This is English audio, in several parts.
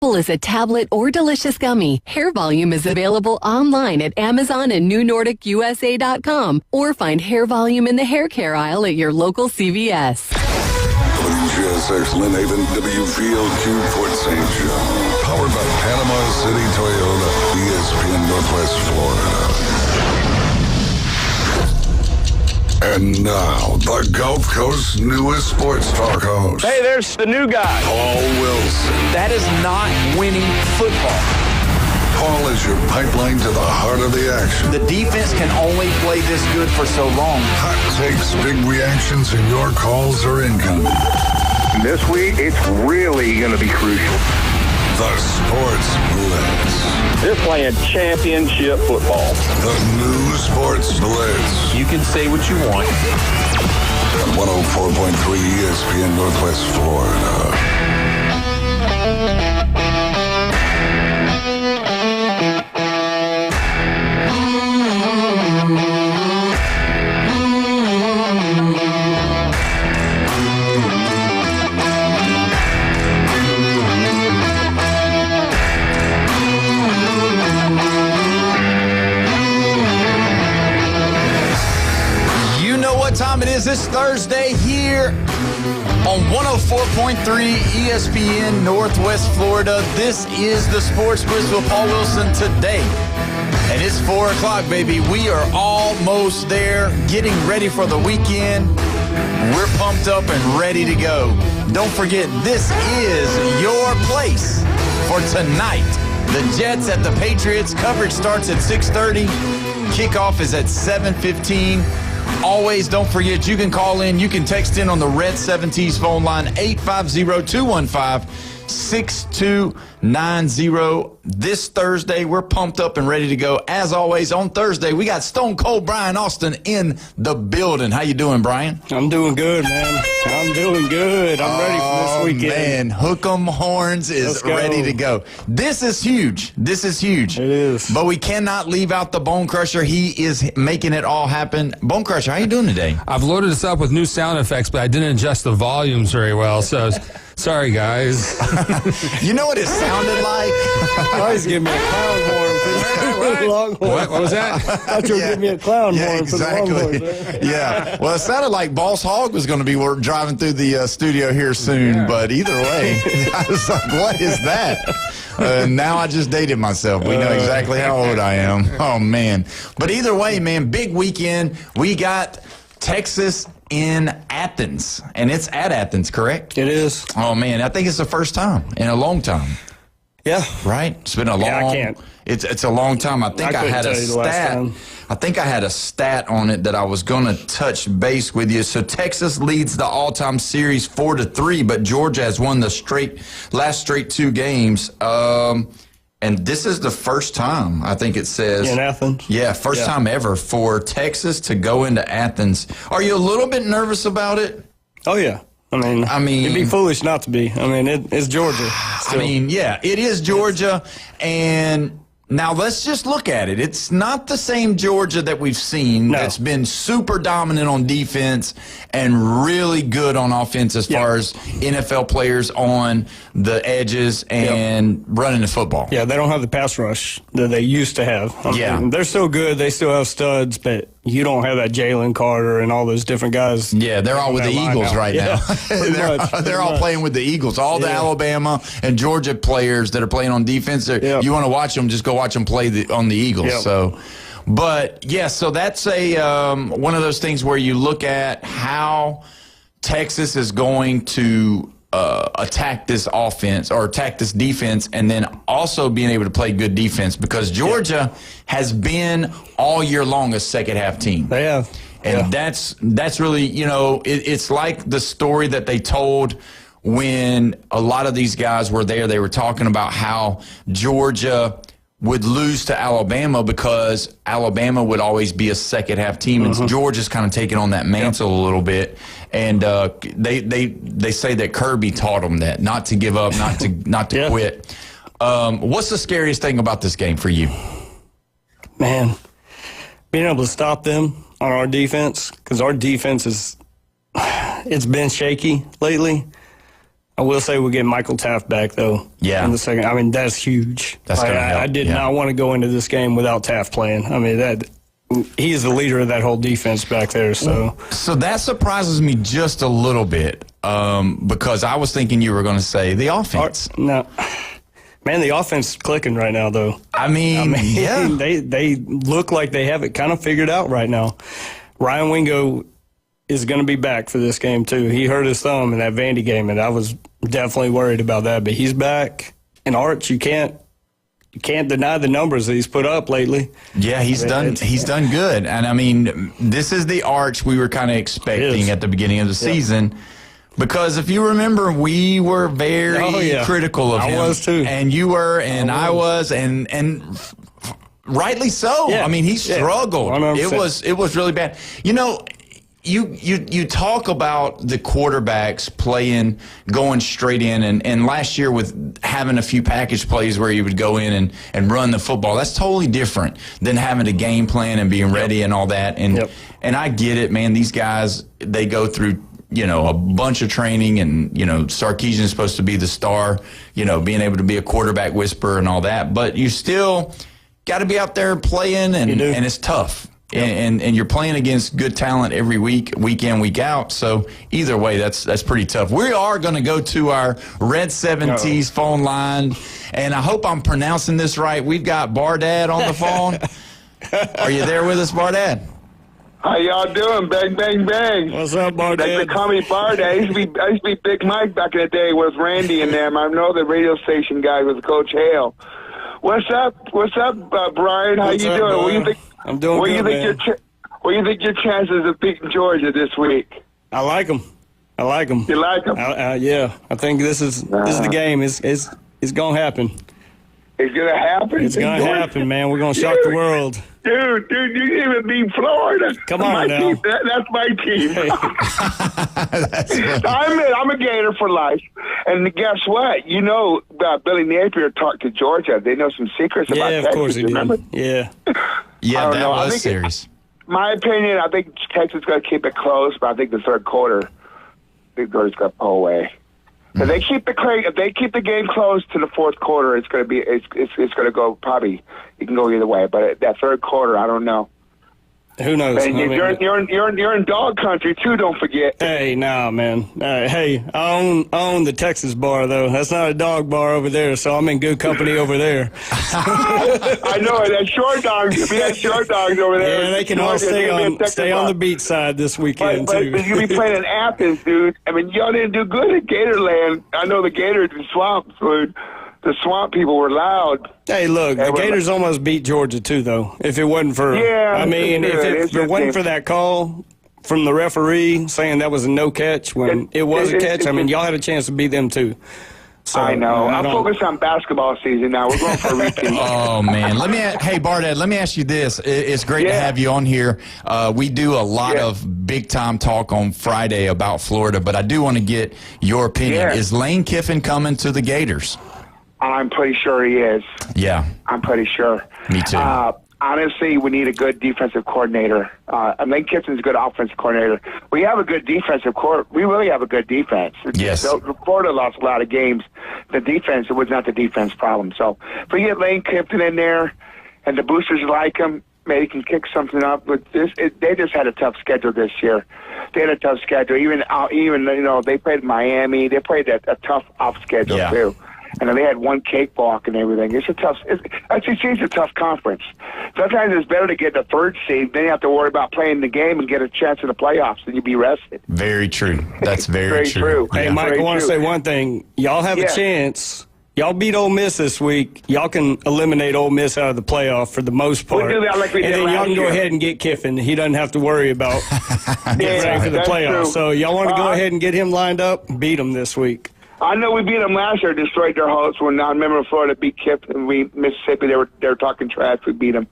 Is a tablet or delicious gummy. Hair Volume is available online at Amazon and NewNordicUSA.com, or find Hair Volume in the hair care aisle at your local CVS. WGSX Lynn Haven, WVLQ Port St. John. Powered by Panama City Toyota, ESPN Northwest Florida. And now, the Gulf Coast's newest sports talk host. Hey, there's the new guy. Paul Wilson. That is not winning football. Paul is your pipeline to the heart of the action. The defense can only play this good for so long. Hot takes, big reactions, and your calls are incoming. This week, it's really going to be crucial. The Sports Blitz. They're playing championship football. The new Sports Blitz. You can say what you want. On 104.3 ESPN Northwest Florida. Time it is this Thursday here on 104.3 ESPN Northwest Florida. This is the Sports Blitz with Paul Wilson today. And it's 4 o'clock, baby. We are almost there, getting ready for the weekend. We're pumped up and ready to go. Don't forget, this is your place for tonight. The Jets at the Patriots. Coverage starts at 6:30. Kickoff is at 7:15. Always, don't forget, you can call in, you can text in on the Red 70s phone line, 850-215-6290. This Thursday, we're pumped up and ready to go. As always, on Thursday, we got Stone Cold Brian Austin in the building. How you doing, Brian? I'm doing good, man. I'm doing good. I'm ready for this weekend. Man, Hook 'em Horns is ready to go. This is huge. This is huge. It is. But we cannot leave out the Bone Crusher. He is making it all happen. Bone Crusher, how you doing today? I've loaded this up with new sound effects, but I didn't adjust the volumes very well, so sorry, guys. You know what it sounded like? Always give me a clown horn for the Longhorn. What was that? I thought you were giving me a clown horn for the Longhorns. Yeah. Well, it sounded like Boss Hogg was going to be driving through the studio here soon, but either way, I was like, what is that? Now I just dated myself. We know exactly how old I am. Oh, man. But either way, man, big weekend. We got Texas in Athens, and it's at Athens, correct? It is. Oh, man, I think it's the first time in a long time. Yeah. Right? It's been a long I can't. It's a long time. I think I had a stat. I think I had a stat on it that I was going to touch base with you. So Texas leads the all-time series 4-3, but Georgia has won the last straight 2 games. And this is the first time, I think it says. In Athens? Yeah, first time ever for Texas to go into Athens. Are you a little bit nervous about it? Oh, yeah. I mean, it'd be foolish not to be. I mean, it's Georgia. Still. I mean, yeah, it is Georgia. And now let's just look at it. It's not the same Georgia that we've seen that's been super dominant on defense and really good on offense as far as NFL players on the edges and running the football. Yeah, they don't have the pass rush that they used to have. I mean, they're still good. They still have studs, but you don't have that Jalen Carter and all those different guys. Yeah, they're all with the Eagles right now. They're all playing with the Eagles. All the Alabama and Georgia players that are playing on defense, you want to watch them, just go watch them play on the Eagles. So, but, so that's one of those things where you look at how Texas is going to attack this offense or attack this defense, and then also being able to play good defense, because Georgia has been all year long a second half team. They have. And that's really, it's like the story that they told when a lot of these guys were there. They were talking about how Georgia would lose to Alabama because Alabama would always be a second half team, and Georgia's kind of taking on that mantle a little bit. And they say that Kirby taught them that, not to give up, not to quit. What's the scariest thing about this game for you? Man, being able to stop them on our defense, because our defense it's been shaky lately. I will say we'll get Michael Taft back, though. Yeah. In the second. I mean, that's huge. That's going to help. I did not want to go into this game without Taft playing. I mean, he is the leader of that whole defense back there. So that surprises me just a little bit because I was thinking you were going to say the offense. No. Man, the offense is clicking right now, though. I mean yeah. They look like they have it kind of figured out right now. Ryan Wingo is going to be back for this game, too. He hurt his thumb in that Vandy game, and I was definitely worried about that. But he's back. And Arch, you can't deny the numbers that he's put up lately. Yeah, he's done good. And, I mean, this is the Arch we were kind of expecting at the beginning of the season. Because if you remember, we were very critical of him. I was, too. And you were, and I was, and rightly so. Yeah. I mean, he struggled. 100%. It was really bad. You know, you talk about the quarterbacks going straight in, and last year with having a few package plays where you would go in and run the football, that's totally different than having a game plan and being ready and all that. And I get it, man. These guys, they go through, a bunch of training, and, Sarkisian is supposed to be the star, being able to be a quarterback whisperer and all that. But you still got to be out there playing, and it's tough. And you're playing against good talent every week in, week out. So either way, that's pretty tough. We are going to go to our Red 7Ts phone line, and I hope I'm pronouncing this right. We've got Bardad on the phone. Are you there with us, Bardad? How y'all doing? Bang, bang, bang. What's up, Bardad? They call me Bardad. I used to be Big Mike back in the day with Randy and them. I know the radio station guy with Coach Hale. What's up? Brian? How you doing? Brian? What do you think? I'm doing good, man. What do you think your chances of beating Georgia this week? I like them. You like them? Yeah. I think this is the game. It's going to happen. It's going to happen? It's going to happen, man. We're going to shock the world. Dude, you didn't even beat Florida. Come on now. That's my team. I'm a Gator for life. And guess what? Billy Napier talked to Georgia. They know some secrets about Texas. Yeah, of course he remember? did. Yeah. Yeah, that was serious. My opinion, I think Texas is going to keep it close, but I think the third quarter, Georgia's going to pull away. If they keep the game close to the fourth quarter, it's going to go probably. It can go either way, but that third quarter, I don't know. Who knows? And you're in dog country too. Don't forget. Hey, nah, man. Hey, I own the Texas bar though. That's not a dog bar over there, so I'm in good company over there. I know that short dogs. We had short dogs over there. Yeah, they can all stay on the beach side this weekend too. But you'll be playing in Athens, dude. I mean, y'all didn't do good at Gatorland. I know the Gators and Swamp food. The Swamp people were loud. Hey, look, the Gators almost beat Georgia, too, though. If it wasn't for, if it wasn't for that call from the referee saying that was a no catch when it was a catch, y'all had a chance to beat them, too. So, I know. I'm focused on basketball season now. We're going for a repeat. Oh, man. Hey, Bardad, let me ask you this. It's great to have you on here. We do a lot of big-time talk on Friday about Florida, but I do want to get your opinion. Yeah. Is Lane Kiffin coming to the Gators? I'm pretty sure he is. Yeah. I'm pretty sure. Me too. Honestly, we need a good defensive coordinator. Lane Kiffin's a good offensive coordinator. We have a good defensive We really have a good defense. Yes. So, Florida lost a lot of games. The defense, it was not the defense problem. So if we get Lane Kiffin in there and the boosters like him, maybe he can kick something up. But they just had a tough schedule this year. They had a tough schedule. Even they played Miami. They played a tough off schedule too. And they had one cakewalk and everything. SEC is a tough conference. Sometimes it's better to get the third seed. Then you have to worry about playing the game and get a chance in the playoffs. Then you'll be rested. Very true. That's very true. Hey, Mike, I want to say one thing. Y'all have a chance. Y'all beat Ole Miss this week. Y'all can eliminate Ole Miss out of the playoff for the most part. We'll do that like we did and then y'all can go ahead and get Kiffin. He doesn't have to worry about getting ready for the playoffs. True. So y'all want to go ahead and get him lined up? Beat him this week. I know we beat them last year, destroyed their hopes. When I remember Florida beat Kiffin, Mississippi, they were talking trash. We beat them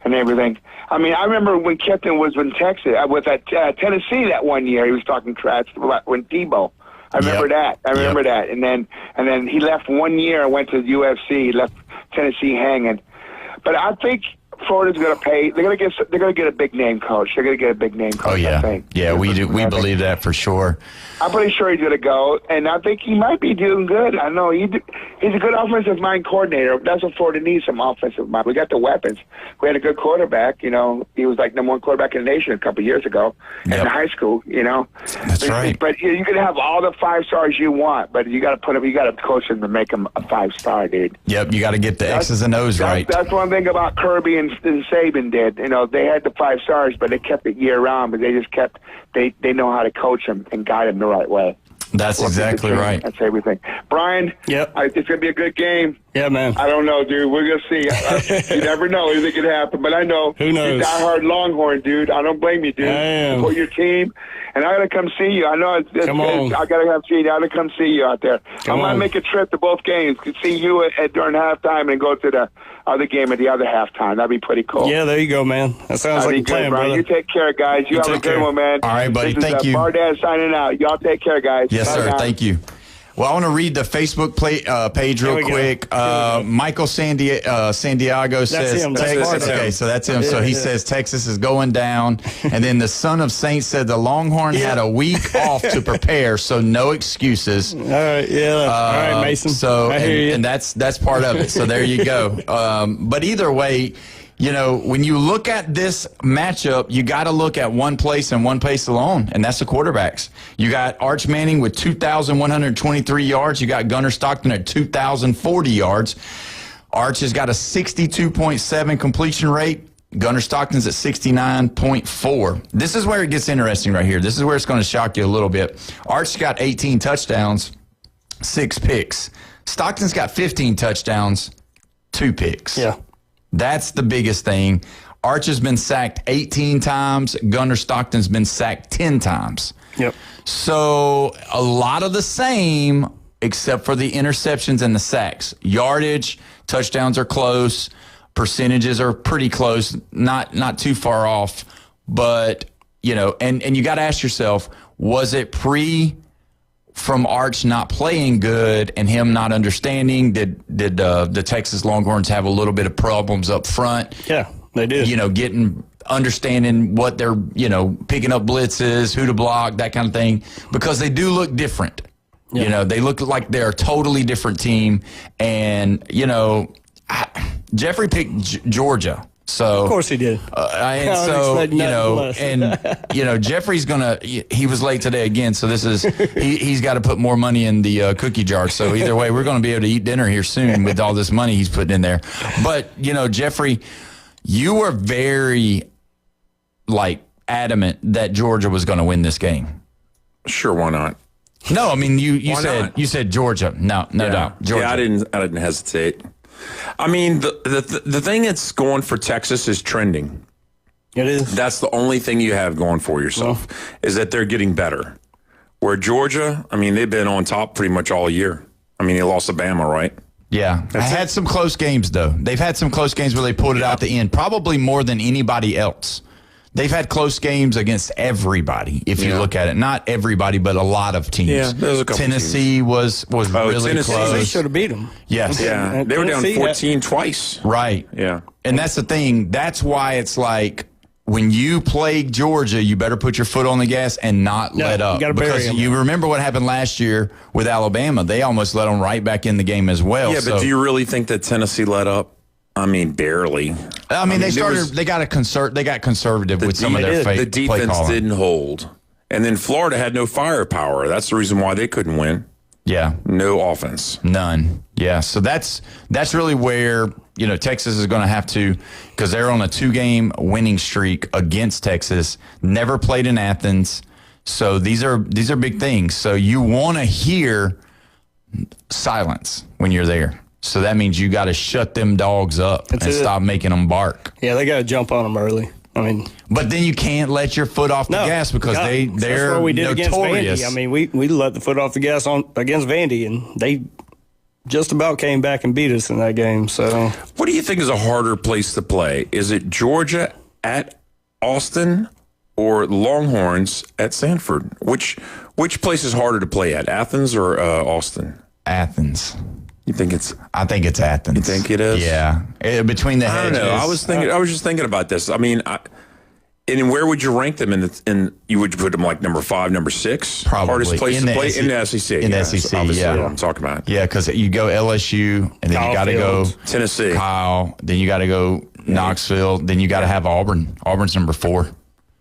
and everything. I remember when Kiffin was in Texas with Tennessee that one year. He was talking trash when Tebow. I remember that. That. And then he left 1 year and went to the UFC. He left Tennessee hanging. But I think Florida's going to pay. They're going to get a big name coach. They're going to get a big name coach. Oh yeah, I think. yeah. We do. We believe that for sure. I'm pretty sure he's going to go, and I think he might be doing good. I know he's a good offensive mind coordinator. That's what Florida needs, some offensive mind. We got the weapons. We had a good quarterback. You know, he was like #1 quarterback in the nation a couple of years ago in high school. You know, that's right. But you can have all the 5 stars you want, but you got to put him. You got to coach him to make him a 5-star, dude. Yep, you got to get the X's and O's right. That's one thing about Kirby and Saban did. You know, they had the 5 stars, but they kept it year round. But they just kept. They know how to coach him and guide him the right way. That's exactly right. That's everything. Brian, yep. It's going to be a good game. Yeah, man. I don't know, dude. We're going to see. You never know. Anything can happen. But I know. Who knows? You're a diehard Longhorn, dude. I don't blame you, dude. I am. Support your team. And I got to come see you. I know it's Come on. I got to come see you. I got to come see you out there. I might on. make a trip to both games to see you during halftime and go to the other game at the other halftime. That'd be pretty cool. Yeah, there you go, man. That sounds That'd like be a plan, good, Brian. brother. You take care, guys. You have a take good care. one, man. All right, buddy. This is, Thank you. Bardaz signing out. Y'all take care, guys. Yes, Bye sir. now. Thank you. Well, I want to read the Facebook page real Here we go. quick. Here we go. Michael Santiago says, him. That's Texas. Florida. Okay, so that's him. So he says Texas is going down. And then the son of Saints said the Longhorn had a week off to prepare, so no excuses. All right, yeah. All right, Mason. So I hear you. and that's part of it. So there you go. But either way, you know, when you look at this matchup, you got to look at one place and one place alone, and that's the quarterbacks. You got Arch Manning with 2,123 yards. You got Gunnar Stockton at 2,040 yards. Arch has got a 62.7 completion rate. Gunnar Stockton's at 69.4. This is where it gets interesting right here. This is where it's going to shock you a little bit. Arch's got 18 touchdowns, 6 picks. Stockton's got 15 touchdowns, 2 picks. Yeah. That's the biggest thing. Arch has been sacked 18 times. Gunnar Stockton's been sacked 10 times. Yep. So a lot of the same, except for the interceptions and the sacks. Yardage, touchdowns are close. Percentages are pretty close, not too far off. But, you know, and you got to ask yourself, was it from Arch not playing good and him not understanding? Did the Texas Longhorns have a little bit of problems up front? Yeah, they did. You know, understanding what they're, you know, picking up blitzes, who to block, that kind of thing, because they do look different. Yeah. You know, they look like they're a totally different team. And, you know, Jeffrey picked Georgia. So, of course he did. And so, you know, and, you know, Jeffrey's he was late today again. So he's got to put more money in the cookie jar. So either way, we're going to be able to eat dinner here soon with all this money he's putting in there. But, you know, Jeffrey, you were very, adamant that Georgia was going to win this game. Sure, why not? No, I mean, you said Georgia. No doubt. Georgia. Yeah, I didn't hesitate. I mean, the thing that's going for Texas is trending. It is. That's the only thing you have going for yourself, is that they're getting better. Where Georgia, I mean, they've been on top pretty much all year. I mean, they lost to Bama, right? Yeah. I had some close games, though. They've had some close games where they pulled it out at the end, probably more than anybody else. They've had close games against everybody, if you look at it. Not everybody, but a lot of teams. Yeah, there's a couple Tennessee teams. was really Tennessee. close. They should have beat them. Yes. Yeah, they were down 14 twice. Right. Yeah. And that's the thing. That's why it's like, when you play Georgia, you better put your foot on the gas and not let up. You gotta bury because them. you remember what happened last year with Alabama. They almost let them right back in the game as well. Yeah, but do you really think that Tennessee let up? I mean, barely. I mean, they got conservative with some of their The play defense calling. didn't hold. And then Florida had no firepower. That's the reason why they couldn't win. Yeah. No offense. None. Yeah. So that's really where, you know, Texas is going to have to, because they're on a 2-game winning streak against Texas, never played in Athens. So these are big things. So you want to hear silence when you're there. So that means you got to shut them dogs up and stop making them bark. Yeah, they got to jump on them early. I mean, but then you can't let your foot off the gas because they're that's what we did notorious. Against Vandy. I mean, we let the foot off the gas against Vandy, and they just about came back and beat us in that game. So, what do you think is a harder place to play? Is it Georgia at Austin or Longhorns at Sanford? Which place is harder to play at, Athens or Austin? Athens. You think it's? I think it's Athens. You think it is? Yeah, between the I hedges. don't know. I was just thinking about this. I mean, and where would you rank them you would put them like number 5, number 6? Probably. Hardest place to play in the SEC. In the SEC, obviously yeah. What I'm talking about. Yeah, because you go LSU, and then you got to go Tennessee, Kyle, then you got to go Knoxville, then you got to have Auburn. Auburn's number 4.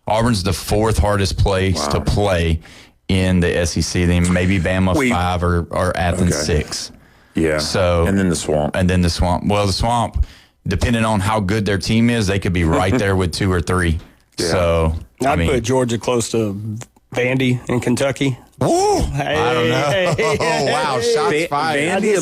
Auburn's the 4th hardest place to play in the SEC. Then maybe Bama 5 or Athens 6. Yeah. So and then the Swamp. Well, the Swamp, depending on how good their team is, they could be right there with 2 or 3. Yeah. So I'd put Georgia close to Vandy in Kentucky. Woo! I don't know. Oh, wow. Shots fired. Vandy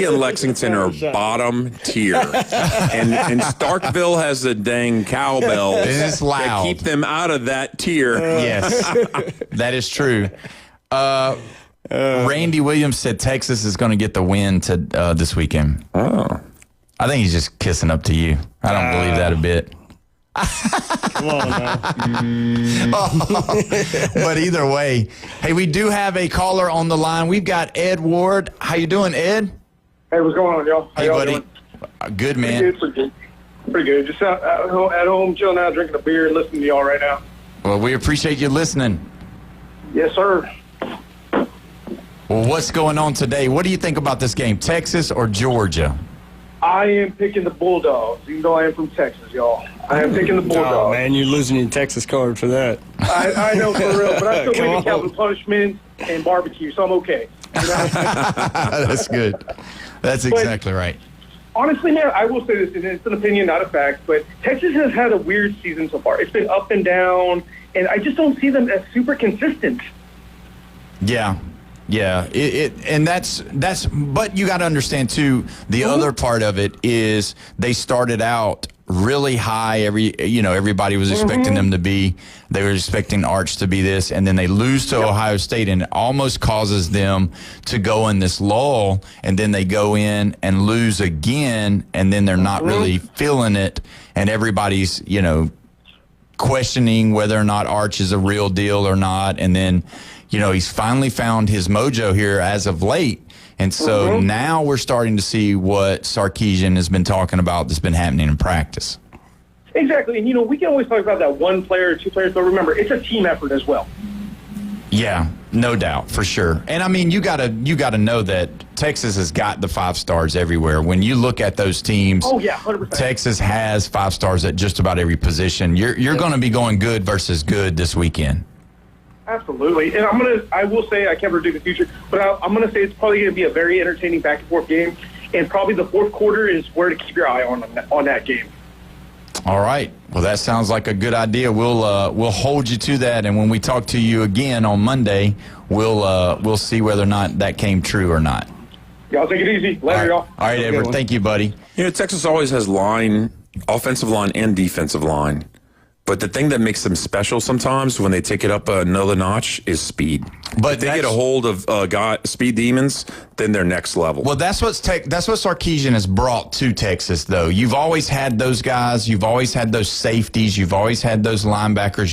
and Lexington are bottom tier. and Starkville has the dang cowbells that keep them out of that tier. Yes, that is true. Randy Williams said Texas is going to get the win this weekend. Oh. I think he's just kissing up to you. I don't believe that a bit. Come on now. But either way, hey, we do have a caller on the line. We've got Ed Ward. How you doing, Ed? Hey, what's going on, y'all? Hey, buddy. Good, man. Pretty good. Just at home, chilling out, drinking a beer, and listening to y'all right now. Well, we appreciate you listening. Yes, sir. Well, what's going on today? What do you think about this game, Texas or Georgia? I am picking the Bulldogs, even though I am from Texas, y'all. I am picking the Bulldogs. Oh, man, you're losing your Texas card for that. I know, for real, but I still believe in capital punishment and barbecue, so I'm okay. You know? That's good. That's exactly right. Honestly, man, I will say this, and it's an opinion, not a fact, but Texas has had a weird season so far. It's been up and down, and I just don't see them as super consistent. Yeah. Yeah, and that's but you got to understand too, the other part of it is they started out really high. Everybody was expecting them to be, they were expecting Arch to be this, and then they lose to Ohio State, and it almost causes them to go in this lull, and then they go in and lose again, and then they're not really feeling it, and everybody's, questioning whether or not Arch is a real deal or not, and then he's finally found his mojo here as of late. And so now we're starting to see what Sarkisian has been talking about that's been happening in practice. Exactly. And, we can always talk about that one player or 2 players, but remember, it's a team effort as well. Yeah, no doubt, for sure. And, I mean, you gotta know that Texas has got the 5 stars everywhere. When you look at those teams, 100%. Texas has 5 stars at just about every position. You're going to be going good versus good this weekend. Absolutely. And I will say, I can't predict the future, but I'm going to say it's probably going to be a very entertaining back and forth game. And probably the fourth quarter is where to keep your eye on that game. All right. Well, that sounds like a good idea. We'll hold you to that. And when we talk to you again on Monday, we'll see whether or not that came true or not. Y'all take it easy. Later, y'all. All right, Edward. Thank you, buddy. Texas always has offensive line and defensive line. But the thing that makes them special sometimes when they take it up another notch is speed. But if they get a hold of speed demons, then they're next level. Well, that's what Sarkisian has brought to Texas, though. You've always had those guys. You've always had those safeties. You've always had those linebackers.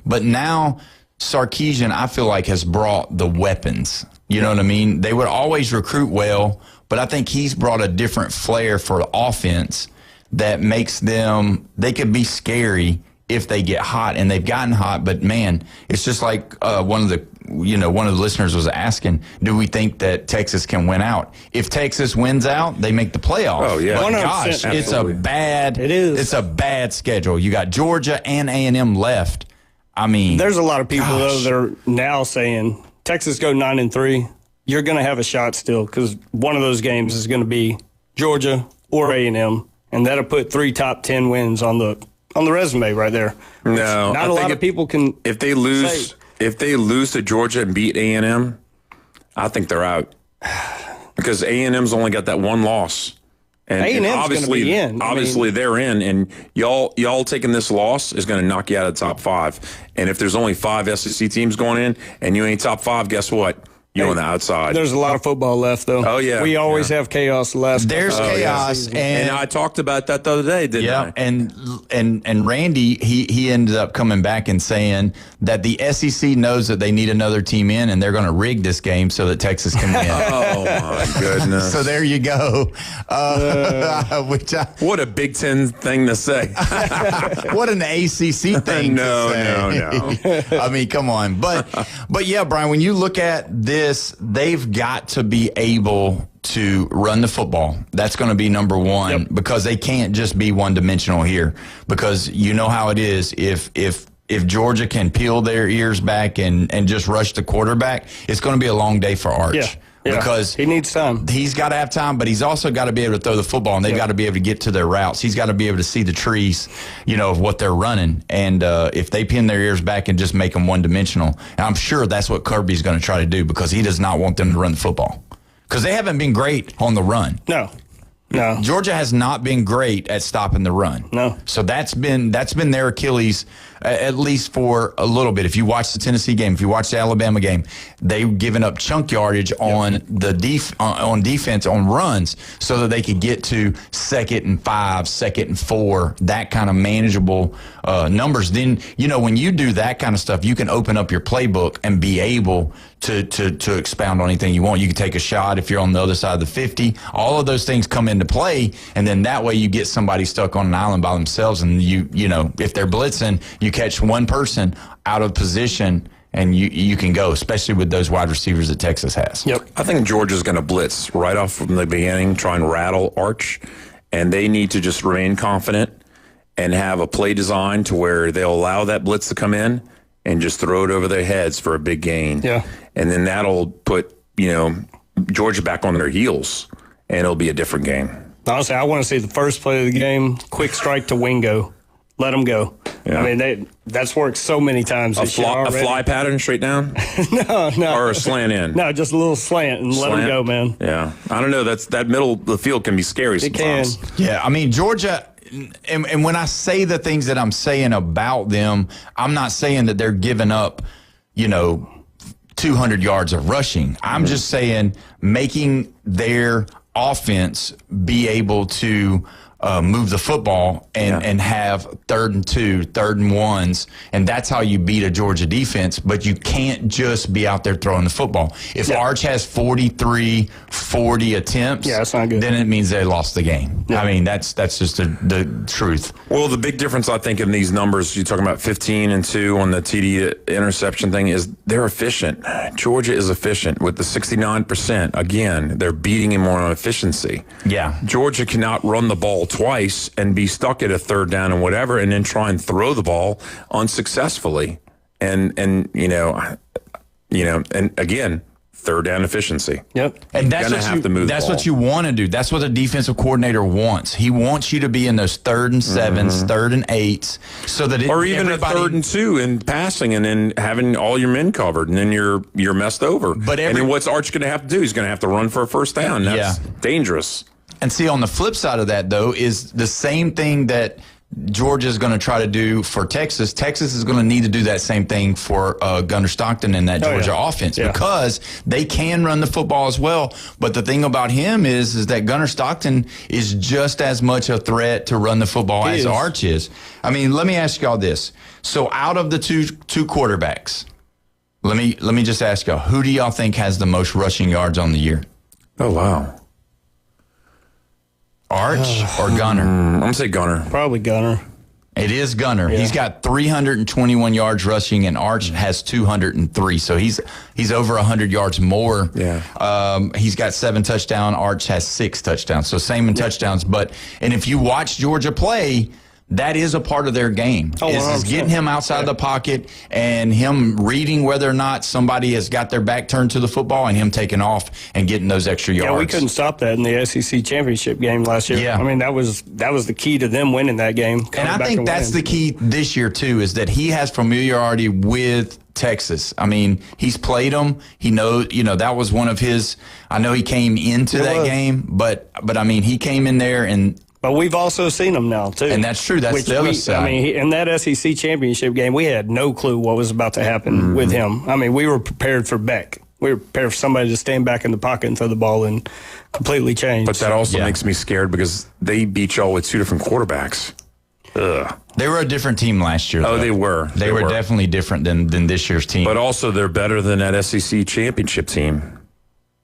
But now Sarkisian, I feel like, has brought the weapons. You know what I mean? They would always recruit well, but I think he's brought a different flair for offense that makes them, they could be scary if they get hot, and they've gotten hot. But man, it's just like one of the listeners was asking, do we think that Texas can win out? If Texas wins out, they make the playoffs. Oh yeah, but gosh, it's a bad schedule. You got Georgia and A&M left. I mean, there's a lot of people though that are now saying Texas go 9-3. You're going to have a shot still because one of those games is going to be Georgia or A&M, and that'll put 3 top 10 wins on the resume right there. No, not a lot of people can. If they lose to Georgia and beat A&M, I think they're out because A&M's only got that 1 loss, and A&M's going to be in. Obviously, they're in, and y'all taking this loss is going to knock you out of the top 5. And if there's only 5 SEC teams going in, and you ain't top 5, guess what? on the outside. There's a lot of football left, though. Oh, yeah. We always have chaos the last There's couple of chaos. seasons. And I talked about that the other day, didn't I? And Randy, he ended up coming back and saying that the SEC knows that they need another team in, and they're going to rig this game so that Texas can win. Oh, my goodness. So there you go. What a Big Ten thing to say. What an ACC thing to say. No. I mean, come on. But yeah, Brian, when you look at this, they've got to be able to run the football. That's going to be number one, because they can't just be one-dimensional here, because you know how it is. If Georgia can peel their ears back and just rush the quarterback, it's going to be a long day for Arch. Yeah. Because he needs time. He's got to have time, but he's also got to be able to throw the football, and they've got to be able to get to their routes. He's got to be able to see the trees, of what they're running. And if they pin their ears back and just make them one-dimensional, I'm sure that's what Kirby's going to try to do, because he does not want them to run the football. Because they haven't been great on the run. No. Georgia has not been great at stopping the run. No. So that's been their Achilles, at least for a little bit. If you watch the Tennessee game, if you watch the Alabama game, they've given up chunk yardage on on defense on runs, so that they could get to 2nd and 5, 2nd and 4, that kind of manageable numbers. Then when you do that kind of stuff, you can open up your playbook and be able to expound on anything you want. You can take a shot if you're on the other side of the 50. All of those things come into play, and then that way you get somebody stuck on an island by themselves, and if they're blitzing, you catch one person out of position, and you can go, especially with those wide receivers that Texas has. Yep. I think Georgia's going to blitz right off from the beginning, try and rattle Arch, and they need to just remain confident and have a play design to where they'll allow that blitz to come in and just throw it over their heads for a big gain. Yeah. And then that'll put, Georgia back on their heels, and it'll be a different game. Honestly, I want to see the first play of the game, quick strike to Wingo. Let them go. Yeah. I mean, that's worked so many times this year already. A fly pattern straight down? No. Or a slant in? No, just a little slant and let them go, man. Yeah. I don't know. That middle of the field can be scary sometimes. It can. Yeah, I mean, Georgia, and when I say the things that I'm saying about them, I'm not saying that they're giving up, 200 yards of rushing. I'm just saying making their offense be able to move the football and have 3rd and 2, 3rd and 1s, and that's how you beat a Georgia defense. But you can't just be out there throwing the football. If Arch has 43, 40 attempts, that's not good. Then it means they lost the game. I mean, that's just the truth. Well, the big difference, I think, in these numbers, you're talking about 15 and 2 on the TD interception thing, is they're efficient. Georgia is efficient with the 69%. Again, they're beating him on efficiency. Yeah. Georgia cannot run the ball twice and be stuck at a 3rd down and whatever, and then try and throw the ball unsuccessfully. And again, 3rd down efficiency. Yep. And that's what you want to do. That's what the defensive coordinator wants. He wants you to be in those 3rd and 7s, 3rd and 8s, so that or even a 3rd and 2 in passing, and then having all your men covered, and then you're messed over. And then what's Arch going to have to do? He's going to have to run for a 1st down. That's dangerous. And see, on the flip side of that, though, is the same thing that Georgia is going to try to do for Texas. Texas is going to need to do that same thing for Gunnar Stockton and that Georgia offense, because they can run the football as well. But the thing about him is that Gunnar Stockton is just as much a threat to run the football as Arch is. I mean, let me ask y'all this. So out of the two quarterbacks, let me just ask y'all, who do y'all think has the most rushing yards on the year? Oh, wow. Arch or Gunner? I'm going to say Gunner. Probably Gunner. It is Gunner. Yeah. He's got 321 yards rushing, and Arch has 203. So he's over 100 yards more. Yeah. He's got 7 touchdowns. Arch has 6 touchdowns. So same in touchdowns. And if you watch Georgia play, that is a part of their game. Is getting him outside the pocket and him reading whether or not somebody has got their back turned to the football, and him taking off and getting those extra yards. Yeah, we couldn't stop that in the SEC championship game last year. Yeah. I mean, that was the key to them winning that game. And I think that's the key this year, too, is that he has familiarity with Texas. I mean, he's played them. He knows, that was one of his. I know he came into that game, but I mean, he came in there and. But we've also seen them now, too. And that's true. That's the other side. I mean, in that SEC championship game, we had no clue what was about to happen with him. I mean, we were prepared for Beck. we were prepared for somebody to stand back in the pocket and throw the ball and completely change. But that also makes me scared because they beat y'all with 2 different quarterbacks. Ugh. They were a different team last year. Oh, though. they were. They were definitely different than this year's team. But also, they're better than that SEC championship team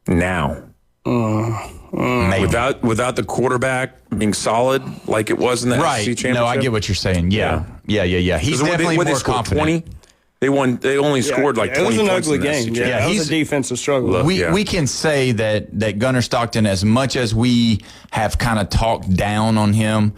now. Maybe. Without the quarterback being solid like it was in the SEC championship. No, I get what you're saying. Yeah. He's definitely more confident. 20? They won. They only scored like 20 points. It was an ugly in the game. SEC Yeah, he's a defensive struggle. We can say that Gunnar Stockton, as much as we have kind of talked down on him,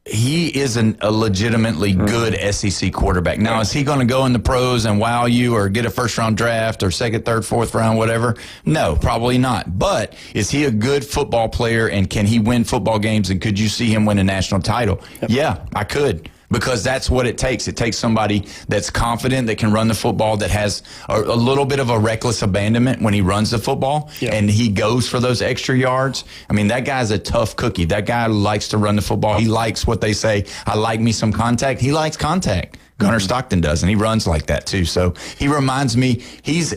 he is a legitimately good SEC quarterback. Now, is he going to go in the pros and wow you or get a first-round draft or second, third, fourth round, whatever? No, probably not. But is he a good football player, and can he win football games, and could you see him win a national title? Yep. Yeah, I could. Because that's what it takes. It takes somebody that's confident, that can run the football, that has a little bit of a reckless abandonment when he runs the football, and he goes for those extra yards. I mean, that guy's a tough cookie. That guy likes to run the football. He likes what they say, I like me some contact. He likes contact. Gunnar Stockton does, and he runs like that too. So he reminds me, he's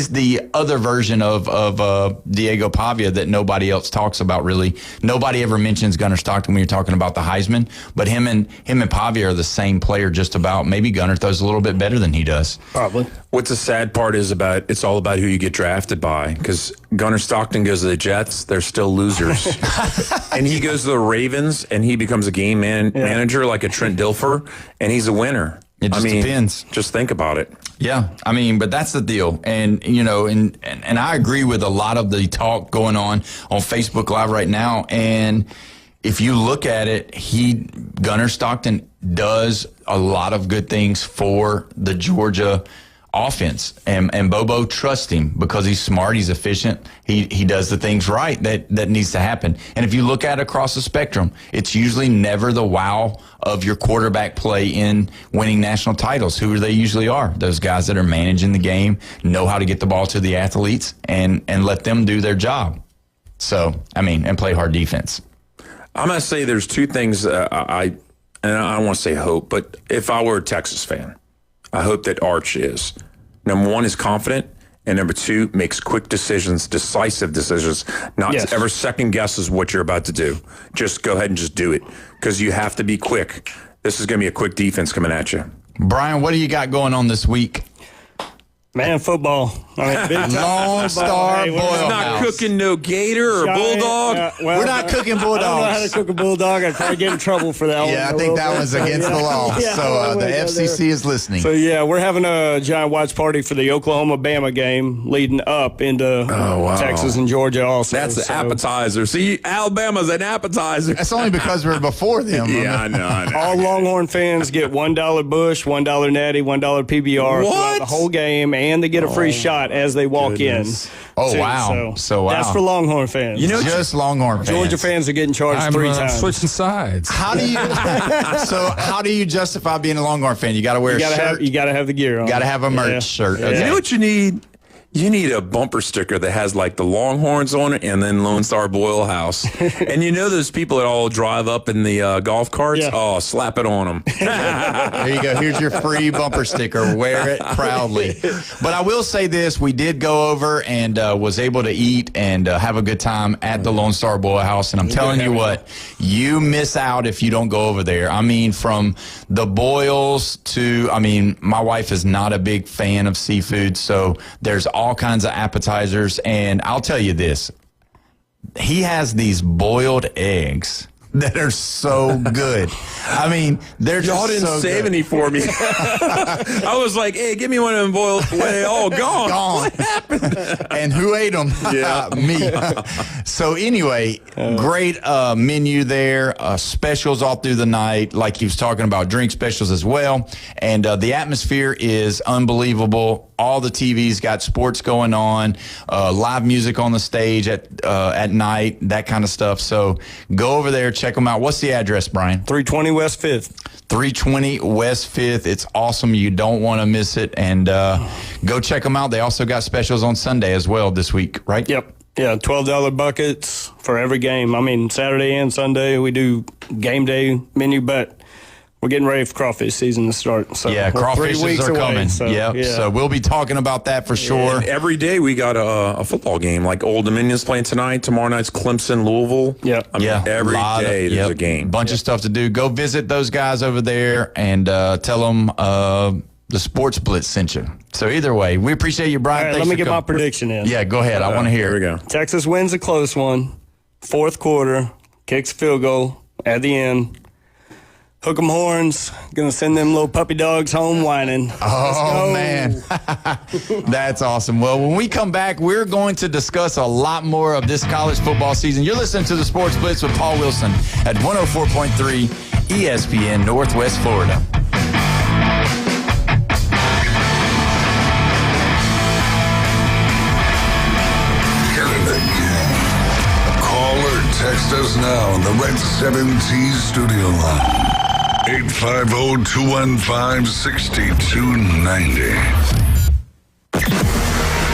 the other version of Diego Pavia that nobody else talks about really. Nobody ever mentions Gunnar Stockton when you're talking about the Heisman, but him and Pavia are the same player just about. Maybe Gunnar throws a little bit better than he does. Probably. What's the sad part is it's all about who you get drafted by, because Gunnar Stockton goes to the Jets, they're still losers. And he goes to the Ravens, and he becomes a game manager like a Trent Dilfer, and he's a winner. It just depends. Just think about it. Yeah, I mean, but that's the deal. And, you know, and I agree with a lot of the talk going on Facebook Live right now. And if you look at it, Gunnar Stockton does a lot of good things for the Georgia offense, and Bobo trusts him because he's smart, he's efficient, he does the things right that needs to happen. And if you look at it across the spectrum, it's usually never the wow of your quarterback play in winning national titles. Who they usually are? Those guys that are managing the game, know how to get the ball to the athletes, and let them do their job. So, I mean, and play hard defense. I'm going to say there's two things I don't want to say hope, but if I were a Texas fan, I hope that Arch is. Number one, is confident, and number two, makes quick decisions, decisive decisions, not ever second guesses what you're about to do. Just go ahead and just do it, because you have to be quick. This is going to be a quick defense coming at you. Brian, what do you got going on this week? Man, football. I mean, big Lone Star Boil House. Not cooking no gator or bulldog. We're not cooking bulldogs. I don't know how to cook a bulldog. I'd probably get in trouble for that one. Yeah, I think that one's against the law. So the FCC is listening. So, we're having a giant watch party for the Oklahoma-Bama game leading up into Texas and Georgia also. That's the appetizer. See, Alabama's an appetizer. That's only because we're before them. I know. All Longhorn fans get $1 Bush, $1 Natty, $1 PBR throughout the whole game, and they get a free shot as they walk in. Oh, wow. So wow. That's for Longhorn fans. Just Longhorn fans. Georgia fans are getting charged 3 times. Switching sides. How do you justify being a Longhorn fan? You got to wear a shirt. You got to have the gear on. Got to have a merch shirt. Okay. You know what you need? You need a bumper sticker that has like the Longhorns on it and then Lone Star Boil House. And you know those people that all drive up in the golf carts? Yeah. Oh, slap it on them. There you go. Here's your free bumper sticker. Wear it proudly. But I will say this. We did go over and was able to eat and have a good time at the Lone Star Boil House. And I'm telling you what, you miss out if you don't go over there. I mean, from the boils to, my wife is not a big fan of seafood, so there's all kinds of appetizers, and I'll tell you this, he has these boiled eggs that are so good. They're y'all didn't save any for me. I was like, hey, give me one of them boiled. Oh, gone. What happened? And who ate them? Yeah. Me. So anyway, great menu there. Specials all through the night, like he was talking about, drink specials as well. And the atmosphere is unbelievable. All the TVs got sports going on, live music on the stage at night, that kind of stuff. So go over there, check them out. What's the address, Brian? 320 West 5th. 320 West 5th. It's awesome. You don't want to miss it. And go check them out. They also got specials on Sunday as well this week, right? Yep. Yeah, $12 buckets for every game. Saturday and Sunday we do game day menu, but we're getting ready for crawfish season to start. So yeah, crawfishes are coming. So we'll be talking about that for sure. And every day we got a football game. Like Old Dominion's playing tonight. Tomorrow night's Clemson, Louisville. Yeah. Every day there's a game. Bunch of stuff to do. Go visit those guys over there and tell them the Sports Blitz sent you. So either way, we appreciate you, Brian. All right, let me get my prediction in. Yeah, go ahead. I want to hear. Here we go. Texas wins a close one. Fourth quarter, kicks field goal at the end. Hook 'em horns. Gonna send them little puppy dogs home whining. Oh, man. That's awesome. Well, when we come back, we're going to discuss a lot more of this college football season. You're listening to the Sports Blitz with Paul Wilson at 104.3 ESPN Northwest Florida. Call or text us now on the Red 7T studio line. 850-215-6290.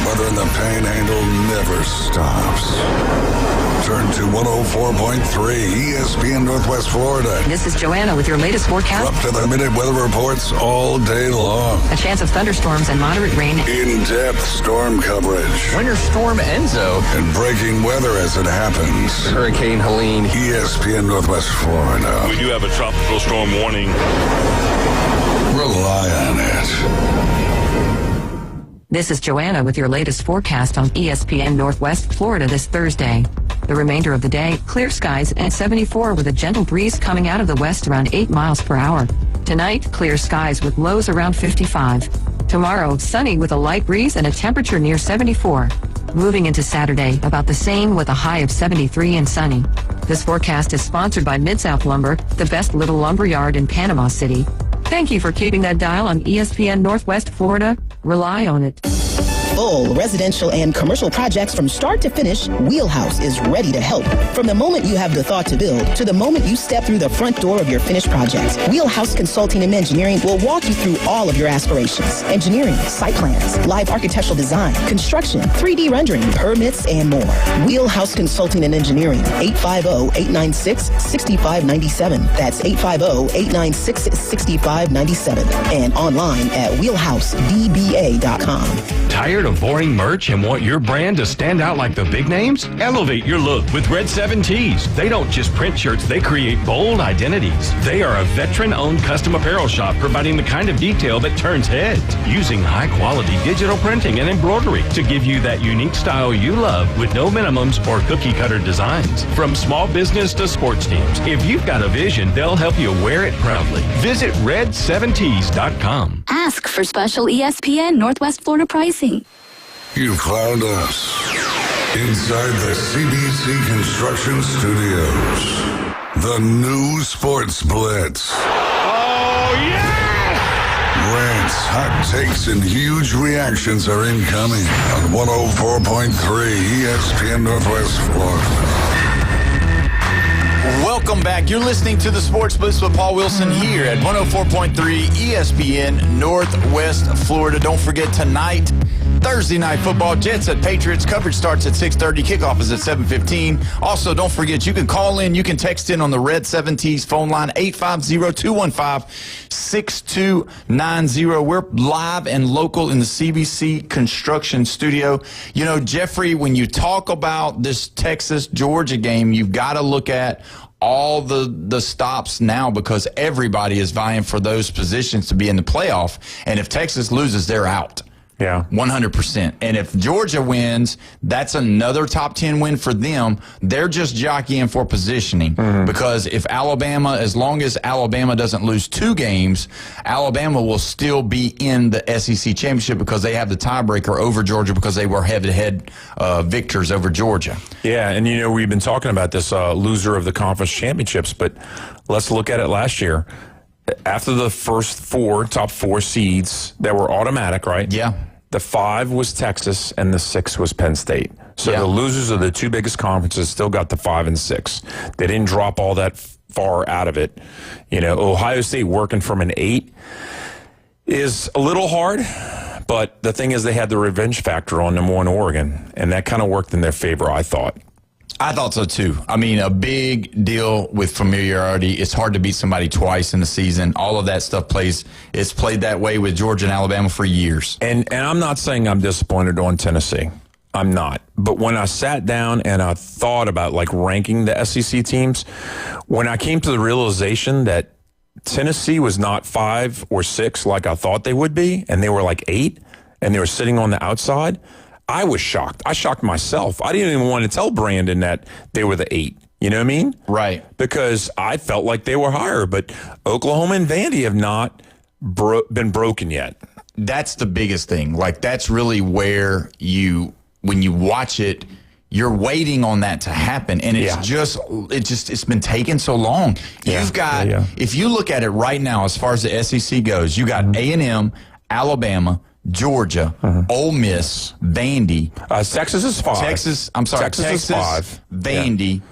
Weather in the Panhandle never stops. Turn to 104.3 ESPN Northwest Florida. This is Joanna with your latest forecast. Up to the minute weather reports all day long. A chance of thunderstorms and moderate rain. In-depth storm coverage. Winter Storm Enzo. And breaking weather as it happens. Hurricane Helene. ESPN Northwest Florida. We do have a tropical storm warning. Rely on it. This is Joanna with your latest forecast on ESPN Northwest Florida this Thursday. The remainder of the day, clear skies and 74 with a gentle breeze coming out of the west around 8 miles per hour. Tonight, clear skies with lows around 55. Tomorrow, sunny with a light breeze and a temperature near 74. Moving into Saturday, about the same with a high of 73 and sunny. This forecast is sponsored by Mid-South Lumber, the best little lumber yard in Panama City. Thank you for keeping that dial on ESPN Northwest Florida. Rely on it. Full residential and commercial projects from start to finish, Wheelhouse is ready to help. From the moment you have the thought to build to the moment you step through the front door of your finished project, Wheelhouse Consulting and Engineering will walk you through all of your aspirations. Engineering, site plans, live architectural design, construction, 3D rendering, permits, and more. Wheelhouse Consulting and Engineering, 850-896-6597. That's 850-896-6597. And online at wheelhousedba.com. Tired of boring merch and want your brand to stand out like the big names? Elevate your look with Red 7 Tees. They don't just print shirts, they create bold identities. They are a veteran-owned custom apparel shop providing the kind of detail that turns heads, using high-quality digital printing and embroidery to give you that unique style you love with no minimums or cookie-cutter designs. From small business to sports teams, if you've got a vision, they'll help you wear it proudly. Visit red7tees.com. Ask for special ESPN Northwest Florida pricing. You found us inside the CBC Construction Studios. The new Sports Blitz. Oh, yes! Rants, hot takes, and huge reactions are incoming on 104.3 ESPN Northwest Florida. Welcome back. You're listening to the Sports Blitz with Paul Wilson here at 104.3 ESPN Northwest Florida. Don't forget tonight, Thursday night football, Jets at Patriots. Coverage starts at 6:30. Kickoff is at 7:15. Also, don't forget, you can call in. You can text in on the Red 7T's phone line, 850-215-6290. We're live and local in the CBC Construction Studio. You know, Jeffrey, when you talk about this Texas-Georgia game, you've got to look at all the stops now because everybody is vying for those positions to be in the playoff. And if Texas loses, they're out. Yeah. 100%. And if Georgia wins, that's another top 10 win for them. They're just jockeying for positioning because if Alabama, as long as Alabama doesn't lose 2 games, Alabama will still be in the SEC championship because they have the tiebreaker over Georgia because they were head-to-head victors over Georgia. Yeah, and you know, we've been talking about this loser of the conference championships, but let's look at it last year. After the first top four seeds that were automatic, right? Yeah. The 5 was Texas and the 6 was Penn State. So the losers of the 2 biggest conferences still got the 5 and 6. They didn't drop all that far out of it. You know, Ohio State working from an 8 is a little hard, but the thing is they had the revenge factor on number 1 Oregon, and that kind of worked in their favor, I thought. I thought so, too. I mean, a big deal with familiarity. It's hard to beat somebody twice in the season. All of that stuff it's played that way with Georgia and Alabama for years. And I'm not saying I'm disappointed on Tennessee. I'm not. But when I sat down and I thought about, like, ranking the SEC teams, when I came to the realization that Tennessee was not 5 or 6 like I thought they would be, and they were like 8, and they were sitting on the outside, I was shocked. I shocked myself. I didn't even want to tell Brandon that they were the 8. You know what I mean? Right. Because I felt like they were higher. But Oklahoma and Vandy have not been broken yet. That's the biggest thing. Like, that's really where when you watch it, you're waiting on that to happen. And it's been taking so long. Yeah. You've got, if you look at it right now, as far as the SEC goes, you got A&M, Alabama, Georgia, Ole Miss, Vandy. Texas is 5. Texas is 5. Vandy,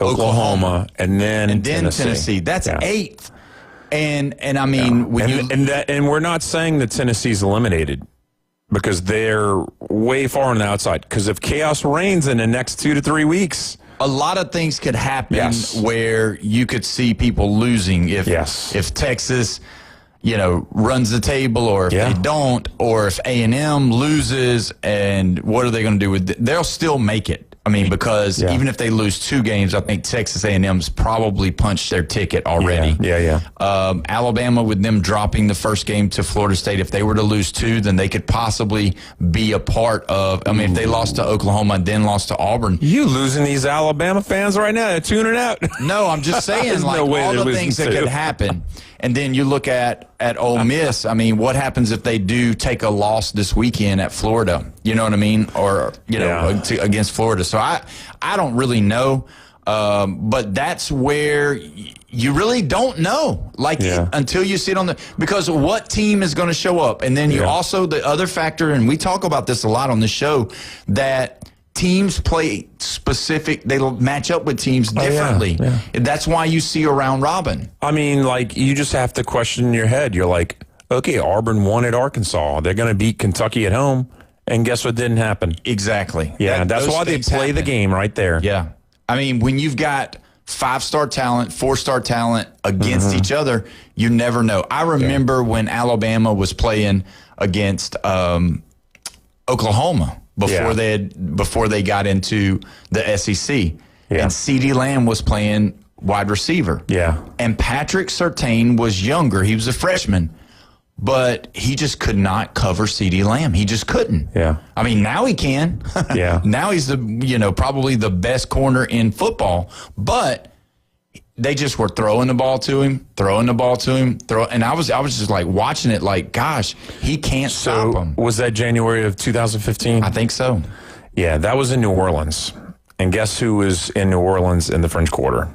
Oklahoma, and then Tennessee. That's 8th. And I mean, and we're not saying that Tennessee's eliminated, because they're way far on the outside. Because if chaos reigns in the next 2 to 3 weeks, a lot of things could happen where you could see people losing if Texas, runs the table, or if they don't, or if A&M loses, and what are they going to do with it? They'll still make it. I mean, because even if they lose 2 games, I think Texas A&M's probably punched their ticket already. Alabama, with them dropping the first game to Florida State, if they were to lose 2, then they could possibly be a part of. I mean, if they lost to Oklahoma and then lost to Auburn, you losing these Alabama fans right now? They're tuning out. No, I'm just saying, like, all the things that could happen. And then you look at Ole Miss. I mean, what happens if they do take a loss this weekend at Florida? You know what I mean? Or, against Florida. So I don't really know. But that's where you really don't know. Like, until you see it because what team is going to show up? And then you also, the other factor, and we talk about this a lot on the show, that teams play they match up with teams differently. That's why you see a round robin. I mean, like, you just have to question in your head. You're like, okay, Auburn won at Arkansas. They're going to beat Kentucky at home. And guess what didn't happen? Exactly. Yeah, that's why they play the game right there. Yeah. I mean, when you've got 5-star talent, 4-star talent against each other, you never know. I remember when Alabama was playing against Oklahoma before they got into the SEC, and CeeDee Lamb was playing wide receiver. And Patrick Surtain was younger; he was a freshman, but he just could not cover CeeDee Lamb. He just couldn't. I mean, now he can. Now he's probably the best corner in football, but they just were throwing the ball to him, and I was just like watching it, like, gosh, he can't stop him. Was that January of 2015? I think so. Yeah, that was in New Orleans. And guess who was in New Orleans in the French Quarter?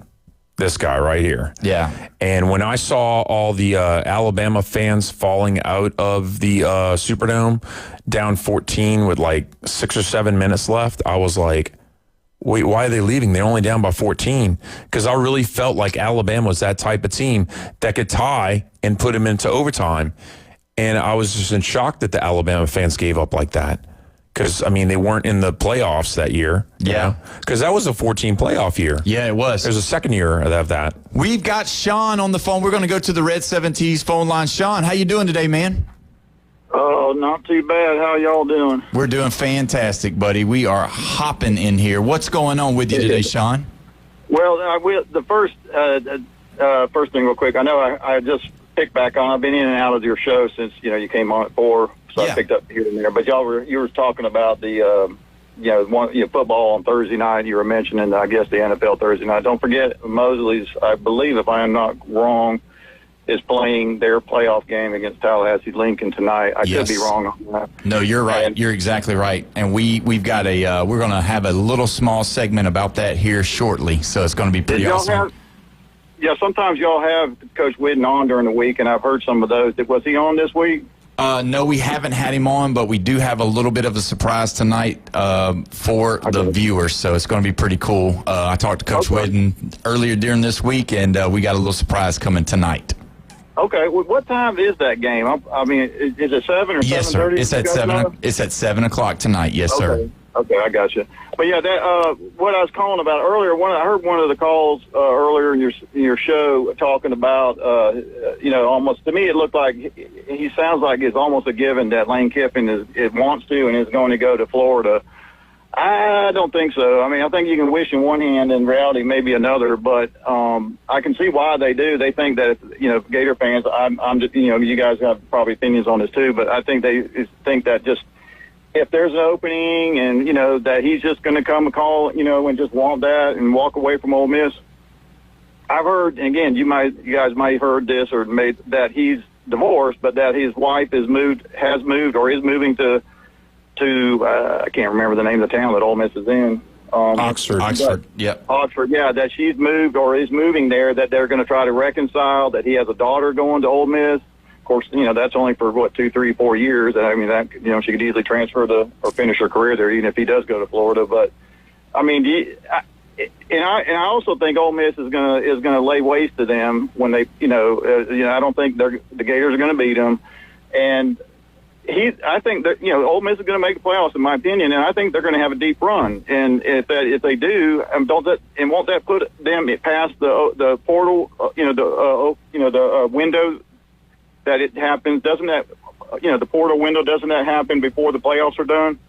This guy right here. Yeah. And when I saw all the Alabama fans falling out of the Superdome down 14 with like 6 or 7 minutes left, I was like, wait, why are they leaving? They're only down by 14. Because I really felt like Alabama was that type of team that could tie and put them into overtime. And I was just in shock that the Alabama fans gave up like that. Because, I mean, they weren't in the playoffs that year. Because that was a 14 playoff year. Yeah, it was. It was a second year of that. We've got Sean on the phone. We're going to go to the Red 7T's phone line. Sean, how you doing today, man? Oh, not too bad. How y'all doing? We're doing fantastic, buddy. We are hopping in here. What's going on with you today, Sean? Well, the first thing real quick. I know I just picked back on. I've been in and out of your show since, you came on at 4, so I picked up here and there. But you were talking about the, football on Thursday night. You were mentioning, I guess, the NFL Thursday night. Don't forget, Mosley's, I believe, if I am not wrong, is playing their playoff game against Tallahassee Lincoln tonight. I could be wrong on that. No, you're right. You're exactly right. And we've got we're going to have a little small segment about that here shortly. So it's going to be pretty awesome. Sometimes y'all have Coach Whidden on during the week, and I've heard some of those. Was he on this week? No, we haven't had him on, but we do have a little bit of a surprise tonight for the viewers, so it's going to be pretty cool. I talked to Coach Whidden earlier during this week, and we got a little surprise coming tonight. Okay, well, what time is that game? I mean, is it 7 or 7:30? Yes, sir. It's at 7. It's at 7 o'clock tonight. Yes, sir. Okay, I got you. But yeah, that what I was calling about earlier. I heard one of the calls earlier in your show talking about almost to me it looked like he sounds like it's almost a given that Lane Kiffin wants to and is going to go to Florida. I don't think so. I mean, I think you can wish in one hand and reality maybe another, but I can see why they do. They think that, Gator fans, I'm just, you guys have probably opinions on this too, but I think they think that just if there's an opening and, that he's just going to come and call, and just want that and walk away from Ole Miss. I've heard, and again, you guys might have heard this or that he's divorced, but that his wife has moved or is moving to I can't remember the name of the town that Ole Miss is in. Oxford. Yep. Oxford, yeah, that she's moved or is moving there, that they're going to try to reconcile, that he has a daughter going to Ole Miss. Of course, that's only for 2, 3, 4 years. I mean, that, she could easily transfer or finish her career there, even if he does go to Florida. But I mean, I also think Ole Miss is gonna lay waste to them when they, I don't think the Gators are going to beat them, and I think that Ole Miss is going to make the playoffs, in my opinion, and I think they're going to have a deep run. And if they do, won't that put them past the portal, the window that it happens? Doesn't that, the portal window, doesn't that happen before the playoffs are done?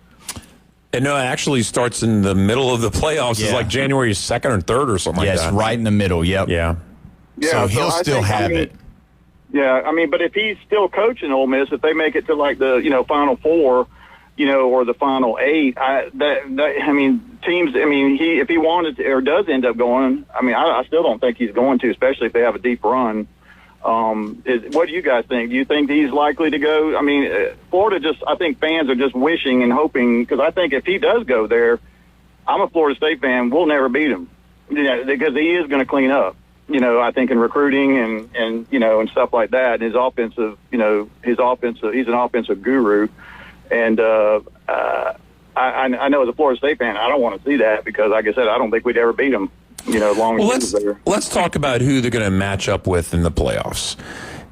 And no, it actually starts in the middle of the playoffs. Yeah. It's like January 2nd or 3rd or something like that. Yes, right in the middle. Yep. Yeah. So he'll still have it. Yeah, I mean, but if he's still coaching Ole Miss, if they make it to like the Final Four, or the Final 8, teams. I mean, if he wanted to, or does end up going, I mean, I still don't think he's going to, especially if they have a deep run. What do you guys think? Do you think he's likely to go? I mean, Florida I think fans are just wishing and hoping, because I think if he does go there, I'm a Florida State fan. We'll never beat him, because he is going to clean up. I think in recruiting and stuff like that. And his offensive, he's an offensive guru. And I know as a Florida State fan, I don't want to see that because, like I said, I don't think we'd ever beat him, long as he was there. Let's talk about who they're going to match up with in the playoffs.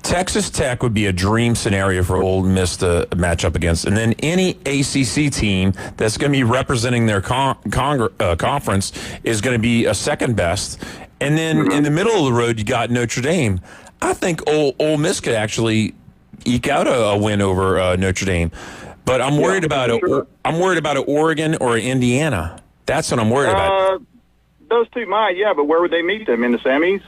Texas Tech would be a dream scenario for Ole Miss to match up against. And then any ACC team that's going to be representing their conference is going to be a second best. And then in the middle of the road, you got Notre Dame. I think Ole Miss could actually eke out a win over Notre Dame. But I'm worried about I'm worried about Oregon or Indiana. That's what I'm worried about. Those two might, yeah, but where would they meet them, in the semis?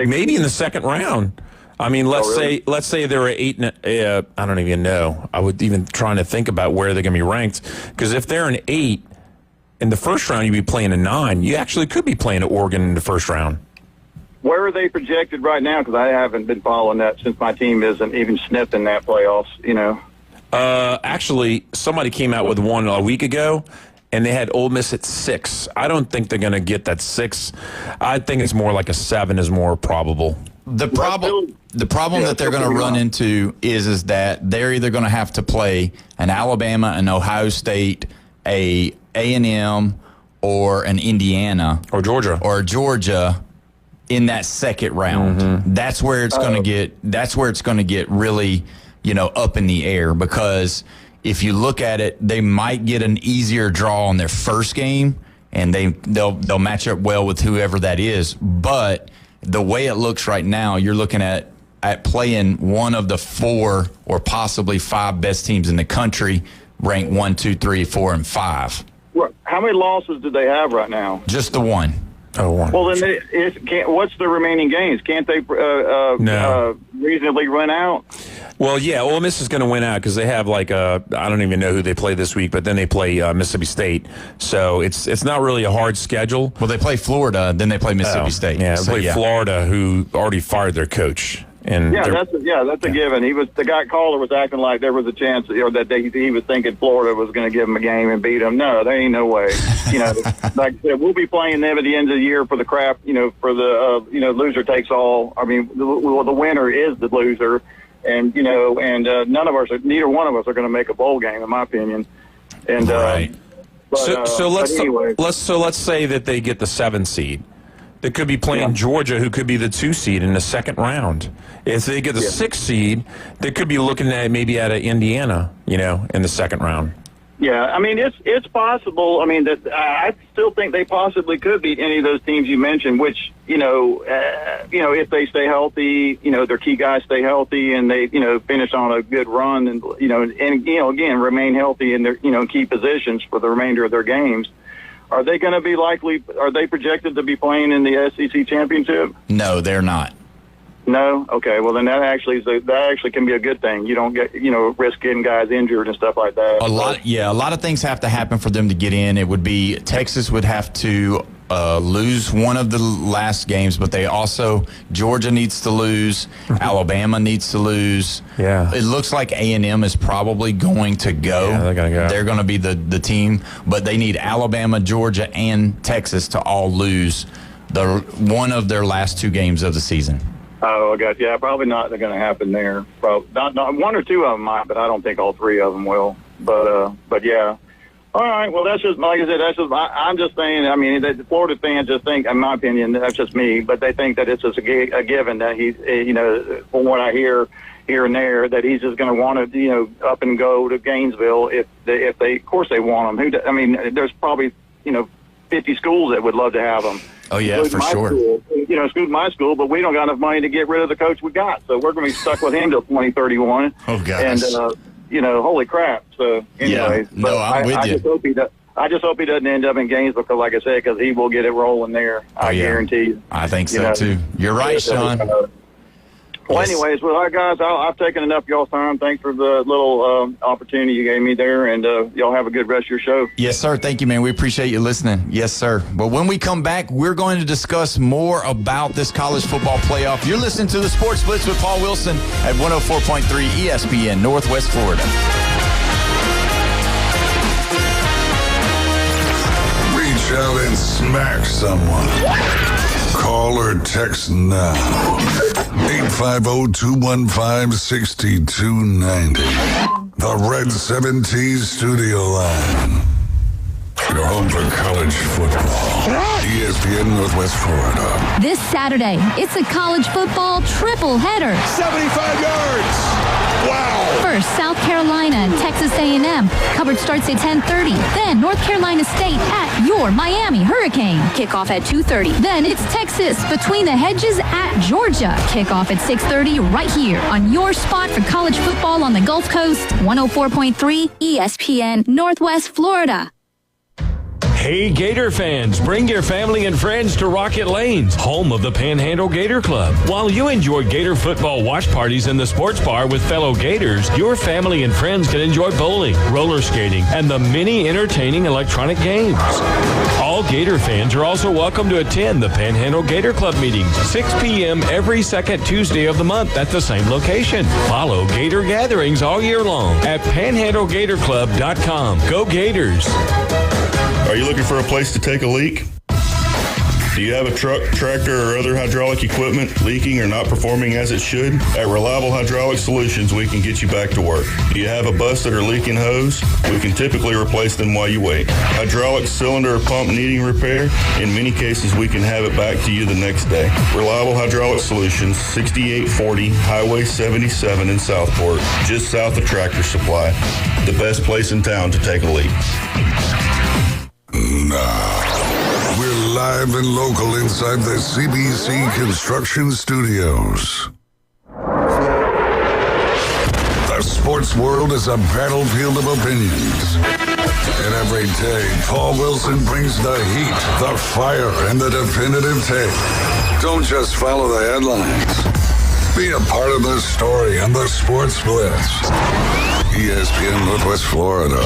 Maybe in the second round. I mean, let's say they're at 8. I don't even know. I would even trying to think about where they're going to be ranked, because if they're an 8 in the first round, you'd be playing a 9. You actually could be playing at Oregon in the first round. Where are they projected right now? Because I haven't been following that since my team isn't even sniffed in that playoffs. Actually, somebody came out with one a week ago, and they had Ole Miss at 6. I don't think they're going to get that 6. I think it's more like a 7 is more probable. The problem that they're going to run into is that they're either going to have to play an Alabama, an Ohio State, A&M, or an Indiana, or Georgia in that second round. Mm-hmm. That's where it's going to get. That's where it's going to get really, up in the air, because if you look at it, they might get an easier draw on their first game, and they'll match up well with whoever that is. But the way it looks right now, you're looking at playing one of the 4 or possibly 5 best teams in the country, ranked 1, 2, 3, 4, and 5. How many losses do they have right now? Just the 1. Oh, 1. Well, then what's the remaining games? Can't they reasonably run out? Well, yeah, Ole Miss is going to win out because they have I don't even know who they play this week, but then they play Mississippi State. So it's not really a hard schedule. Well, they play Florida, then they play Mississippi State. Yeah, they play Florida, who already fired their coach. And that's a given. The guy caller was acting like there was a chance, that he was thinking Florida was going to give him a game and beat him. No, there ain't no way. Like I said, we'll be playing them at the end of the year for the crap. For the loser takes all. I mean, the winner is the loser, and neither one of us are going to make a bowl game, in my opinion. And right. Let's say that they get the 7 seed. They could be playing Georgia, who could be the 2 seed in the second round. If they get the 6 seed, they could be looking at maybe at Indiana, in the second round. Yeah, I mean, it's possible. I mean, that I still think they possibly could beat any of those teams you mentioned, which, if they stay healthy, their key guys stay healthy and they, finish on a good run and, again, remain healthy in their, key positions for the remainder of their games. Are they going to be are they projected to be playing in the SEC championship? No, they're not. No? Okay. Well, then that actually can be a good thing. You don't get, risk getting guys injured and stuff like that. A lot of things have to happen for them to get in. It would be Texas would have to lose one of the last games, but Georgia needs to lose. Alabama needs to lose. Yeah. It looks like A&M is probably going to go. Yeah, they're going to go. They're going to be the team, but they need Alabama, Georgia, and Texas to all lose one of their last 2 games of the season. Oh, I got you. Yeah, probably not going to happen there. Probably not 1 or 2 of them might, but I don't think all 3 of them will. But yeah. All right. Well, that's just, like I said, I'm just saying, I mean, the Florida fans just think, in my opinion, that's just me, but they think that it's just a given that he's, from what I hear here and there, that he's just going to want to, up and go to Gainesville if they, of course they want him. I mean, there's probably, 50 schools that would love to have him. Oh, yeah, for sure. School, my school, but we don't got enough money to get rid of the coach we got. So we're going to be stuck with him till 2031. Oh, gosh. And, holy crap. So, anyways. Yeah. No, I'm with you. I just hope he doesn't end up in Gainesville because, like I said, because he will get it rolling there. I guarantee you. I think so, too. You're right, Sean. Well, anyways, all right, guys, I've taken enough of y'all's time. Thanks for the little opportunity you gave me there, and y'all have a good rest of your show. Yes, sir. Thank you, man. We appreciate you listening. Yes, sir. But when we come back, we're going to discuss more about this college football playoff. You're listening to the Sports Blitz with Paul Wilson at 104.3 ESPN, Northwest Florida. Reach out and smack someone. Call or text now. 850-215-6290. The Red 17 Studio Line. Your home for college football. ESPN Northwest Florida. This Saturday, it's a college football triple header. 75 yards. Wow. First, South Carolina and Texas A&M. Coverage starts at 10:30. Then North Carolina State at your Miami Hurricane. Kickoff at 2:30. Then it's Texas between the hedges at Georgia. Kickoff at 6:30 right here on your spot for college football on the Gulf Coast. 104.3 ESPN Northwest Florida. Hey Gator fans, bring your family and friends to Rocket Lanes, home of the Panhandle Gator Club. While you enjoy Gator football watch parties in the sports bar with fellow Gators, your family and friends can enjoy bowling, roller skating, and the many entertaining electronic games. All Gator fans are also welcome to attend the Panhandle Gator Club meetings, 6 p.m. every second Tuesday of the month at the same location. Follow Gator gatherings all year long at panhandlegatorclub.com. Go Gators! Are you looking for a place to take a leak? Do you have a truck, tractor, or other hydraulic equipment leaking or not performing as it should? At Reliable Hydraulic Solutions, we can get you back to work. Do you have a busted or leaking hose? We can typically replace them while you wait. Hydraulic cylinder or pump needing repair? In many cases, we can have it back to you the next day. Reliable Hydraulic Solutions, 6840 Highway 77 in Southport, just south of Tractor Supply. The best place in town to take a leak. Now, we're live and local inside the CBC Construction Studios. The sports world is a battlefield of opinions. And every day, Paul Wilson brings the heat, the fire, and the definitive take. Don't just follow the headlines. Be a part of the story on the Sports Blitz. ESPN Northwest Florida.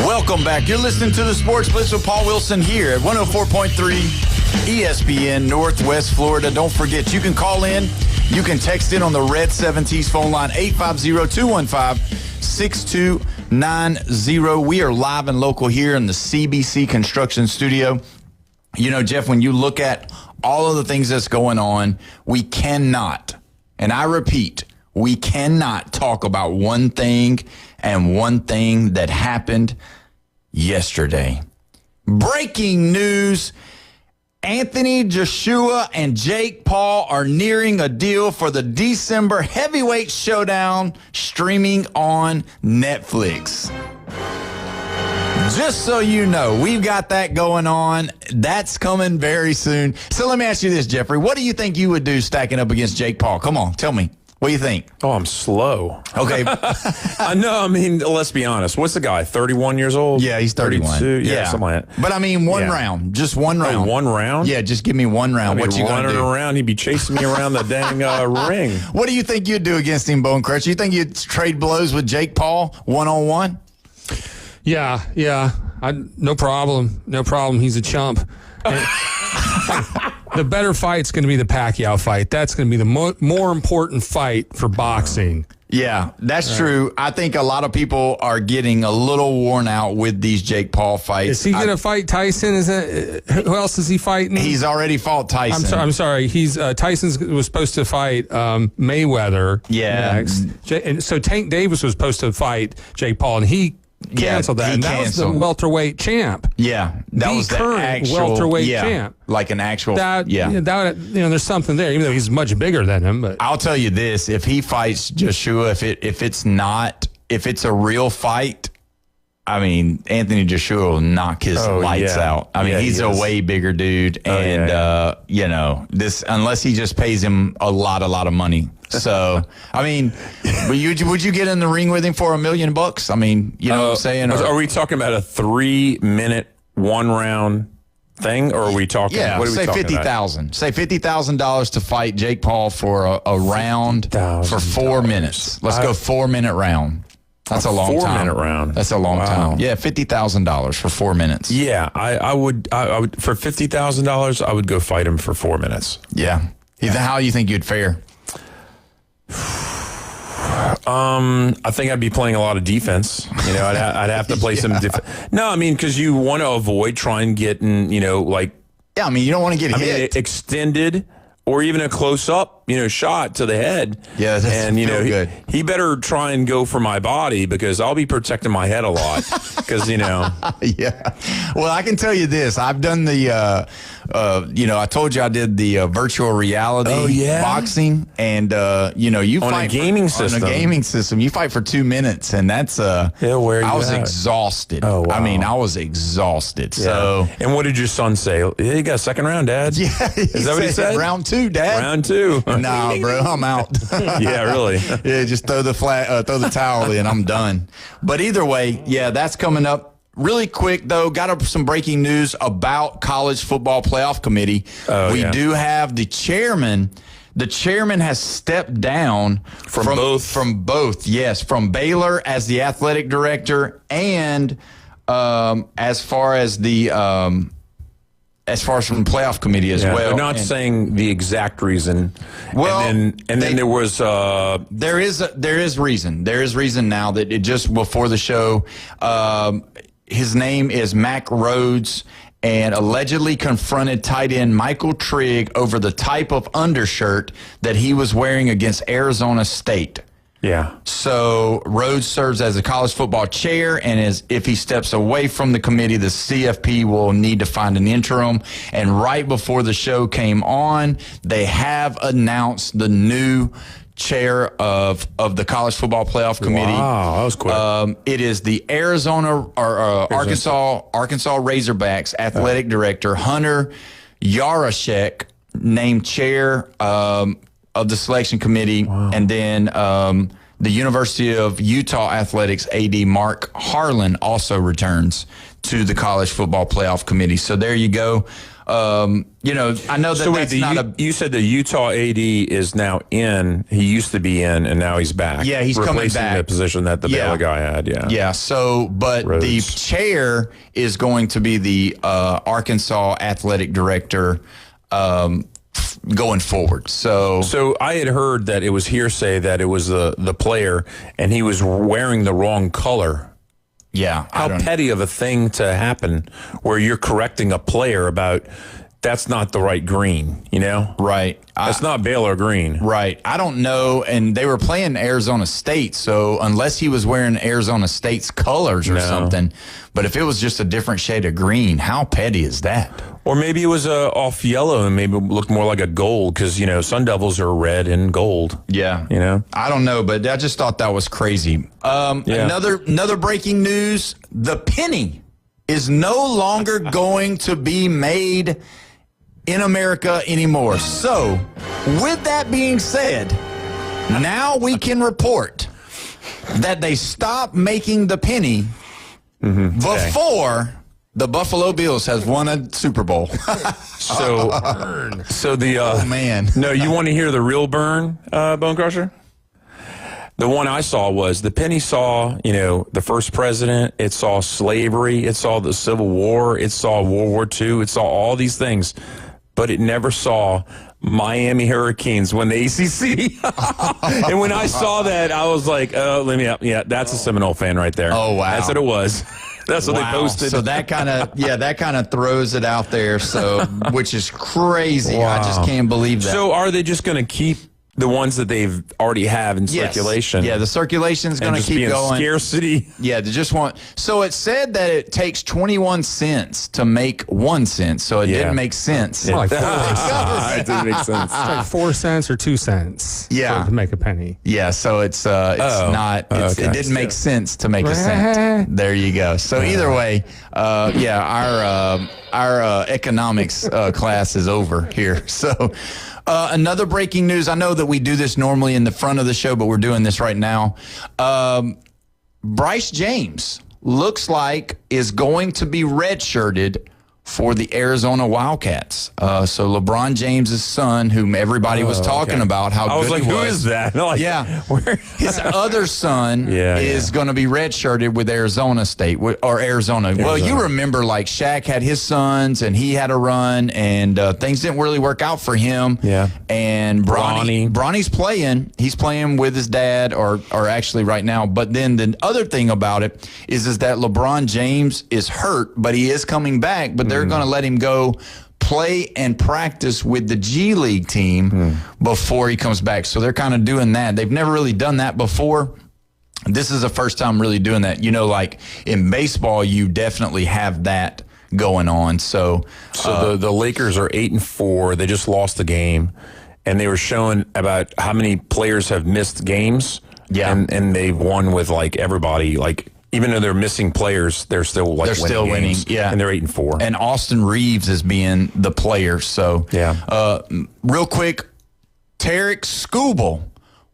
Welcome back. You're listening to the Sports Blitz with Paul Wilson here at 104.3 ESPN Northwest Florida. Don't forget, you can call in. You can text in on the Red 17's phone line, 850-215-6290. We are live and local here in the CBC Construction Studio. You know, Jeff, when you look at all of the things that's going on, we cannot, and I repeat, we cannot talk about one thing and one thing that happened yesterday. Breaking news. Anthony Joshua and Jake Paul are nearing a deal for the December heavyweight showdown streaming on Netflix. Just so you know, we've got that going on. That's coming very soon. So let me ask you this, Jeffrey. What do you think you would do stacking up against Jake Paul? Come on, tell me. What do you think? Oh, I'm slow. Okay. No, I mean, let's be honest. What's the guy, 31 years old? Yeah, he's 31. 32? Yeah, something like that. But I mean, one round. Just one round. Oh, one round? Yeah, just give me one round. What you going to do? Around, he'd be chasing me around the dang ring. What do you think you'd do against him, Bone Crutch? You think you'd trade blows with Jake Paul one-on-one? Yeah. No problem. He's a chump. The better fight's going to be the Pacquiao fight. That's going to be the more important fight for boxing. Yeah, that's true. I think a lot of people are getting a little worn out with these Jake Paul fights. Is he going to fight Tyson? Who else is he fighting? He's already fought Tyson. I'm sorry. Tyson was supposed to fight Mayweather. Yeah. Next. And so Tank Davis was supposed to fight Jake Paul, and he canceled that. And that was the welterweight champ. Yeah, that was the current actual welterweight champ. Like an actual. There's something there, even though he's much bigger than him. But I'll tell you this: if he fights Joshua, if it's a real fight, I mean, Anthony Joshua will knock his lights out. I mean, he's a way bigger dude, and this unless he just pays him a lot of money. So, I mean, would you get in the ring with him for $1 million? I mean, you know what I'm saying? Are we talking about a 3-minute, 1-round thing, or are we talking? Yeah, what are we talking $50,000. Say $50,000 to fight Jake Paul for a round for 4 minutes. Let's go 4-minute round. That's a long time. 4-minute round. That's a long time. Yeah, $50,000 for 4 minutes. Yeah, I would for $50,000. I would go fight him for 4 minutes. Yeah. How do you think you'd fare? I think I'd be playing a lot of defense. You know, I'd have to play some defense. No, I mean, because you want to avoid trying getting, you know, like. Yeah, I mean, you don't want to get hit. Extended or even a close up, you know, shot to the head. Yeah, that's good. He better try and go for my body because I'll be protecting my head a lot. Because, you know. Yeah. Well, I can tell you this. I've done the, I told you I did the virtual reality boxing. And, you on fight a gaming system. On a gaming system. You fight for 2 minutes. And that's, I was exhausted. Oh, wow. I mean, I was exhausted. Yeah. So. And what did your son say? Yeah, you got a second round, Dad? Yeah. Is that what he said? Round 2, Dad. Round 2. Nah, bro, I'm out. Yeah, really. Yeah, just throw the towel in. I'm done. But either way, yeah, that's coming up. Really quick, though, got some breaking news about College Football Playoff Committee. We do have the chairman. The chairman has stepped down from both. Yes, from Baylor as the athletic director and as far as from the playoff committee as well. They're not saying the exact reason. Well, and then there was there is reason. There is reason now that it just before the show. His name is Mac Rhodes, and allegedly confronted tight end Michael Trigg over the type of undershirt that he was wearing against Arizona State. Yeah. So Rhodes serves as a college football chair, and if he steps away from the committee, the CFP will need to find an interim. And right before the show came on, they have announced the new chair of the College Football Playoff Committee. Wow, that was quick. It is the Arkansas Razorbacks athletic director Hunter Yarashek named chair of the selection committee, and then the University of Utah Athletics AD Mark Harlan also returns to the College Football Playoff Committee. So there you go. I know that you said the Utah AD is now in. He used to be in, and now he's back. Yeah, he's coming back. The position that the Baylor guy had. Yeah. Yeah. So, but Rhodes. The chair is going to be the Arkansas athletic director going forward. So I had heard that it was hearsay that it was the player, and he was wearing the wrong color. Yeah. How petty of a thing to happen where you're correcting a player about that's not the right green, you know? Right. That's not Baylor green. Right. I don't know. And they were playing Arizona State, so unless he was wearing Arizona State's colors or something, but if it was just a different shade of green, how petty is that? Or maybe it was off yellow and maybe it looked more like a gold because, Sun Devils are red and gold. Yeah. I don't know, but I just thought that was crazy. Another breaking news. The penny is no longer going to be made in America anymore. So, with that being said, now we can report that they stopped making the penny before the Buffalo Bills has won a Super Bowl. So the oh man, no, you want to hear the real burn, Bone Crusher? The one I saw was the penny saw, the first president. It saw slavery. It saw the Civil War. It saw World War II. It saw all these things, but it never saw Miami Hurricanes win the ACC. And when I saw that, I was like, yeah, that's a Seminole fan right there. Oh, wow. That's what it was. That's what they posted. So that kind of throws it out there. So, which is crazy. Wow. I just can't believe that. So are they just going to keep the ones that they've already have in circulation? Yeah, the circulation is going to keep going. Scarcity. Yeah, they just want. So it said that it takes 21 cents to make 1 cent. So it didn't make sense. It's like 4 It didn't make sense. It's like 4 cents or 2 cents. Yeah, to make a penny. Yeah, so it's not. It didn't make sense to make a cent. There you go. So either way, our economics class is over here. So. Another breaking news. I know that we do this normally in the front of the show, but we're doing this right now. Bryce James looks like is going to be redshirted for the Arizona Wildcats. So LeBron James' son, whom everybody was talking about, how I was good like, he was. who is that? His other son is going to be redshirted with Arizona State or Arizona. Well, you remember like Shaq had his sons and he had a run and things didn't really work out for him. Yeah. And Bronny's playing. He's playing with his dad or actually right now. But then the other thing about it is that LeBron James is hurt, but he is coming back. But they're going to let him go play and practice with the G League team before he comes back. So they're kind of doing that. They've never really done that before. This is the first time really doing that. Like in baseball, you definitely have that going on. So the Lakers are 8-4. They just lost the game, and they were showing about how many players have missed games. Yeah, and they've won with like everybody. Like even though they're missing players, they're still winning. Yeah, and they're 8-4. And Austin Reeves is being the player. So real quick, Tarek Skubal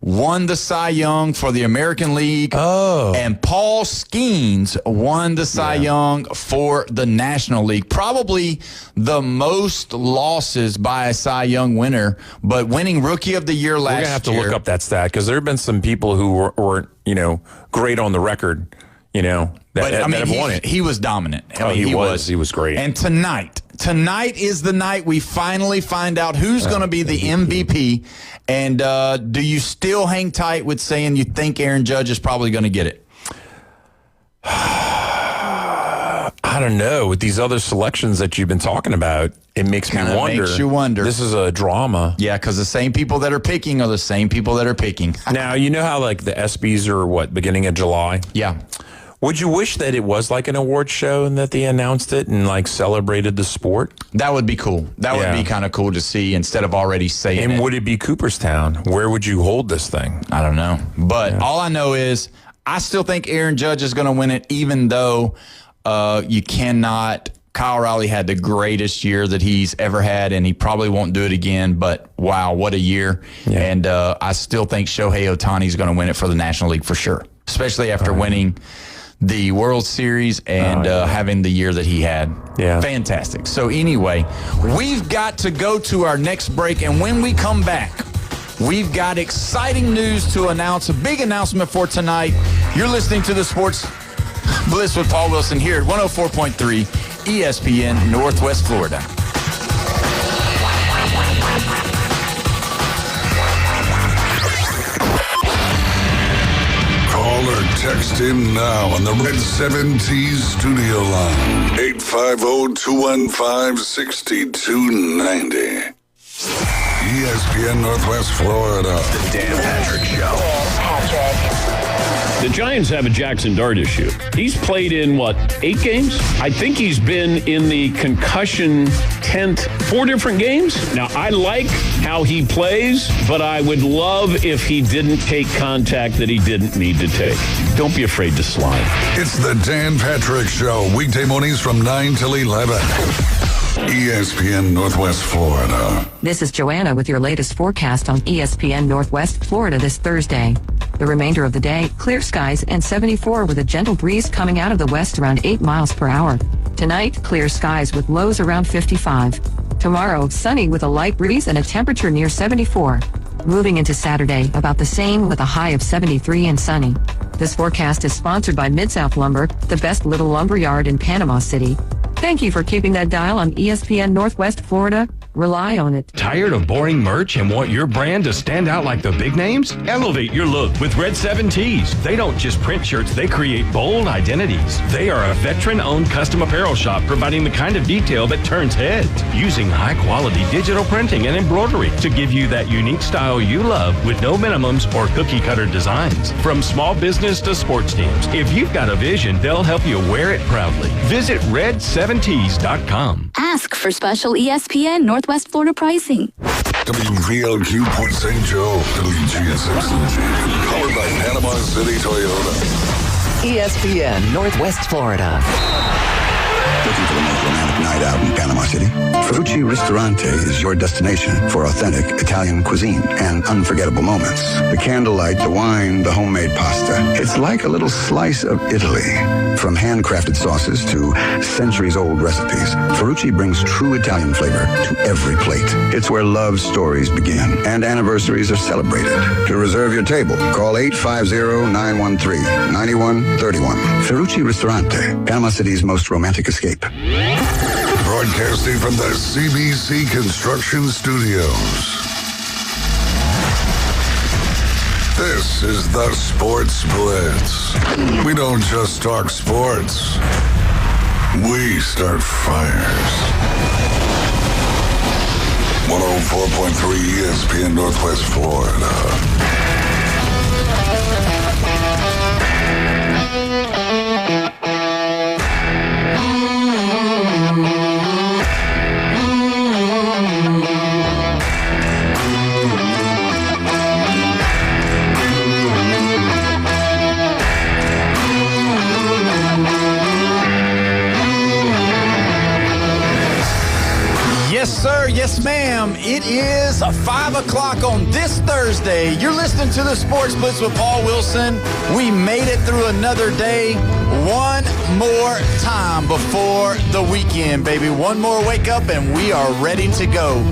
won the Cy Young for the American League. Oh. And Paul Skeens won the Cy Young for the National League. Probably the most losses by a Cy Young winner, but winning Rookie of the Year last year. We're going to have to look up that stat because there have been some people who weren't, great on the record, that have won it. He was dominant. He was great. And tonight is the night we finally find out who's going to be the MVP. And do you still hang tight with saying you think Aaron Judge is probably going to get it? I don't know. With these other selections that you've been talking about, it makes me wonder. Makes you wonder. This is a drama. Yeah, because the same people that are picking are the same people that are picking. Now, you know how like the ESPYs are beginning of July? Yeah. Would you wish that it was like an award show and that they announced it and like celebrated the sport? That would be cool. That would be kind of cool to see instead of already saying it. And would it be Cooperstown? Where would you hold this thing? I don't know. But all I know is I still think Aaron Judge is going to win it, even though you cannot. Kyle Riley had the greatest year that he's ever had, and he probably won't do it again. But, wow, what a year. Yeah. And I still think Shohei Ohtani is going to win it for the National League for sure, especially after winning the World Series and having the year that he had. Yeah. Fantastic. So anyway, we've got to go to our next break, and when we come back, we've got exciting news to announce, a big announcement for tonight. You're listening to the Sports Blitz with Paul Wilson here at 104.3 ESPN Northwest Florida. Call or text in now on the Red 7T studio line. 850-215-6290. ESPN Northwest Florida. The Dan Patrick Show. Dan Patrick. The Giants have a Jackson Dart issue. He's played in, 8 games? I think he's been in the concussion tent 4 different games. Now, I like how he plays, but I would love if he didn't take contact that he didn't need to take. Don't be afraid to slide. It's the Dan Patrick Show, weekday mornings from 9 till 11. ESPN Northwest Florida. This is Joanna with your latest forecast on ESPN Northwest Florida this Thursday. The remainder of the day, clear skies and 74 with a gentle breeze coming out of the west around 8 miles per hour. Tonight, clear skies with lows around 55. Tomorrow, sunny with a light breeze and a temperature near 74. Moving into Saturday, about the same with a high of 73 and sunny. This forecast is sponsored by Mid-South Lumber, the best little lumber yard in Panama City. Thank you for keeping that dial on ESPN Northwest Florida. Rely on it. Tired of boring merch and want your brand to stand out like the big names? Elevate your look with Red 7 Tees. They don't just print shirts, they create bold identities. They are a veteran-owned custom apparel shop providing the kind of detail that turns heads, using high-quality digital printing and embroidery to give you that unique style you love with no minimums or cookie-cutter designs. From small business to sports teams, if you've got a vision, they'll help you wear it proudly. Visit red7tees.com. Ask for special ESPN Northwest Florida pricing. WVLQ Port St. Joe, WGSX, powered by Panama City Toyota. ESPN Northwest Florida. Looking for the most romantic night out in Panama City? Ferrucci Ristorante is your destination for authentic Italian cuisine and unforgettable moments. The candlelight, the wine, the homemade pasta. It's like a little slice of Italy. From handcrafted sauces to centuries-old recipes, Ferrucci brings true Italian flavor to every plate. It's where love stories begin and anniversaries are celebrated. To reserve your table, call 850-913-9131. Ferrucci Ristorante, Panama City's most romantic escape. Broadcasting from the CBC Construction Studios. This is the Sports Blitz. We don't just talk sports. We start fires. 104.3 ESPN Northwest Florida. Yes, sir. Yes, ma'am. It is 5 o'clock on this Thursday. You're listening to the Sports Blitz with Paul Wilson. We made it through another day. One more time before the weekend, baby. One more wake up and we are ready to go.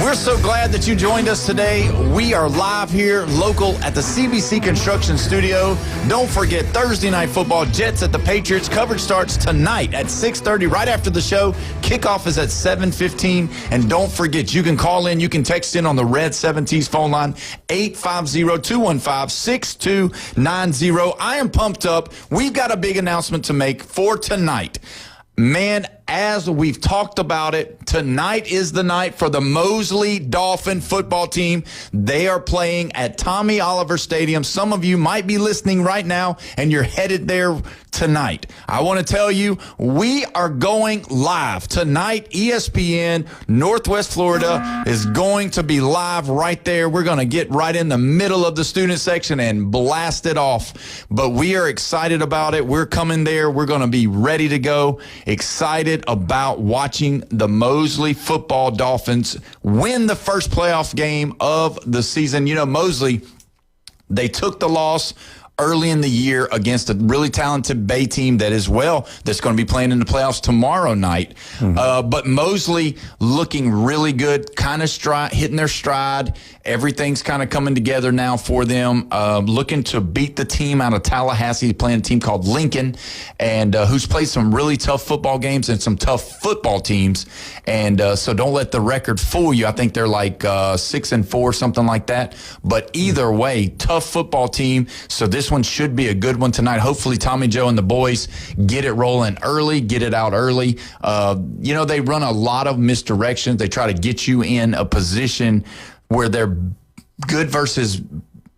We're so glad that you joined us today. We are live here, local at the CBC Construction Studio. Don't forget, Thursday Night Football, Jets at the Patriots. Coverage starts tonight at 6:30, right after the show. Kickoff is at 7:15. And don't forget, you can call in, you can text in on the Red 7T's phone line, 850-215-6290. I am pumped up. We've got a big announcement to make for tonight. Man, as we've talked about it, tonight is the night for the Mosley Dolphin football team. They are playing at Tommy Oliver Stadium. Some of you might be listening right now, and you're headed there tonight. I want to tell you, we are going live tonight. ESPN Northwest Florida is going to be live right there. We're going to get right in the middle of the student section and blast it off. But we are excited about it. We're coming there. We're going to be ready to go. Excited about watching the Mosley football Dolphins win the first playoff game of the season. You know, Mosley, they took the loss early in the year against a really talented Bay team that's going to be playing in the playoffs tomorrow night. But Mosley looking really good, kind of hitting their stride. Everything's kind of coming together now for them. Looking to beat the team out of Tallahassee, playing a team called Lincoln, and who's played some really tough football games and some tough football teams. And so don't let the record fool you. I think they're like 6-4, something like that. But either way, tough football team. So this one should be a good one tonight. Hopefully Tommy Joe and the boys get it rolling early, get it out early. You know, they run a lot of misdirections. They try to get you in a position where they're good versus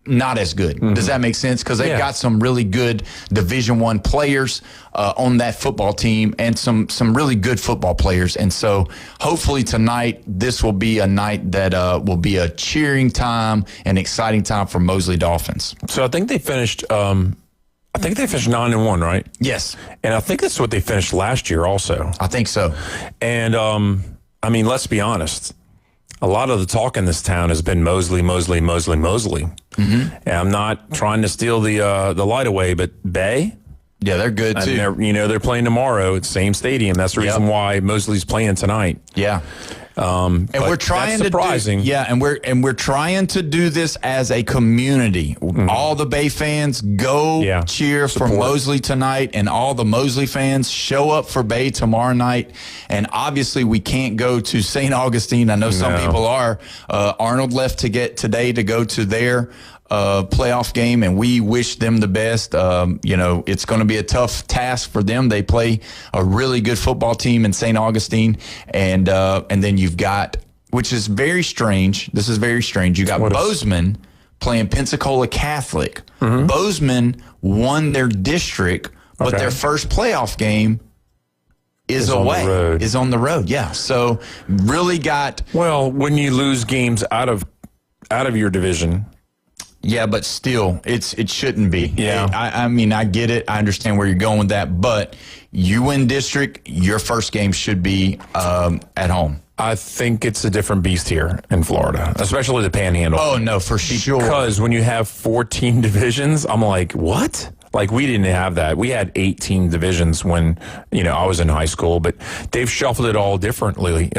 not as good. Mm-hmm. Does that make sense? Because they've got some really good Division I players on that football team and some really good football players. And so hopefully tonight, this will be a night that will be a cheering time and exciting time for Mosley Dolphins. So I think they finished 9-1, right? Yes. And I think that's what they finished last year also. I think so. And, I mean, let's be honest. A lot of the talk in this town has been Mosley. Mm-hmm. And I'm not trying to steal the light away, but Bay? Yeah, they're good too. They're playing tomorrow at the same stadium. That's the reason why Mosley's playing tonight. Yeah. And we're trying to and we're trying to do this as a community. Mm-hmm. All the Bay fans go cheer for Mosley tonight, and all the Mosley fans show up for Bay tomorrow night. And obviously, we can't go to St. Augustine. I know some people are. Arnold left today to go to their playoff game, and we wish them the best. It's going to be a tough task for them. They play a really good football team in St. Augustine, and then you've got, which is very strange. This is very strange. You got Bozeman playing Pensacola Catholic. Mm-hmm. Bozeman won their district, but their first playoff game is away. On the road. Yeah. So really got when you lose games out of your division. Yeah, but still, it shouldn't be. Yeah. I mean, I get it. I understand where you're going with that. But you win district, your first game should be at home. I think it's a different beast here in Florida, especially the Panhandle. Oh, no, for sure. Because when you have 14 divisions, I'm like, what? Like, we didn't have that. We had 18 divisions when, I was in high school, but they've shuffled it all differently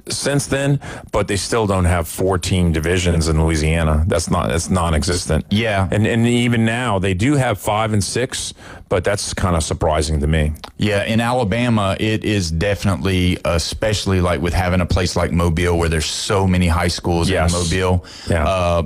since then, but they still don't have 14 divisions in Louisiana. That's non-existent. Yeah. And even now, they do have 5 and 6, but that's kind of surprising to me. Yeah, in Alabama, it is definitely, especially like with having a place like Mobile where there's so many high schools in Mobile,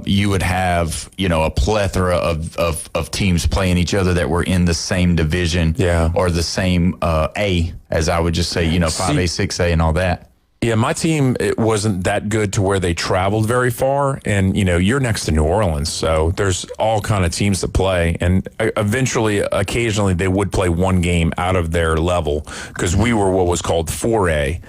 you would have, a plethora of teams playing each other that were in the same division or the same A, as I would just say, 5A, 6A and all that. Yeah, my team, it wasn't that good to where they traveled very far. And, you're next to New Orleans, so there's all kind of teams that play. And occasionally, they would play one game out of their level because we were what was called 4A.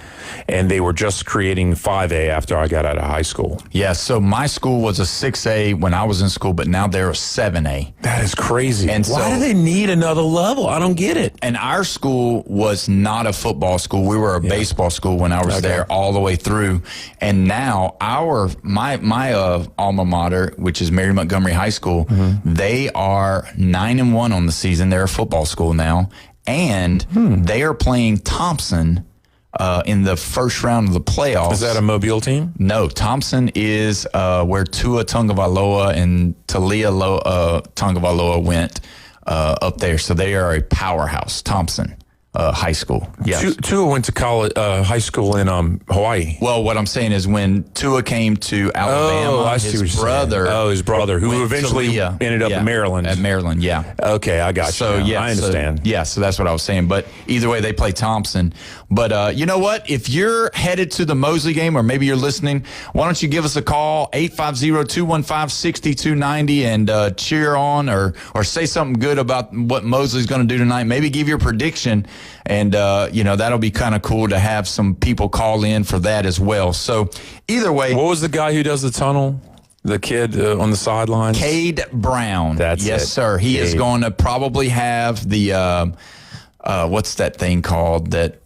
And they were just creating 5A after I got out of high school. Yeah, so my school was a 6A when I was in school, but now they're a 7A. That is crazy. And why do they need another level? I don't get it. And our school was not a football school. We were a baseball school when I was there all the way through. And now my alma mater, which is Mary Montgomery High School, they are 9-1 on the season. They're a football school now. And they are playing Thompson in the first round of the playoffs. Is that a Mobile team? No, Thompson is where Tua Tagovailoa and Talia Tagovailoa went up there. So they are a powerhouse, Thompson High School. Yes. Tua went to college, high school in Hawaii. Well, what I'm saying is when Tua came to Alabama, his brother, who eventually ended up in Maryland. At Maryland, yeah. Okay, I got you. So, I understand. So that's what I was saying. But either way, they play Thompson. But you know what? If you're headed to the Mosley game, or maybe you're listening, why don't you give us a call, 850-215-6290, and cheer on or say something good about what Mosley's going to do tonight. Maybe give your prediction. And, that'll be kind of cool to have some people call in for that as well. So either way. What was the guy who does the tunnel? The kid on the sidelines? Cade Brown. Yes, sir. He is going to probably have the, what's that thing called? That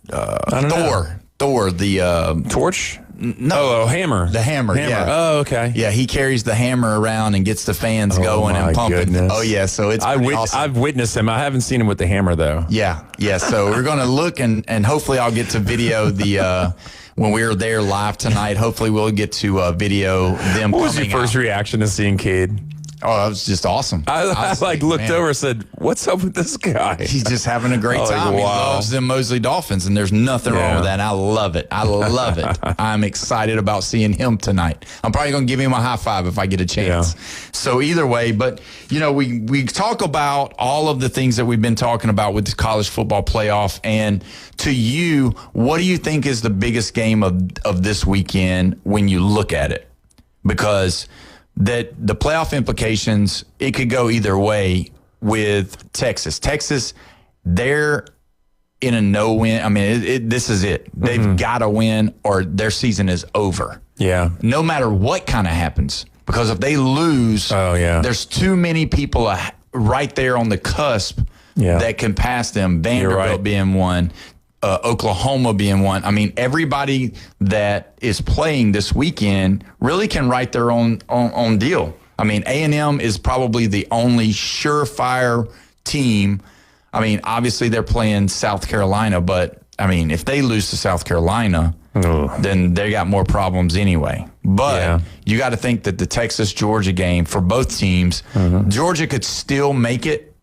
Thor, the torch? No, hammer. The hammer. Yeah. Oh, okay. Yeah, he carries the hammer around and gets the fans going and pumping. Goodness. Oh, yeah. So it's awesome. I've witnessed him. I haven't seen him with the hammer though. Yeah. So we're going to look and hopefully I'll get to video the when we were there live tonight. Hopefully we'll get to video them. What was your first reaction to seeing Cade? Oh, that was just awesome. I looked over and said, what's up with this guy? He's just having a great time. Wow. He loves them Mosley Dolphins, and there's nothing wrong with that. I love it. I'm excited about seeing him tonight. I'm probably going to give him a high five if I get a chance. Yeah. So either way, but, we talk about all of the things that we've been talking about with the college football playoff. And to you, what do you think is the biggest game of this weekend when you look at it? Because that the playoff implications, it could go either way with Texas. Texas, they're in a no-win. I mean, this is it. They've got to win or their season is over. Yeah. No matter what kind of happens. Because if they lose, there's too many people right there on the cusp that can pass them. Vanderbilt being one, Oklahoma being one. I mean, everybody that is playing this weekend really can write their own deal. I mean, A&M is probably the only surefire team. I mean, obviously they're playing South Carolina, but, I mean, if they lose to South Carolina, then they got more problems anyway. But you got to think that the Texas-Georgia game for both teams, Georgia could still make it,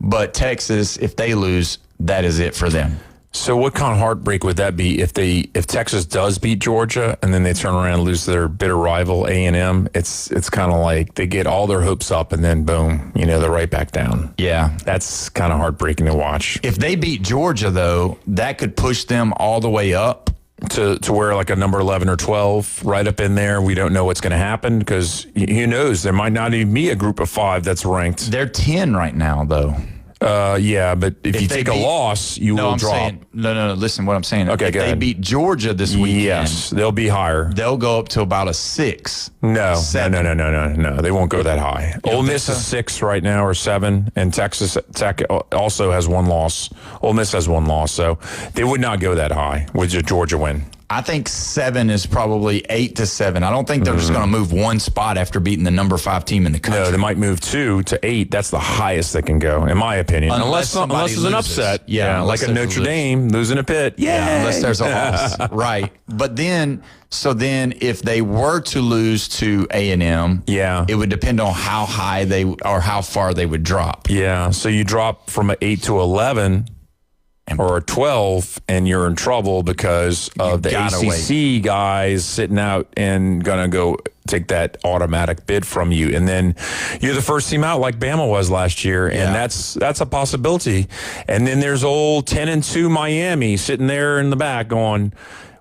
but Texas, if they lose, that is it for them. So what kind of heartbreak would that be if Texas does beat Georgia and then they turn around and lose to their bitter rival A&M? It's kind of like they get all their hopes up and then boom, they're right back down. Yeah. That's kind of heartbreaking to watch. If they beat Georgia, though, that could push them all the way up. To where like a number 11 or 12 right up in there. We don't know what's going to happen because who knows? There might not even be a group of 5 that's ranked. They're 10 right now, though. Yeah, but if you take a loss, you will drop. No. Listen, what I'm saying. Okay, if go they ahead. beat Georgia this weekend, yes, they'll be higher. They'll go up to about a 6. No. They won't go that high. Ole Miss is 6 right now or 7, and Texas Tech also has 1 loss. Ole Miss has 1 loss, so they would not go that high with a Georgia win. I think 7 is probably 8 to 7. I don't think they're just going to move 1 spot after beating the number 5 team in the country. No, they might move 2 to 8. That's the highest they can go, in my opinion. Unless there's an upset. Yeah, like a Notre Dame losing a Pitt. Yeah, unless there's a loss. Right. But then if they were to lose to A&M, it would depend on how high or how far they would drop. Yeah, so you drop from an 8 to 11 or a 12, and you're in trouble because of the ACC guys sitting out and going to go take that automatic bid from you. And then you're the first team out like Bama was last year, and that's a possibility. And then there's old 10-2 Miami sitting there in the back going,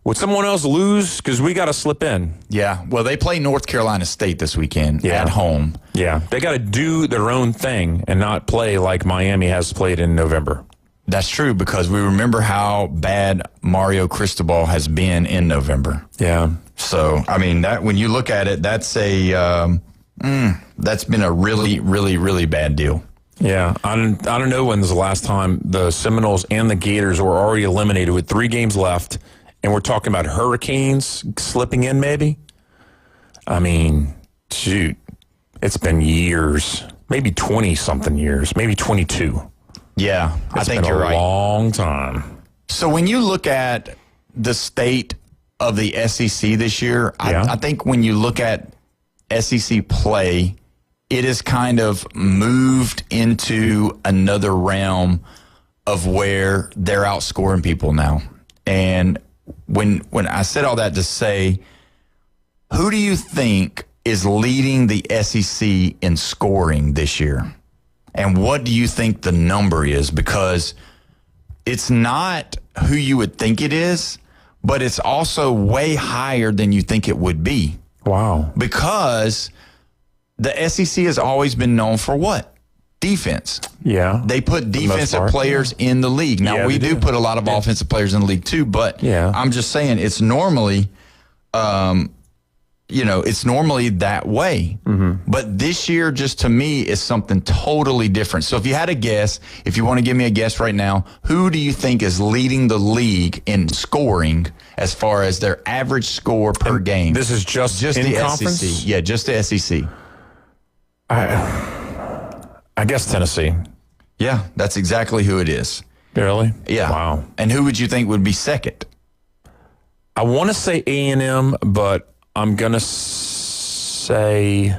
would someone else lose? Because we got to slip in. Yeah. Well, they play North Carolina State this weekend at home. Yeah. They got to do their own thing and not play like Miami has played in November. That's true, because we remember how bad Mario Cristobal has been in November. Yeah. So, I mean, that when you look at it, that's that's been a really, really, really bad deal. Yeah. I don't know when's the last time the Seminoles and the Gators were already eliminated with 3 games left, and we're talking about Hurricanes slipping in maybe. I mean, shoot, it's been years, maybe 20-something years, maybe 22. Yeah, I think you're right. It's been a long time. So when you look at the state of the SEC this year, I think when you look at SEC play, it has kind of moved into another realm of where they're outscoring people now. And when I said all that to say, who do you think is leading the SEC in scoring this year? And what do you think the number is? Because it's not who you would think it is, but it's also way higher than you think it would be. Wow. Because the SEC has always been known for what? Defense. Yeah. They put defensive players in the league. Now, we do put a lot of offensive players in the league too, but I'm just saying it's normally it's normally that way. But this year, just to me, is something totally different. So if you had a guess, if you want to give me a guess right now, who do you think is leading the league in scoring as far as their average score per game? This is just in the conference? SEC. Yeah, just the SEC. I guess Tennessee. Yeah, that's exactly who it is. Really? Yeah. Wow. And who would you think would be second? I want to say A&M, but I'm going to say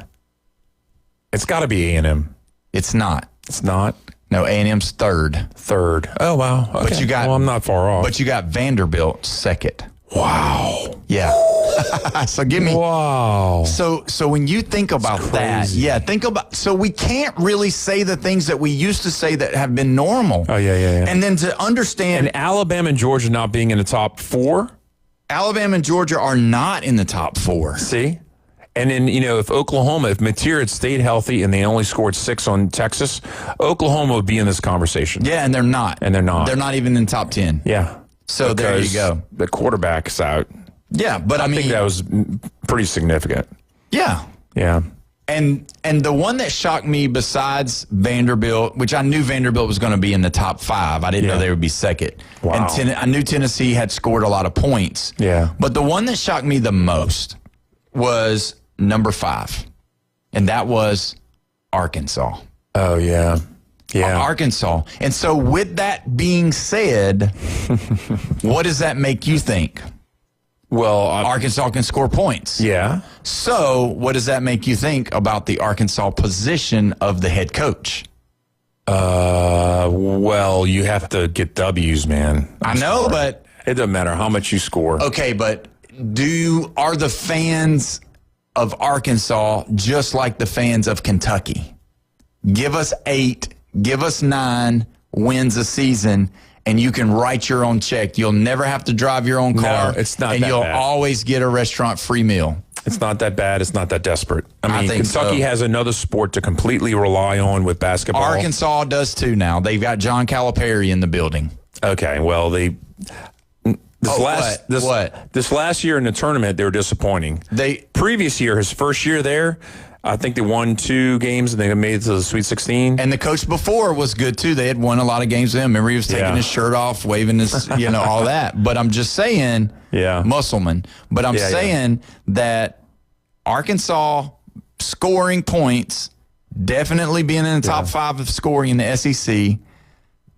it's got to be A&M. It's not. It's not? No, A&M's third. Third. Oh, wow. Okay. But you got, I'm not far off. But you got Vanderbilt second. Wow. Yeah. So give me. Wow. So when you think about that, so we can't really say the things that we used to say that have been normal. Oh, yeah. And then to understand. And Alabama and Georgia not being in the top 4? Alabama and Georgia are not in the top 4. See? And then, if Mateer had stayed healthy and they only scored 6 on Texas, Oklahoma would be in this conversation. Yeah, and they're not. They're not even in top 10. Yeah. So there you go. The quarterback's out. Yeah, but I mean, think that was pretty significant. Yeah. Yeah. And the one that shocked me besides Vanderbilt, which I knew Vanderbilt was going to be in the top 5. I didn't know they would be second. Wow. And I knew Tennessee had scored a lot of points. Yeah. But the one that shocked me the most was number 5. And that was Arkansas. Oh, yeah. Yeah. Arkansas. And so with that being said, what does that make you think? Well, Arkansas can score points. Yeah. So what does that make you think about the Arkansas position of the head coach? Well, you have to get W's, man. I know, but it doesn't matter how much you score. Okay, but are the fans of Arkansas just like the fans of Kentucky? Give us 8, give us 9 wins a season, and you can write your own check. You'll never have to drive your own car. No, it's not and that you'll bad. always get a restaurant free meal. It's not that bad. It's not that desperate. I mean, think Kentucky so. has another sport to completely rely on with basketball. Arkansas does too now. They've got John Calipari in the building. Okay, well, this last year in the tournament, they were disappointing. Previous year, his first year there, I think they won 2 games and they made it to the Sweet 16. And the coach before was good too. They had won a lot of games with him. Remember, he was taking his shirt off, waving his, all that. But I'm just saying, Musselman. But I'm saying that Arkansas scoring points, definitely being in the top 5 of scoring in the SEC,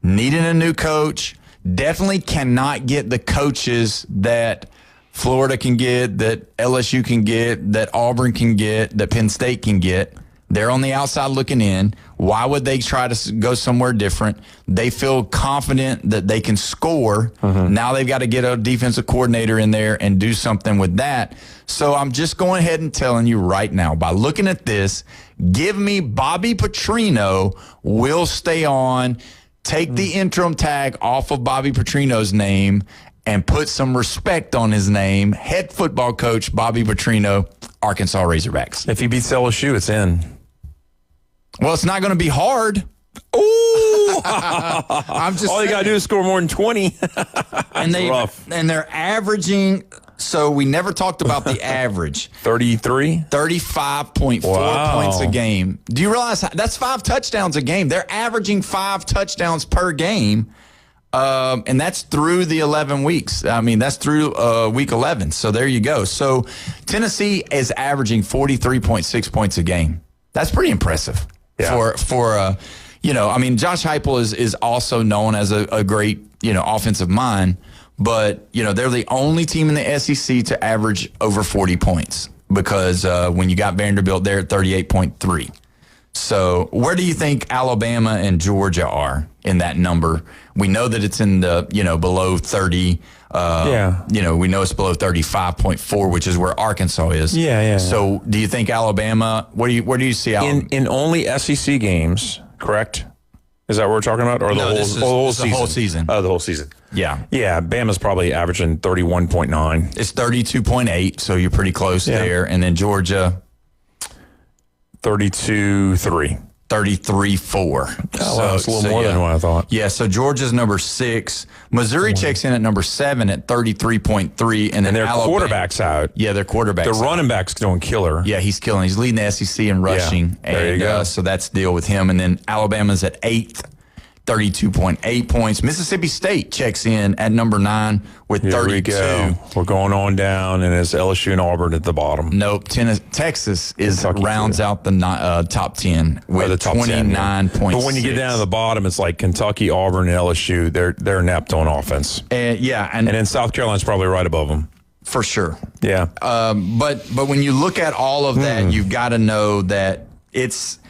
needing a new coach, definitely cannot get the coaches that Florida can get, that LSU can get, that Auburn can get, that Penn State can get. They're on the outside looking in. Why would they try to go somewhere different? They feel confident that they can score. Now they've got to get a defensive coordinator in there and do something with that. So I'm just going ahead and telling you right now, by looking at this, give me Bobby Petrino will stay on. Take the interim tag off of Bobby Petrino's name and put some respect on his name. Head football coach Bobby Petrino, Arkansas Razorbacks. If he beats LSU, it's in. Well, it's not going to be hard. Ooh! I'm just all you got to do is score more than 20. And they're averaging. So we never talked about the average. 35.4 points a game. Do you realize that's 5 touchdowns a game? They're averaging 5 touchdowns per game. And that's through the 11 weeks. I mean, that's through week 11. So there you go. So Tennessee is averaging 43.6 points a game. That's pretty impressive for I mean, Josh Heupel is also known as a great, offensive mind, but, they're the only team in the SEC to average over 40 points because when you got Vanderbilt there at 38.3. So where do you think Alabama and Georgia are in that number? We know that it's in the, below 30. We know it's below 35.4, which is where Arkansas is. Yeah. So do you think Alabama, where do you see Alabama? In only SEC games, correct? Is that what we're talking about? Or the whole season? Oh, the whole season. Yeah. Yeah, Bama's probably averaging 31.9. It's 32.8, so you're pretty close there. And then Georgia, 32.3. 33.4. Oh, it's a little more than what I thought. Yeah, so Georgia's number 6. Missouri checks in at number 7 at 33.3. And then their Alabama, quarterback's out. Yeah, their quarterback's The running back's doing killer. Yeah, he's killing. He's leading the SEC in rushing. Yeah, there you go. So that's the deal with him. And then Alabama's at 8th, 32.8 points. Mississippi State checks in at number 9 with 32. We go. We're going on down, and it's LSU and Auburn at the bottom. Nope. Texas rounds out the top 10 with the top 29 10, points. But when you get down to the bottom, it's like Kentucky, Auburn, and LSU. They're inept on offense. And then South Carolina's probably right above them. For sure. Yeah. But when you look at all of that, you've got to know that it's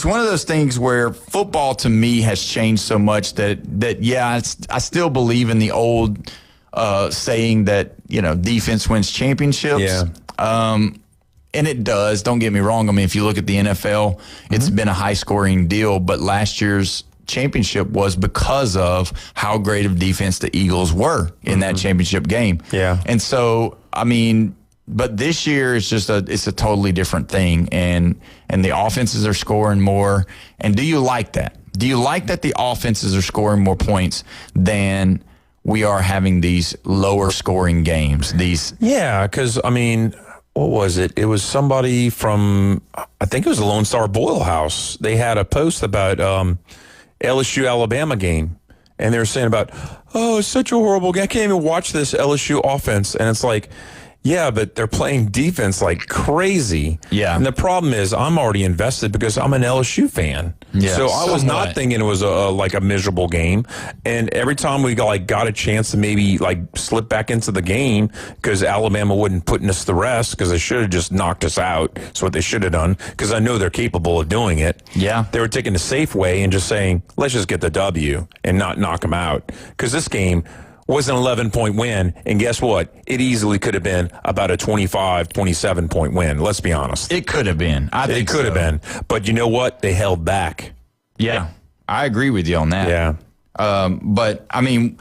one of those things where football to me has changed so much that I still believe in the old saying that, defense wins championships. Yeah. And it does. Don't get me wrong. I mean, if you look at the NFL, it's been a high scoring deal, but last year's championship was because of how great of defense the Eagles were in that championship game. Yeah. And so, I mean, But this year it's a totally different thing, and the offenses are scoring more. And do you like that? Do you like that the offenses are scoring more points than we are having these lower scoring games? Yeah, because I mean, what was it? It was somebody from, I think it was the Lone Star Boyle House. They had a post about LSU Alabama game, and they were saying about, oh, it's such a horrible game. I can't even watch this LSU offense, and it's like, yeah, but they're playing defense like crazy. Yeah. And the problem is I'm already invested because I'm an LSU fan. Yeah, so I was not thinking it was a miserable game. And every time we got a chance to maybe slip back into the game because Alabama wouldn't put us to rest because they should have just knocked us out. That's what they should have done because I know they're capable of doing it. Yeah. They were taking the safe way and just saying, let's just get the W and not knock them out. Because this game was an 11-point win, and guess what? It easily could have been about a 25, 27-point win. Let's be honest. It could have been. I think it could have been. But you know what? They held back. Yeah, I agree with you on that. Yeah. But, I mean,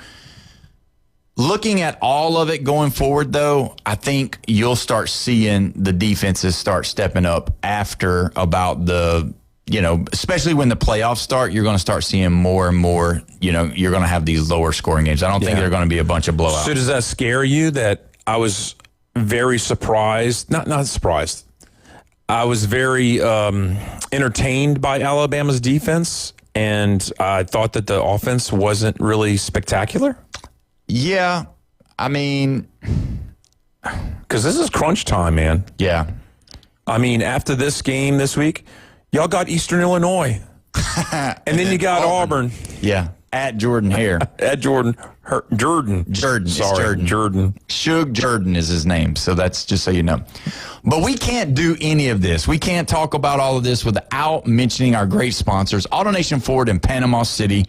looking at all of it going forward, though, I think you'll start seeing the defenses start stepping up after about especially when the playoffs start, you're going to start seeing more and more, you're going to have these lower scoring games. I don't think they're going to be a bunch of blowouts. So does that scare you that I was very surprised? Not surprised. I was very entertained by Alabama's defense, and I thought that the offense wasn't really spectacular. Yeah, I mean, because this is crunch time, man. Yeah. I mean, after this game this week, y'all got Eastern Illinois. And then you got Auburn. Yeah. At Jordan Hare. At Jordan. Jordan. Sorry, Jordan. Suge Jordan is his name. So that's just so you know. But we can't do any of this. We can't talk about all of this without mentioning our great sponsors, AutoNation Ford in Panama City.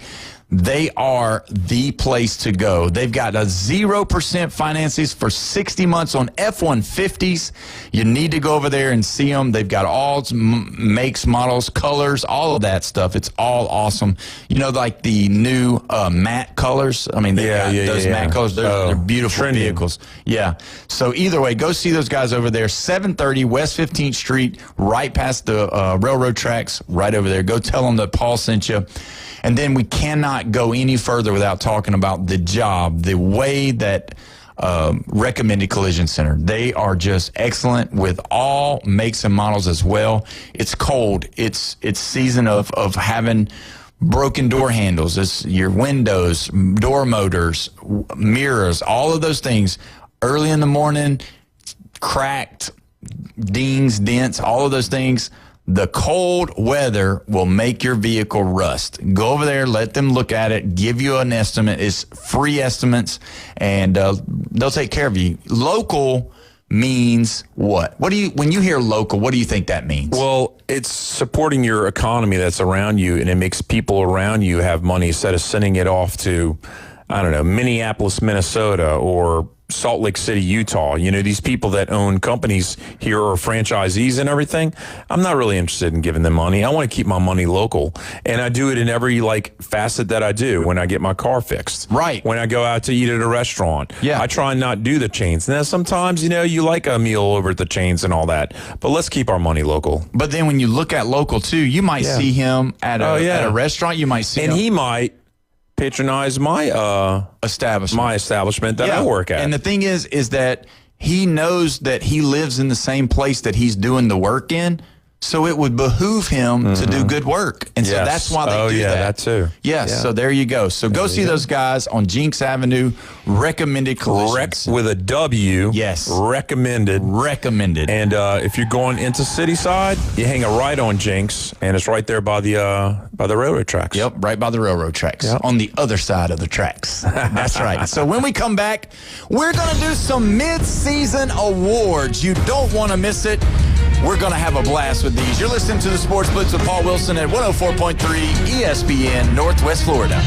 They are the place to go. They've got a 0% finances for 60 months on F-150s. You need to go over there and see them. They've got all makes, models, colors, all of that stuff. It's all awesome. Like the new matte colors. I mean, those matte colors. They're beautiful vehicles. Yeah. So either way, go see those guys over there. 730 West 15th Street, right past the railroad tracks, right over there. Go tell them that Paul sent you. And then we cannot go any further without talking about the job, the way that Recommended Collision Center. They are just excellent with all makes and models as well. It's cold. It's season of having broken door handles. It's your windows, door motors, mirrors, all of those things. Early in the morning, cracked, dings, dents, all of those things. The cold weather will make your vehicle rust. Go over there, let them look at it, give you an estimate. It's free estimates, and they'll take care of you. Local means what? When you hear local, what do you think that means? Well, it's supporting your economy that's around you, and it makes people around you have money instead of sending it off to, I don't know, Minneapolis, Minnesota, or Salt Lake City, Utah. These people that own companies here or franchisees and everything, I'm not really interested in giving them money. I want to keep my money local. And I do it in every facet that I do. When I get my car fixed. Right. When I go out to eat at a restaurant. Yeah. I try and not do the chains. Now, sometimes, you like a meal over at the chains and all that. But let's keep our money local. But then when you look at local, too, you might see him at a restaurant. You might see him. And he might patronize my establishment that I work at. And the thing is that he knows that he lives in the same place that he's doing the work in, so it would behoove him to do good work. And so that's why they do that. That too. Yes, so there you go. So go see those guys on Jinx Avenue, Recommended Collisions. With a W. Yes. Recommended. And if you're going into City Side, you hang a right on Jinx, and it's right there by the railroad tracks. Yep, right by the railroad tracks. Yep. On the other side of the tracks. That's right. So when we come back, we're going to do some mid-season awards. You don't want to miss it. We're going to have a blast with these. You're listening to the Sports Blitz with Paul Wilson at 104.3 ESPN, Northwest Florida.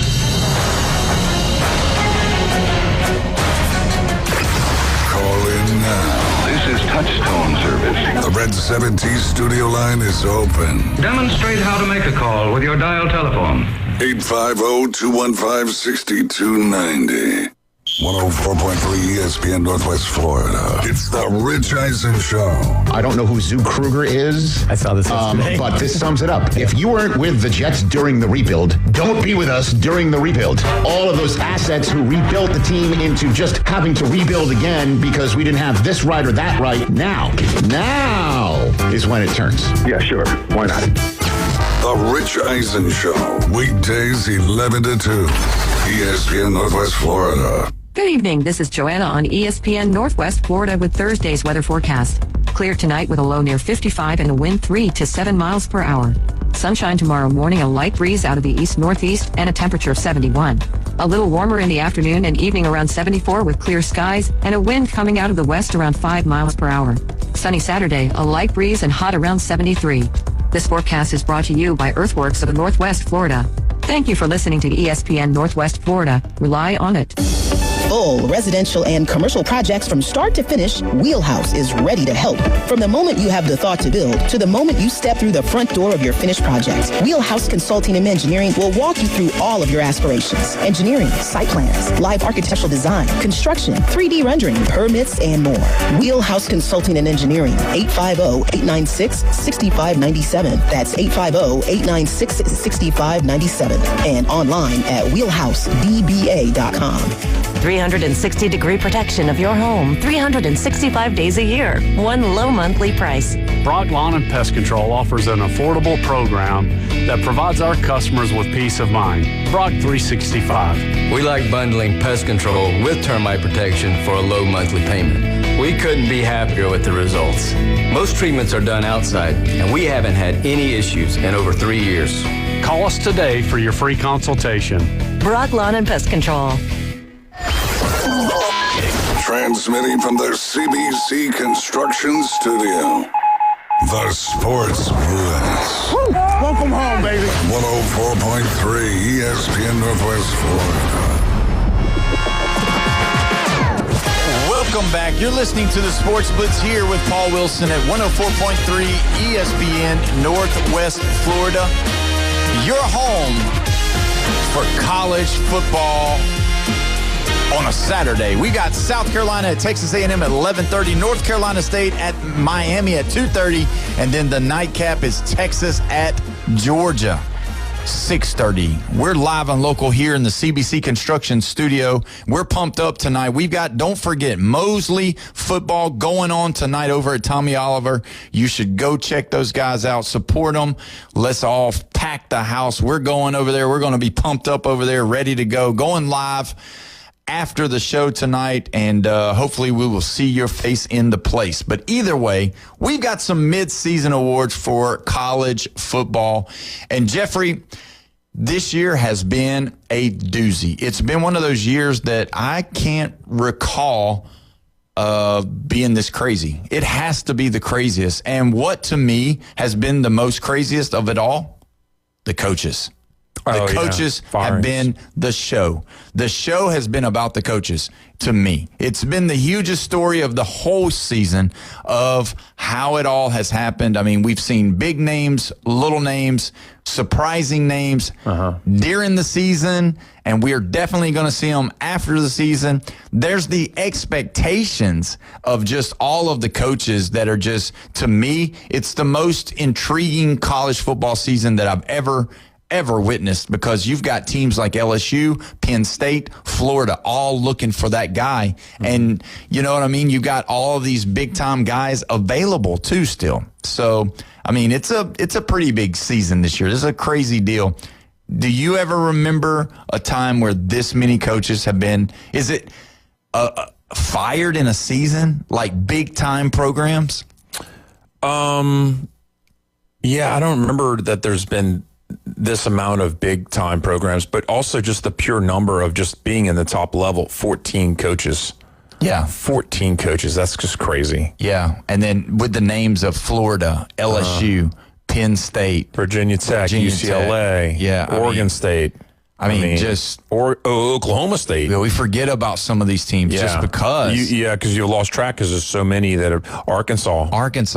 Call in now. This is Touchstone Service. The Red 70 studio line is open. Demonstrate how to make a call with your dial telephone. 850-215-6290. 104.3 ESPN Northwest Florida. It's the Rich Eisen Show. I don't know who Zoo Kruger is. I saw this yesterday. But this sums it up. If you weren't with the Jets during the rebuild, don't be with us during the rebuild. All of those assets who rebuilt the team into just having to rebuild again because we didn't have this right or that right. Now is when it turns. Yeah, sure. Why not? The Rich Eisen Show. Weekdays 11 to 2. ESPN Northwest Florida. Good evening. This is Joanna on ESPN Northwest Florida with Thursday's weather forecast. Clear tonight with a low near 55 and a wind 3 to 7 miles per hour. Sunshine tomorrow morning, a light breeze out of the east-northeast, and a temperature of 71. A little warmer in the afternoon and evening around 74 with clear skies and a wind coming out of the west around 5 miles per hour. Sunny Saturday, a light breeze and hot around 73. This forecast is brought to you by Earthworks of Northwest Florida. Thank you for listening to ESPN Northwest Florida. Rely on it. Full residential and commercial projects from start to finish, Wheelhouse is ready to help. From the moment you have the thought to build to the moment you step through the front door of your finished projects, Wheelhouse Consulting and Engineering will walk you through all of your aspirations. Engineering, site plans, live architectural design, construction, 3D rendering, permits, and more. Wheelhouse Consulting and Engineering, 850-896-6597. That's 850-896-6597. And online at wheelhousedba.com. 360-degree protection of your home, 365 days a year, one low monthly price. Brock Lawn and Pest Control offers an affordable program that provides our customers with peace of mind. Brock 365. We like bundling pest control with termite protection for a low monthly payment. We couldn't be happier with the results. Most treatments are done outside, and we haven't had any issues in over 3 years. Call us today for your free consultation. Brock Lawn and Pest Control. Transmitting from the CBC Construction Studio. The Sports Blitz. Welcome home, baby. 104.3 ESPN Northwest Florida. Welcome back. You're listening to the Sports Blitz here with Paul Wilson at 104.3 ESPN Northwest Florida. Your home for college football on a Saturday. We got South Carolina at Texas A&M at 11:30, North Carolina State at Miami at 2:30, and then the nightcap is Texas at Georgia, 6:30. We're live and local here in the CBC Construction Studio. We're pumped up tonight. We've got, don't forget, Mosley football going on tonight over at Tommy Oliver. You should go check those guys out, support them. Let's all pack the house. We're going over there. We're going to be pumped up over there, ready to go, going live after the show tonight, and hopefully we will see your face in the place. But either way, we've got some mid-season awards for college football. And Jeffrey, this year has been a doozy. It's been one of those years that I can't recall being this crazy. It has to be the craziest. And what to me has been the most craziest of it all? The coaches. The coaches have been the show. The show has been about the coaches to me. It's been the hugest story of the whole season of how it all has happened. I mean, we've seen big names, little names, surprising names during the season, and we are definitely going to see them after the season. There's the expectations of just all of the coaches that are just, to me, it's the most intriguing college football season that I've ever witnessed, because you've got teams like LSU, Penn State, Florida, all looking for that guy. And you know what I mean? You got all of these big time guys available too still. So, I mean, it's a pretty big season this year. This is a crazy deal. Do you ever remember a time where this many coaches have been, is it fired in a season, like big time programs? Yeah, I don't remember that there's been this amount of big time programs, but also just the pure number of just being in the top level, 14 coaches. Yeah. 14 coaches. That's just crazy. Yeah. And then with the names of Florida, LSU, Penn State, Virginia Tech, UCLA, Tech. Yeah, Oregon State. I mean, just or Oklahoma State. We forget about some of these teams just because. Because you lost track because there's so many that are Arkansas.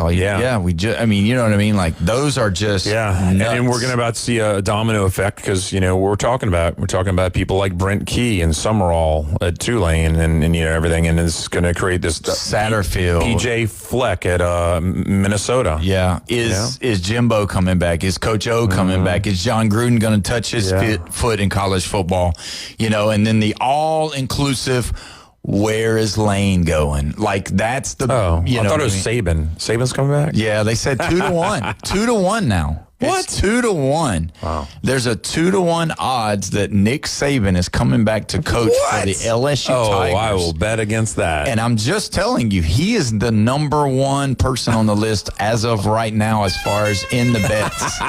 Yeah. I mean, you know what I mean? Like those are just nuts. And then we're going to about to see a domino effect because we're talking about people like Brent Key and Summerall at Tulane and everything, and it's going to create this Satterfield, PJ Fleck at Minnesota. Yeah, is Jimbo coming back? Is Coach O coming back? Is John Gruden going to touch his foot in college football? And then the all-inclusive, where is Lane going? Like that's the. I thought it was Saban. Saban's coming back. Yeah, they said 2-1, 2-1 now. What? It's 2-1. Wow. There's a 2-1 odds that Nick Saban is coming back to coach for the LSU Tigers. I will bet against that. And I'm just telling you, he is the number one person on the list as of right now, as far as in the bets.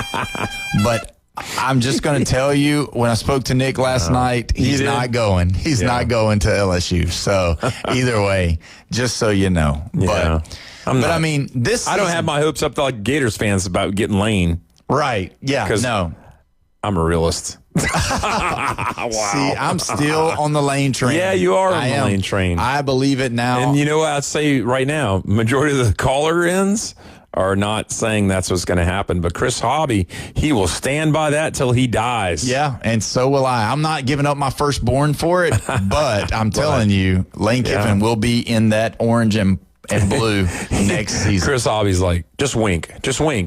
But I'm just going to tell you, when I spoke to Nick last night, he's not going. He's not going to LSU. So either way, just so you know. Yeah. But I mean, I don't have my hopes up to like Gators fans about getting Lane. Right. Yeah. No. I'm a realist. Wow. See, I'm still on the Lane train. Yeah, you are on the Lane train. I believe it now. And you know what I'd say right now? Majority of the caller-ins are not saying that's what's going to happen. But Chris Hobby, he will stand by that till he dies. Yeah, and so will I. I'm not giving up my firstborn for it, but I'm telling you, Lane Kiffin will be in that orange and blue next season. Chris Hobby's like, just wink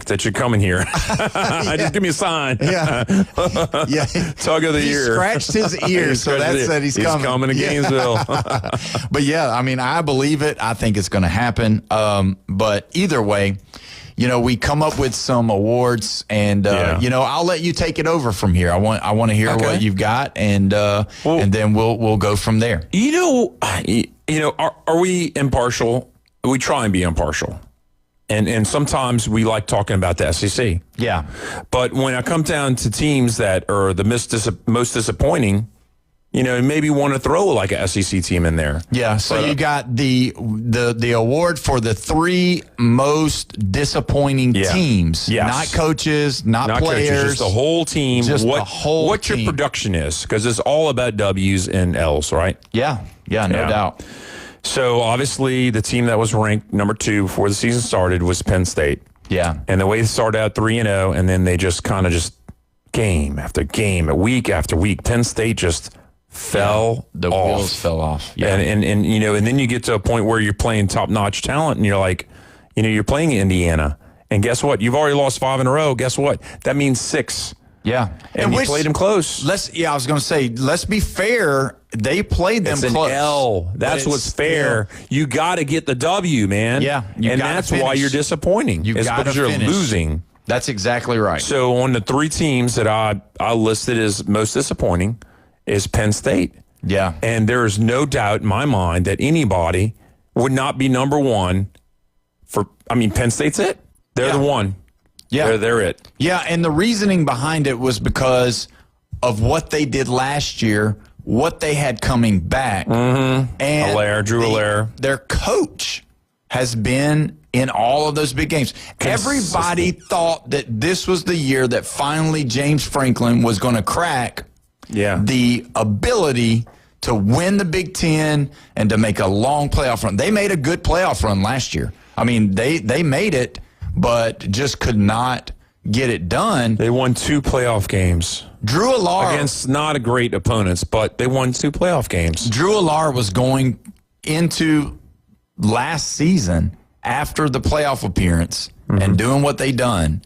that you're coming here. Just give me a sign. Yeah. Tug of the ear. He scratched his ear, so that said he's coming. He's coming to Gainesville. But I mean, I believe it. I think it's going to happen. But either way, we come up with some awards, and I'll let you take it over from here. I want to hear what you've got, and then we'll go from there. Are we impartial? We try and be impartial. And sometimes we like talking about the SEC. Yeah. But when I come down to teams that are the most disappointing, maybe want to throw like a SEC team in there. Yeah. So you got the award for the 3 most disappointing teams. Yes. Not coaches, not players. Coaches, just the whole team. Just the whole what team. Your production is, because it's all about W's and L's, right? Yeah. Yeah, no doubt. So obviously the team that was ranked number 2 before the season started was Penn State. Yeah. And the way they started out 3-0, and then they just kind of game after game, week after week, Penn State just fell the off. Wheels fell off. Yeah. And then you get to a point where you're playing top-notch talent, and you're like, you're playing Indiana. And guess what? You've already lost 5 in a row. Guess what? That means 6. Yeah. And you played them close. I was going to say, let's be fair. They played them close. It's an L. That's what's fair. You got to get the W, man. Yeah. And that's why you're disappointing. It's because you're losing. That's exactly right. So on the 3 teams that I listed as most disappointing is Penn State. Yeah. And there is no doubt in my mind that anybody would not be number 1 Penn State's it. They're the one. Yeah. They're it. Yeah, and the reasoning behind it was because of what they did last year, what they had coming back. Mm-hmm. And Drew Allaire. Their coach has been in all of those big games. Everybody thought that this was the year that finally James Franklin was going to crack the ability to win the Big Ten and to make a long playoff run. They made a good playoff run last year. I mean, they made it, but just could not get it done. They won 2 playoff games. Drew Allaire. Against not a great opponents, but they won 2 playoff games. Drew Allaire was going into last season after the playoff appearance and doing what they done.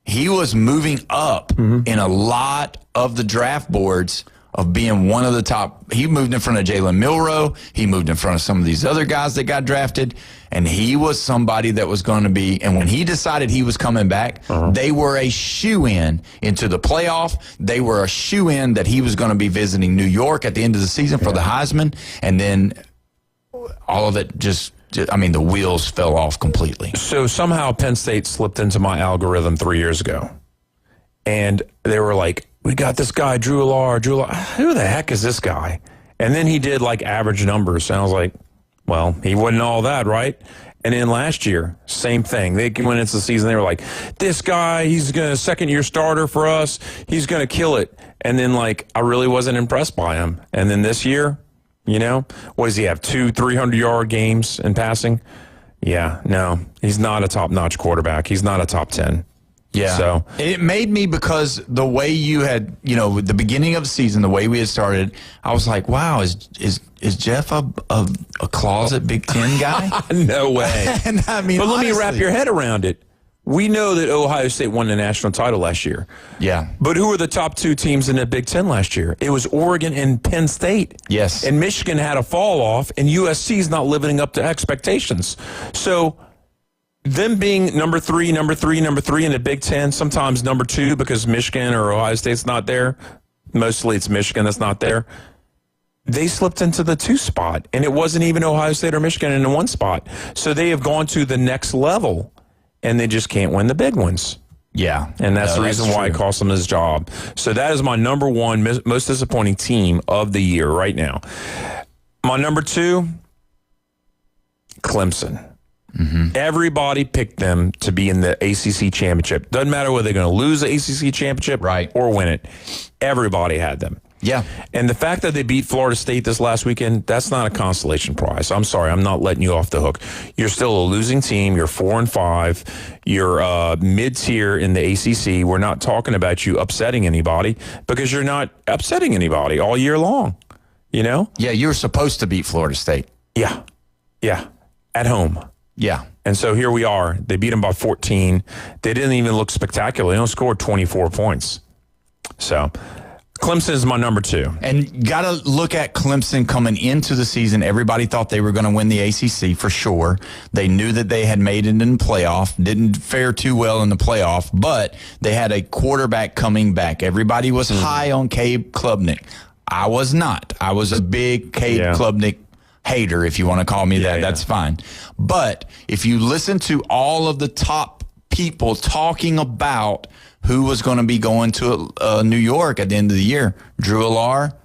He was moving up in a lot of the draft boards of being one of the top. He moved in front of Jalen Milroe. He moved in front of some of these other guys that got drafted. And he was somebody that was going to be, and when he decided he was coming back, they were a shoo-in into the playoff. They were a shoo-in that he was going to be visiting New York at the end of the season for the Heisman. And then all of it the wheels fell off completely. So somehow Penn State slipped into my algorithm 3 years ago. And they were like, we got this guy, Drew Allaire. Who the heck is this guy? And then he did like average numbers. And I was like, well, he wasn't all that, right? And then last year, same thing. They went into the season, they were like, this guy, he's going to second-year starter for us. He's going to kill it. And then, I really wasn't impressed by him. And then this year, what does he have, 2 300-yard games in passing? Yeah, no, he's not a top-notch quarterback. He's not a top 10. Yeah. So it made me, because the way you had, the beginning of the season, the way we had started, I was like, wow, is Jeff a closet Big Ten guy? No way. And I mean, but let honestly, me wrap your head around it. We know that Ohio State won the national title last year. Yeah. But who were the top 2 teams in the Big Ten last year? It was Oregon and Penn State. Yes. And Michigan had a fall off, and USC's not living up to expectations. So them being number three in the Big Ten, sometimes number 2 because Michigan or Ohio State's not there. Mostly it's Michigan that's not there. They slipped into the 2 spot, and it wasn't even Ohio State or Michigan in the 1 spot. So they have gone to the next level, and they just can't win the big ones. Yeah. And that's the reason why it cost him his job. So that is my number 1 most disappointing team of the year right now. My number 2, Clemson. Mm-hmm. Everybody picked them to be in the ACC championship. Doesn't matter whether they're going to lose the ACC championship or win it. Everybody had them. Yeah. And the fact that they beat Florida State this last weekend, that's not a consolation prize. I'm sorry. I'm not letting you off the hook. You're still a losing team. You're 4-5. You're mid-tier in the ACC. We're not talking about you upsetting anybody, because you're not upsetting anybody all year long. Yeah, you were supposed to beat Florida State. Yeah. Yeah. At home. Yeah. And so here we are. They beat them by 14. They didn't even look spectacular. They only scored 24 points. So Clemson is my number 2. And got to look at Clemson coming into the season. Everybody thought they were going to win the ACC for sure. They knew that they had made it in the playoff. Didn't fare too well in the playoff, but they had a quarterback coming back. Everybody was high on Cade Klubnik. I was not. I was a big Cade Klubnik hater, if you want to call me that. That's fine. But if you listen to all of the top people talking about who was going to be going to New York at the end of the year, Drew Allar,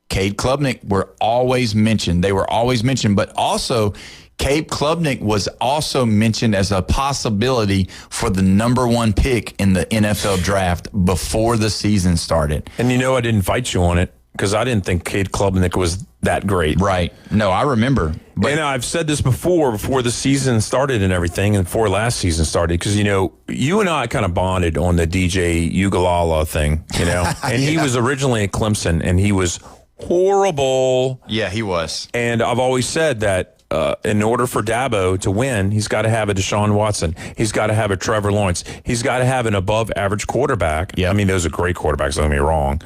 Cade Klubnik were always mentioned. They were always mentioned, but also Cade Klubnik was also mentioned as a possibility for the number 1 pick in the NFL draft before the season started. And I didn't fight you on it, because I didn't think Cade Klubnik was that great. Right. No, I remember. And I've said this before the season started and everything, and before last season started, because, you and I kind of bonded on the DJ Uiagalelei thing, and he was originally at Clemson, and he was horrible. Yeah, he was. And I've always said that in order for Dabo to win, he's got to have a Deshaun Watson. He's got to have a Trevor Lawrence. He's got to have an above-average quarterback. Yeah. I mean, those are great quarterbacks, don't get me wrong.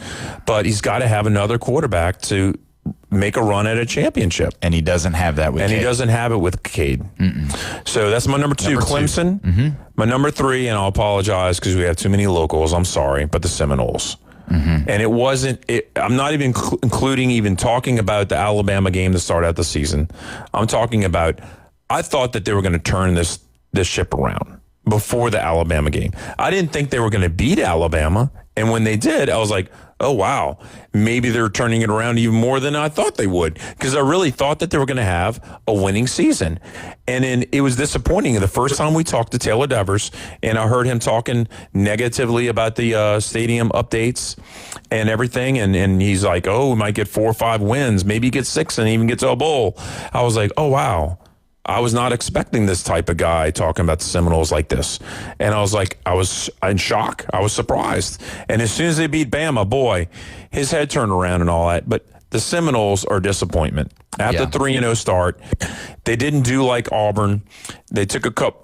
But he's got to have another quarterback to make a run at a championship. And he doesn't have that with Cade. And he doesn't have it with Cade. So that's my number 2, Clemson. Mm-hmm. My number 3, and I'll apologize because we have too many locals. I'm sorry, but the Seminoles. Mm-hmm. And it wasn't, I'm not even including talking about the Alabama game to start out the season. I'm talking about, I thought that they were going to turn this ship around before the Alabama game. I didn't think they were going to beat Alabama. And when they did, I was like, oh, wow, maybe they're turning it around even more than I thought they would, because I really thought that they were going to have a winning season. And then it was disappointing. The first time we talked to Taylor Devers, and I heard him talking negatively about the stadium updates and everything, and he's like, oh, we might get 4 or 5 wins, maybe get 6 and even get to a bowl. I was like, oh, wow. I was not expecting this type of guy talking about the Seminoles like this. And I was like, I was in shock. I was surprised. And as soon as they beat Bama, boy, his head turned around and all that. But the Seminoles are disappointment. After 3-0 start, they didn't do like Auburn.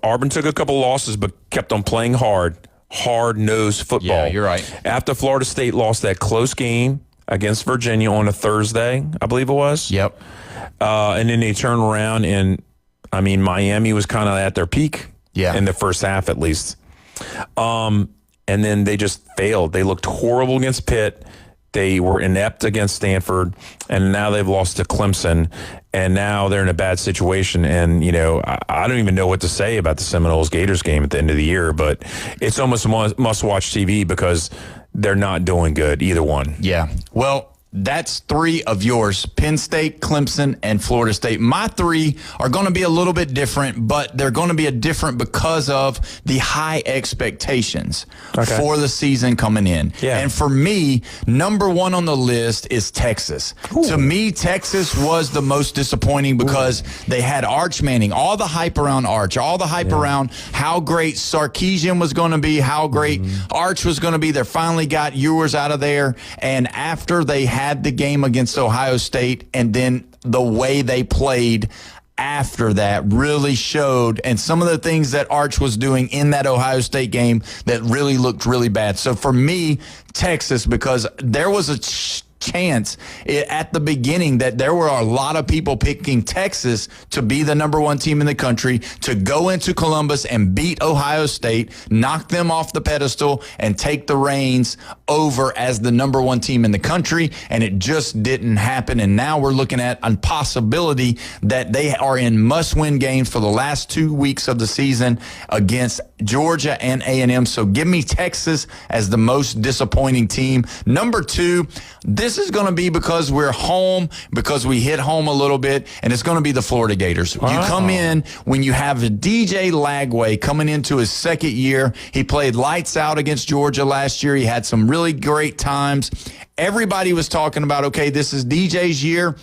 Auburn took a couple losses, but kept on playing hard-nosed football. Yeah, you're right. After Florida State lost that close game against Virginia on a Thursday, I believe it was. Yep. And then they turned around and, Miami was kind of at their peak in the first half, at least. And then they just failed. They looked horrible against Pitt. They were inept against Stanford, and now they've lost to Clemson, and now they're in a bad situation. And, I don't even know what to say about the Seminoles-Gators game at the end of the year, but it's almost must-watch TV because they're not doing good, either one. Yeah. Well, that's 3 of yours: Penn State, Clemson, and Florida State. My 3 are going to be a little bit different, but they're going to be different because of the high expectations for the season coming in. Yeah. And for me, number 1 on the list is Texas. Ooh. To me, Texas was the most disappointing because they had Arch Manning, all the hype around Arch, all the hype around how great Sarkisian was going to be, how great Arch was going to be. They finally got Ewers out of there, and after they had the game against Ohio State, and then the way they played after that really showed, and some of the things that Arch was doing in that Ohio State game that really looked really bad. So for me, Texas, because there was a chance at the beginning that there were a lot of people picking Texas to be the number 1 team in the country, to go into Columbus and beat Ohio State, knock them off the pedestal, and take the reins over as the number 1 team in the country. And it just didn't happen. And now we're looking at a possibility that they are in must-win games for the last 2 weeks of the season against Georgia and A&M. So give me Texas as the most disappointing team. Number 2, this is going to be because we're home, because we hit home a little bit, and it's going to be the Florida Gators. You come in when you have DJ Lagway coming into his 2nd year. He played lights out against Georgia last year. He had some really great times. Everybody was talking about, okay, this is DJ's year.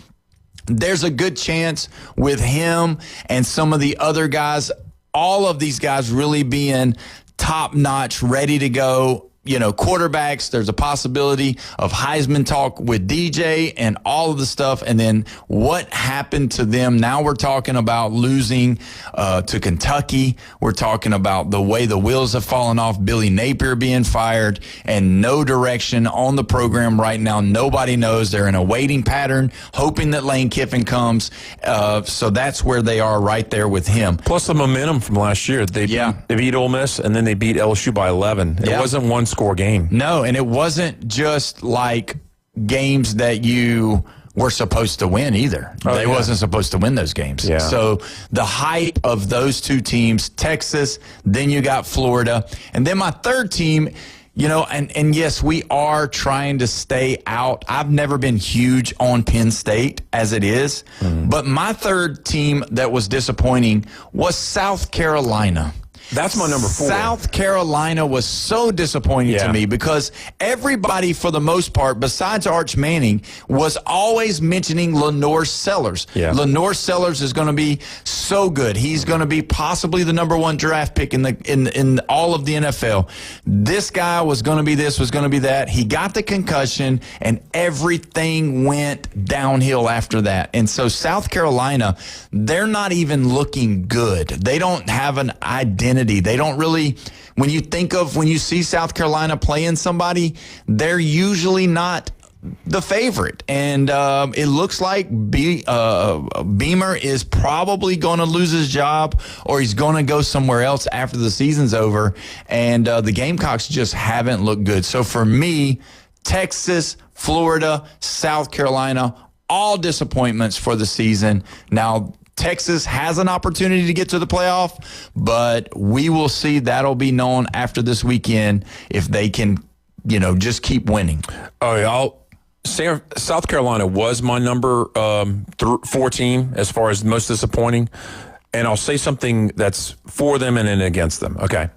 There's a good chance with him and some of the other guys, all of these guys really being top-notch, ready to go. Quarterbacks, there's a possibility of Heisman talk with DJ and all of the stuff. And then what happened to them? Now we're talking about losing to Kentucky. We're talking about the way the wheels have fallen off, Billy Napier being fired, and no direction on the program right now. Nobody knows. They're in a waiting pattern, hoping that Lane Kiffin comes. So that's where they are right there with him. Plus the momentum from last year. They beat Ole Miss, and then they beat LSU by 11. It wasn't one score game. No, and it wasn't just like games that you were supposed to win either. They wasn't supposed to win those games. Yeah. So the hype of those 2 teams, Texas, then you got Florida, and then my 3rd team, and yes, we are trying to stay out. I've never been huge on Penn State as it is, but my 3rd team that was disappointing was South Carolina. That's my number 4. South Carolina was so disappointing to me because everybody, for the most part, besides Arch Manning, was always mentioning Lenore Sellers. Yeah. Lenore Sellers is going to be so good. He's going to be possibly the number 1 draft pick in all of the NFL. This guy was going to be this, was going to be that. He got the concussion, and everything went downhill after that. And so South Carolina, they're not even looking good. They don't have an identity. They don't really, when you see South Carolina playing somebody, they're usually not the favorite. And it looks like Beamer is probably going to lose his job, or he's going to go somewhere else after the season's over. And the Gamecocks just haven't looked good. So for me, Texas, Florida, South Carolina, all disappointments for the season. Now, Texas has an opportunity to get to the playoff, but we will see. That'll be known after this weekend if they can, just keep winning. Oh, yeah. South Carolina was my number 4 team as far as most disappointing, and I'll say something that's for them and then against them. Okay.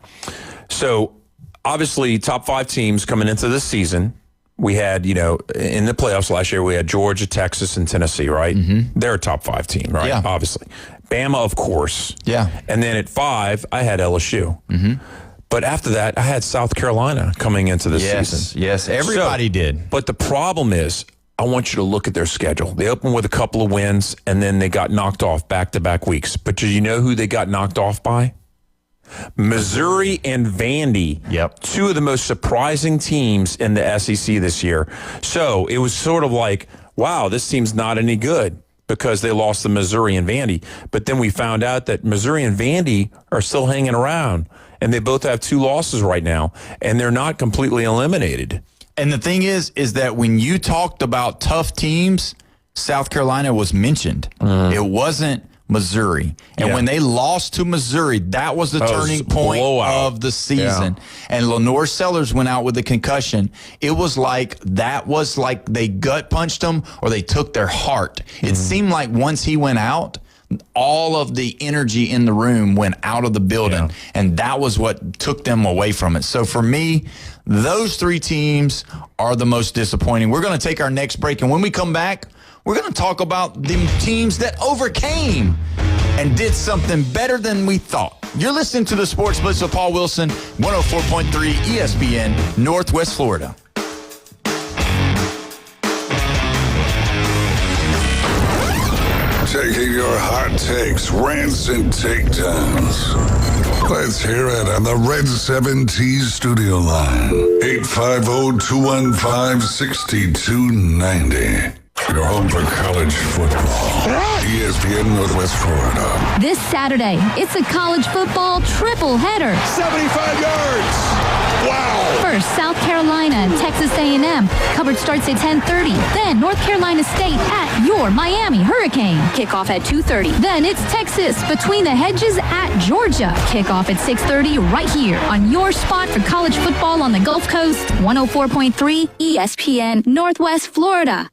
So, obviously, top 5 teams coming into this season. We had, in the playoffs last year, we had Georgia, Texas, and Tennessee, right? Mm-hmm. They're a top 5 team, right? Yeah. Obviously. Bama, of course. Yeah. And then at 5, I had LSU. Mm-hmm. But after that, I had South Carolina coming into the season. Yes, everybody did. But the problem is, I want you to look at their schedule. They opened with a couple of wins, and then they got knocked off back-to-back weeks. But do you know who they got knocked off by? Missouri and Vandy, 2 of the most surprising teams in the SEC this year. So it was sort of like, wow, this team's not any good because they lost to Missouri and Vandy. But then we found out that Missouri and Vandy are still hanging around, and they both have 2 losses right now, and they're not completely eliminated. And the thing is that when you talked about tough teams, South Carolina was mentioned. It wasn't Missouri. And when they lost to Missouri, that was the turning point of the season. Yeah. And Lenore Sellers went out with a concussion. It was like they gut punched them or they took their heart. It seemed like once he went out, all of the energy in the room went out of the building, and that was what took them away from it. So for me, those three teams are the most disappointing. We're going to take our next break, and when we come back, we're going to talk about the teams that overcame and did something better than we thought. You're listening to the Sports Blitz with Paul Wilson, 104.3 ESPN, Northwest Florida. Taking your hot takes, rants, and takedowns. Let's hear it on the Red 7T studio line. 850-215-6290. Your home for college football. ESPN Northwest Florida. This Saturday, it's a college football triple header. 75 yards. Wow. First, South Carolina and Texas A&M. Coverage starts at 10:30. Then North Carolina State at your Miami Hurricane. Kickoff at 2:30. Then it's Texas between the hedges at Georgia. Kickoff at 6:30 right here on your spot for college football on the Gulf Coast. 104.3 ESPN Northwest Florida.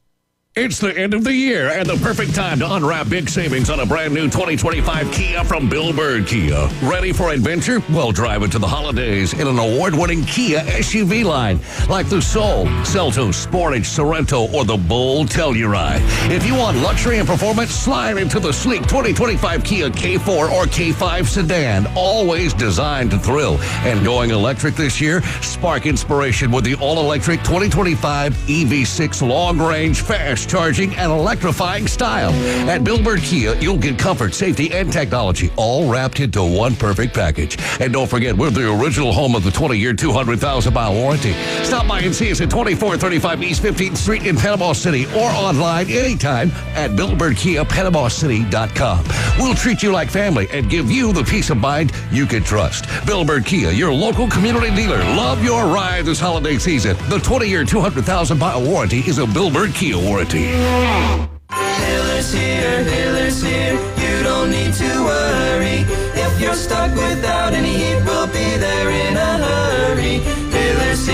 It's the end of the year and the perfect time to unwrap big savings on a brand new 2025 Kia from Bill Bird Kia. Ready for adventure? Well, drive it to the holidays in an award-winning Kia SUV line like the Soul, Seltos, Sportage, Sorento, or the bold Telluride. If you want luxury and performance, slide into the sleek 2025 Kia K4 or K5 sedan, always designed to thrill. And going electric this year? Spark inspiration with the all-electric 2025 EV6 long-range fast charging and electrifying style. At Bill Bird Kia, you'll get comfort, safety, and technology all wrapped into one perfect package. And don't forget, we're the original home of the 20-year, 200,000-mile warranty. Stop by and see us at 2435 East 15th Street in Panama City or online anytime at BillBirdKiaPanamaCity.com. We'll treat you like family and give you the peace of mind you can trust. Bill Bird Kia, your local community dealer. Love your ride this holiday season. The 20-year, 200,000-mile warranty is a Bill Bird Kia warranty. Hiller's here, you don't need to worry. If you're stuck without any heat, we'll be there in a hurry. Hiller's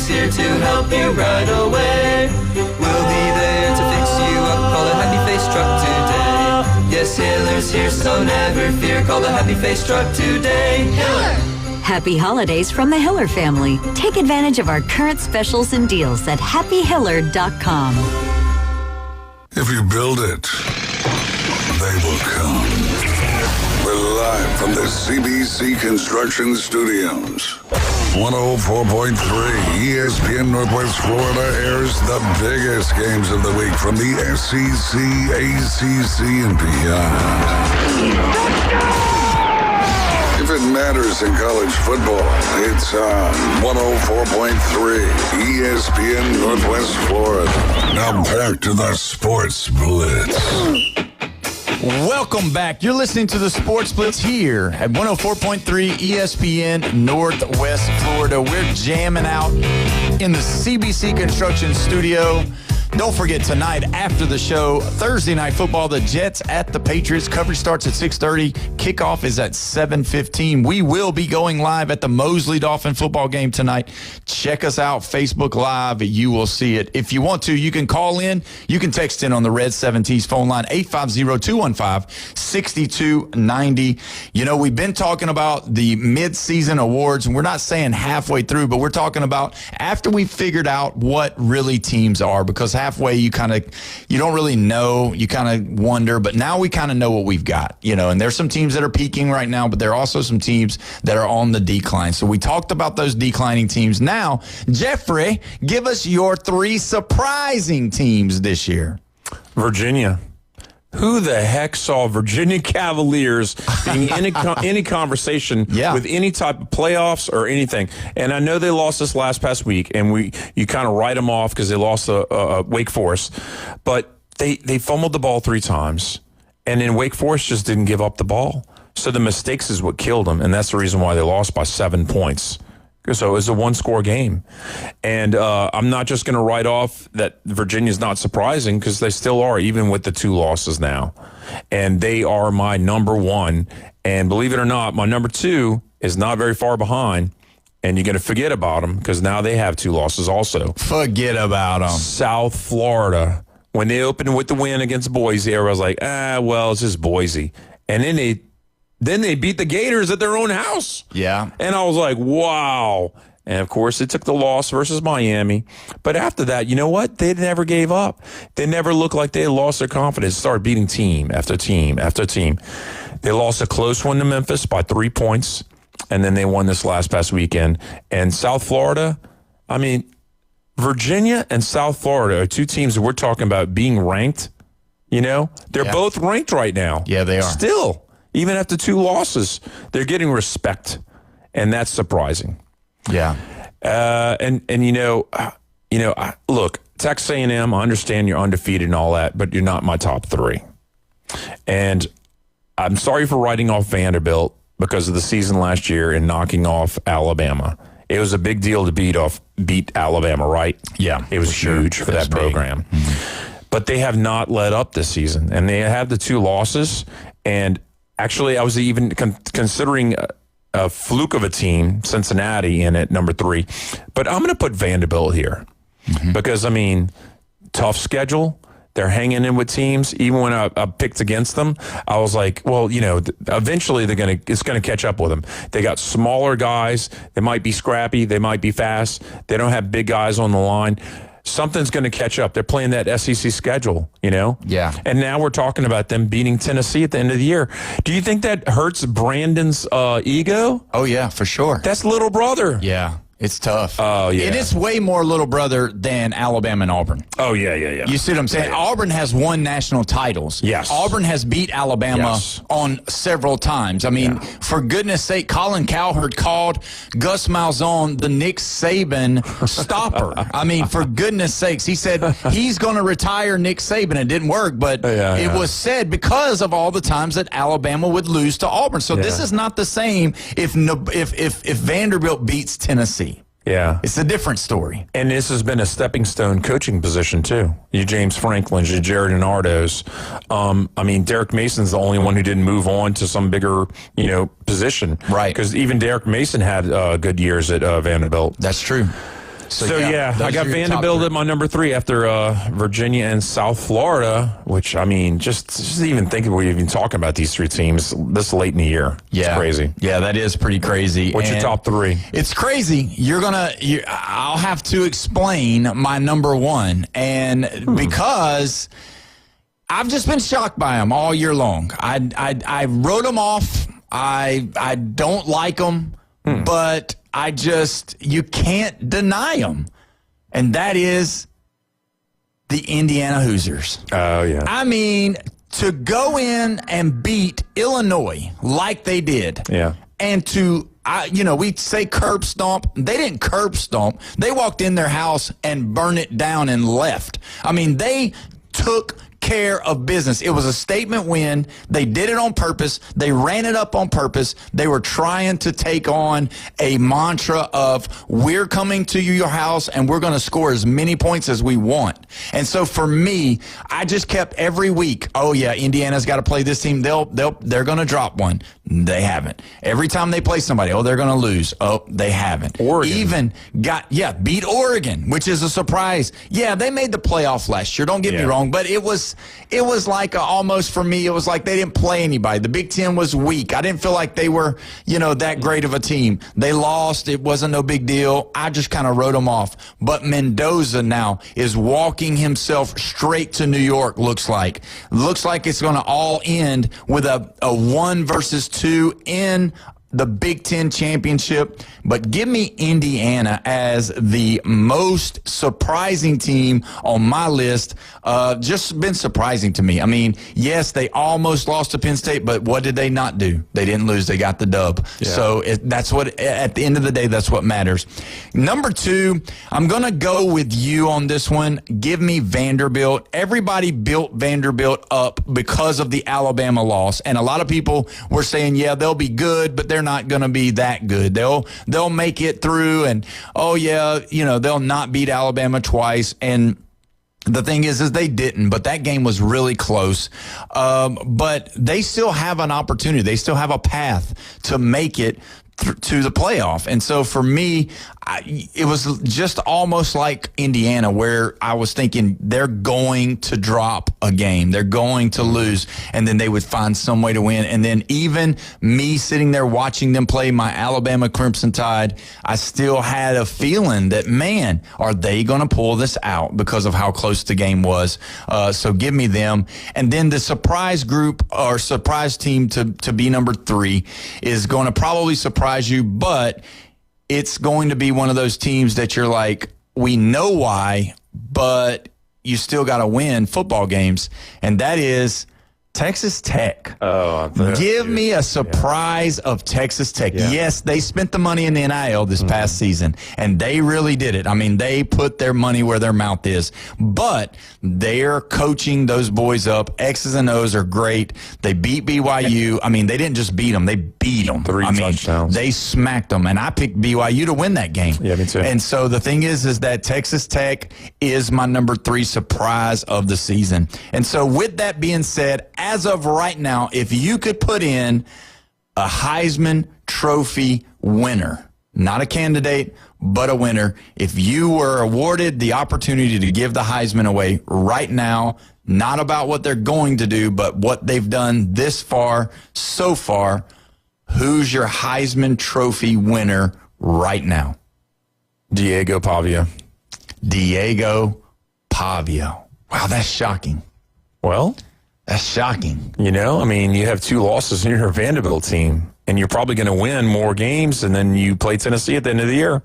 here to help you right away. We'll be there to fix you up, call the Happy Face Truck today. Yes, Hiller's here, so never fear, call the Happy Face Truck today. Hiller! Happy holidays from the Hiller family. Take advantage of our current specials and deals at happyhiller.com. If you build it, they will come. We're live from the CBC Construction Studios. 104.3 ESPN Northwest Florida airs the biggest games of the week from the SEC, ACC, and beyond. If it matters in college football, it's on 104.3 ESPN Northwest Florida. Now back to the Sports Blitz. Welcome back. You're listening to the Sports Blitz here at 104.3 ESPN Northwest Florida. We're jamming out in the CBC Construction Studio. Don't forget, tonight after the show, Thursday Night Football, the Jets at the Patriots. Coverage starts at 6:30. Kickoff is at 7:15. We will be going live at the Mosley Dolphin football game tonight. Check us out, Facebook Live. You will see it. If you want to, you can call in. You can text in on the Red 7T's phone line, 850-215-6290. You know, we've been talking about the mid-season awards, and we're not saying halfway through, but we're talking about after we figured out what really teams are, because halfway you don't really know, you kind of wonder, but now we kind of know what we've got, you know, and there's some teams that are peaking right now, but there are also some teams that are on the decline. So we talked about those declining teams. Now, Jeffrey, give us your three surprising teams this year. Virginia. Who the heck saw Virginia Cavaliers being in any conversation with any type of playoffs or anything? And I know they lost this past week, and you kind of write them off because they lost Wake Forest, but they fumbled the ball 3 times, and then Wake Forest just didn't give up the ball. So the mistakes is what killed them, and that's the reason why they lost by 7 points. So it was a one-score game. And I'm not just going to write off that Virginia's not surprising, because they still are, even with the 2 losses now. And they are my number 1. And believe it or not, my number 2 is not very far behind. And you're going to forget about them, because now they have 2 losses also. Forget about them. South Florida. When they opened with the win against Boise, I was like, well, it's just Boise. And then they beat the Gators at their own house. Yeah. And I was like, wow. And, of course, they took the loss versus Miami. But after that, you know what? They never gave up. They never looked like they lost their confidence, started beating team after team after team. They lost a close one to Memphis by 3 points, and then they won this past weekend. And South Florida, I mean, Virginia and South Florida are 2 teams that we're talking about being ranked. You know, they're both ranked right now. Yeah, they are. Still. Even after 2 losses, they're getting respect, and that's surprising. Yeah. Look, Texas A&M, I understand you're undefeated and all that, but you're not my top 3. And I'm sorry for writing off Vanderbilt because of the season last year and knocking off Alabama. It was a big deal to beat Alabama, right? Yeah, it was huge for that program. Mm-hmm. But they have not let up this season, and they have the 2 losses. And actually, I was even considering a fluke of a team, Cincinnati, in at number 3. But I'm going to put Vanderbilt here because, I mean, tough schedule. They're hanging in with teams. Even when I picked against them, I was like, well, you know, eventually it's going to catch up with them. They got smaller guys. They might be scrappy. They might be fast. They don't have big guys on the line. Something's going to catch up. They're playing that SEC schedule, you know? Yeah. And now we're talking about them beating Tennessee at the end of the year. Do you think that hurts Brandon's ego? Oh, yeah, for sure. That's little brother. Yeah. It's tough. Oh, yeah. It is way more little brother than Alabama and Auburn. Oh, yeah. You see what I'm saying? Yeah. Auburn has won national titles. Yes. Auburn has beat Alabama on several times. I mean, for goodness sake, Colin Cowherd called Gus Malzahn the Nick Saban stopper. I mean, for goodness sakes, he said he's going to retire Nick Saban. It didn't work, but it was said because of all the times that Alabama would lose to Auburn. So this is not the same if Vanderbilt beats Tennessee. Yeah. It's a different story. And this has been a stepping stone coaching position, too. You James Franklin's, you Jared Nardo's. I mean, Derek Mason's the only one who didn't move on to some bigger, position. Right. Because even Derek Mason had good years at Vanderbilt. That's true. So I got Vanderbilt at my number 3 after Virginia and South Florida, which, I mean, just even thinking we're even talking about these 3 teams this late in the year. Yeah. It's crazy. Yeah, that is pretty crazy. What's your top 3? It's crazy. I'll have to explain my number 1. And because I've just been shocked by them all year long. I wrote them off. I don't like them, but you can't deny them. And that is the Indiana Hoosiers. Oh, yeah. I mean, to go in and beat Illinois like they did. Yeah. And we say curb stomp. They didn't curb stomp. They walked in their house and burned it down and left. I mean, they took care of business. It was a statement win. They did it on purpose. They ran it up on purpose. They were trying to take on a mantra of, we're coming to your house and we're going to score as many points as we want. And so for me, I just kept every week, oh yeah, Indiana's got to play this team. They're going to drop one. They haven't. Every time they play somebody, oh, they're going to lose. Oh, they haven't. Oregon. Beat Oregon, which is a surprise. Yeah, they made the playoff last year. Don't get me wrong, but it was like almost for me, it was like they didn't play anybody. The Big Ten was weak. I didn't feel like they were, that great of a team. They lost. It wasn't no big deal. I just kind of wrote them off. But Mendoza now is walking himself straight to New York, looks like. Looks like it's going to all end with a 1-2 in the Big Ten championship. But give me Indiana as the most surprising team on my list. Just been surprising to me. I mean, yes, they almost lost to Penn State, but what did they not do? They didn't lose. They got the dub. Yeah. So that's what, at the end of the day, that's what matters. Number 2, I'm going to go with you on this one. Give me Vanderbilt. Everybody built Vanderbilt up because of the Alabama loss. And a lot of people were saying, yeah, they'll be good, but they're they're not going to be that good. They'll make it through, and they'll not beat Alabama twice. And the thing is they didn't, but that game was really close. But they still have an opportunity. They still have a path to make it to the playoff. And so for me, it was just almost like Indiana, where I was thinking they're going to drop a game. They're going to lose, and then they would find some way to win. And then even me sitting there watching them play my Alabama Crimson Tide, I still had a feeling that, man, are they going to pull this out because of how close the game was? So give me them. And then the surprise group or surprise team to be number 3 is going to probably surprise you, but it's going to be one of those teams that you're like, we know why, but you still got to win football games, and that is Texas Tech. Give me a surprise of Texas Tech. Yeah. Yes, they spent the money in the NIL this past season, and they really did it. I mean, they put their money where their mouth is, but they're coaching those boys up. X's and O's are great. They beat BYU. I mean, they didn't just beat them. They beat them. 3 touchdowns. They smacked them, and I picked BYU to win that game. Yeah, me too. And so the thing is that Texas Tech is my number 3 surprise of the season. And so with that being said, as of right now, if you could put in a Heisman Trophy winner, not a candidate, but a winner, if you were awarded the opportunity to give the Heisman away right now, not about what they're going to do, but what they've done so far, who's your Heisman Trophy winner right now? Diego Pavia. Diego Pavia. Wow, that's shocking. Well, that's shocking. You have 2 losses in your Vanderbilt team, and you're probably going to win more games, and then you play Tennessee at the end of the year.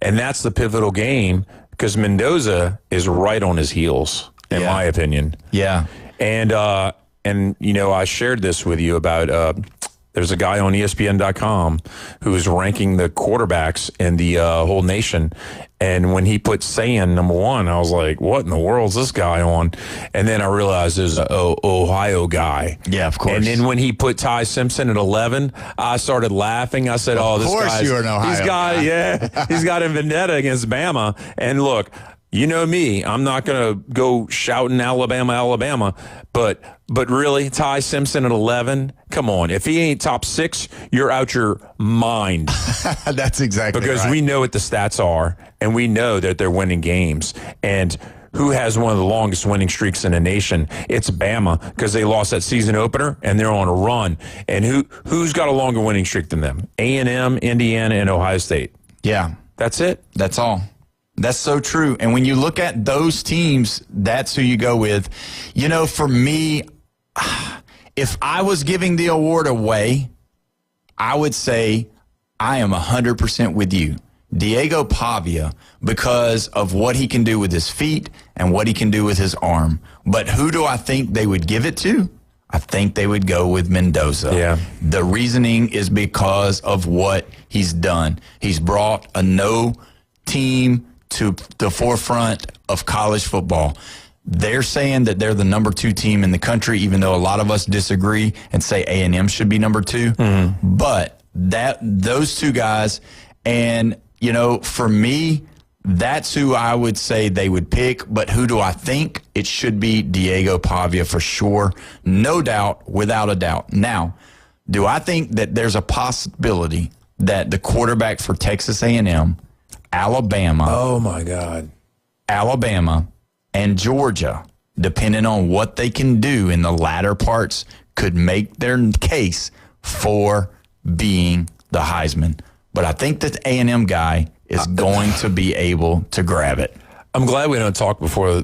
And that's the pivotal game, because Mendoza is right on his heels, in my opinion. Yeah. And I shared this with you about there's a guy on ESPN.com who is ranking the quarterbacks in the whole nation. And when he put Sayan number 1, I was like, what in the world is this guy on? And then I realized there's an Ohio guy. Yeah, of course. And then when he put Ty Simpson at 11, I started laughing. I said, this guy's... Of course you're an Ohio guy. Yeah, he's got a vendetta against Bama. And look, you know me, I'm not going to go shouting Alabama, but really, Ty Simpson at 11, come on. If he ain't top 6, you're out your mind. That's exactly because right. we know what the stats are, and we know that they're winning games. And who has one of the longest winning streaks in the nation? It's Bama, because they lost that season opener, and they're on a run. And who's got a longer winning streak than them? A&M, Indiana, and Ohio State. Yeah. That's it. That's all. That's so true. And when you look at those teams, that's who you go with. For me, if I was giving the award away, I would say I am 100% with you. Diego Pavia, because of what he can do with his feet and what he can do with his arm. But who do I think they would give it to? I think they would go with Mendoza. Yeah. The reasoning is because of what he's done. He's brought a no team to the forefront of college football. They're saying that they're the number 2 team in the country, even though a lot of us disagree and say A&M should be number 2. Mm-hmm. But those 2 guys, and for me, that's who I would say they would pick. But who do I think? It should be Diego Pavia for sure, no doubt, without a doubt. Now, do I think that there's a possibility that the quarterback for Texas A&M, Alabama. Oh, my God. Alabama and Georgia, depending on what they can do in the latter parts, could make their case for being the Heisman. But I think that the A&M guy is going to be able to grab it. I'm glad we don't talk before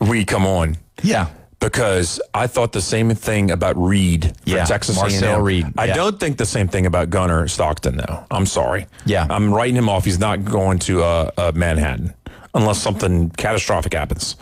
we come on. Yeah. Because I thought the same thing about Reed for Texas Marcel A&M. Reed. I don't think the same thing about Gunnar Stockton, though. I'm sorry. Yeah. I'm writing him off. He's not going to Manhattan unless something catastrophic happens.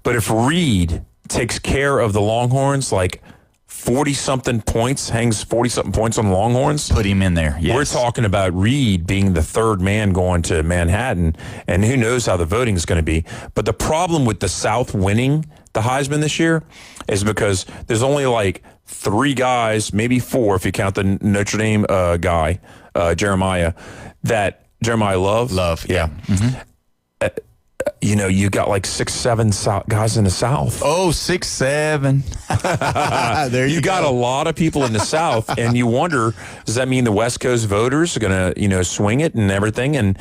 But if Reed takes care of the Longhorns, like 40-something points, hangs 40-something points on the Longhorns. Put him in there, yes. We're talking about Reed being the 3rd man going to Manhattan, and who knows how the voting is going to be. But the problem with the South winning the Heisman this year is because there's only like 3 guys, maybe 4 if you count the Notre Dame guy, Jeremiah Love. Yeah. Mm-hmm. You got like 6, 7 guys in the South. Oh, 6, 7. There you got a lot of people in the South, and you wonder, does that mean the West Coast voters are going to, swing it and everything? And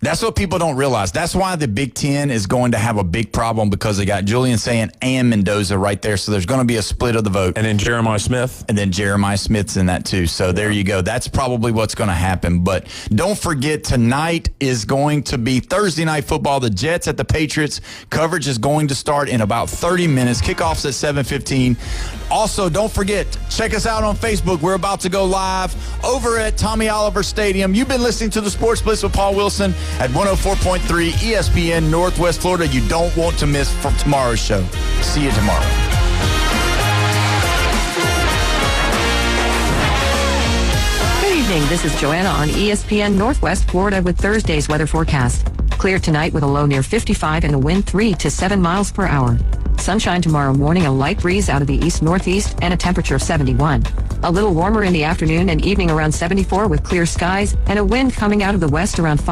that's what people don't realize. That's why the Big Ten is going to have a big problem, because they got Julian Sand and Mendoza right there. So there's going to be a split of the vote. And then Jeremiah Smith. And then Jeremiah Smith's in that too. So there you go. That's probably what's going to happen. But don't forget, tonight is going to be Thursday Night Football. The Jets at the Patriots. Coverage is going to start in about 30 minutes. Kickoff's at 7:15. Also, don't forget, check us out on Facebook. We're about to go live over at Tommy Oliver Stadium. You've been listening to the Sports Blitz with Paul Wilson at 104.3 ESPN Northwest Florida. You don't want to miss from tomorrow's show. See you tomorrow. Good evening. This is Joanna on ESPN Northwest Florida with Thursday's weather forecast. Clear tonight with a low near 55 and a wind 3 to 7 miles per hour. Sunshine tomorrow morning, a light breeze out of the east-northeast, and a temperature of 71. A little warmer in the afternoon and evening around 74 with clear skies, and a wind coming out of the west around 5.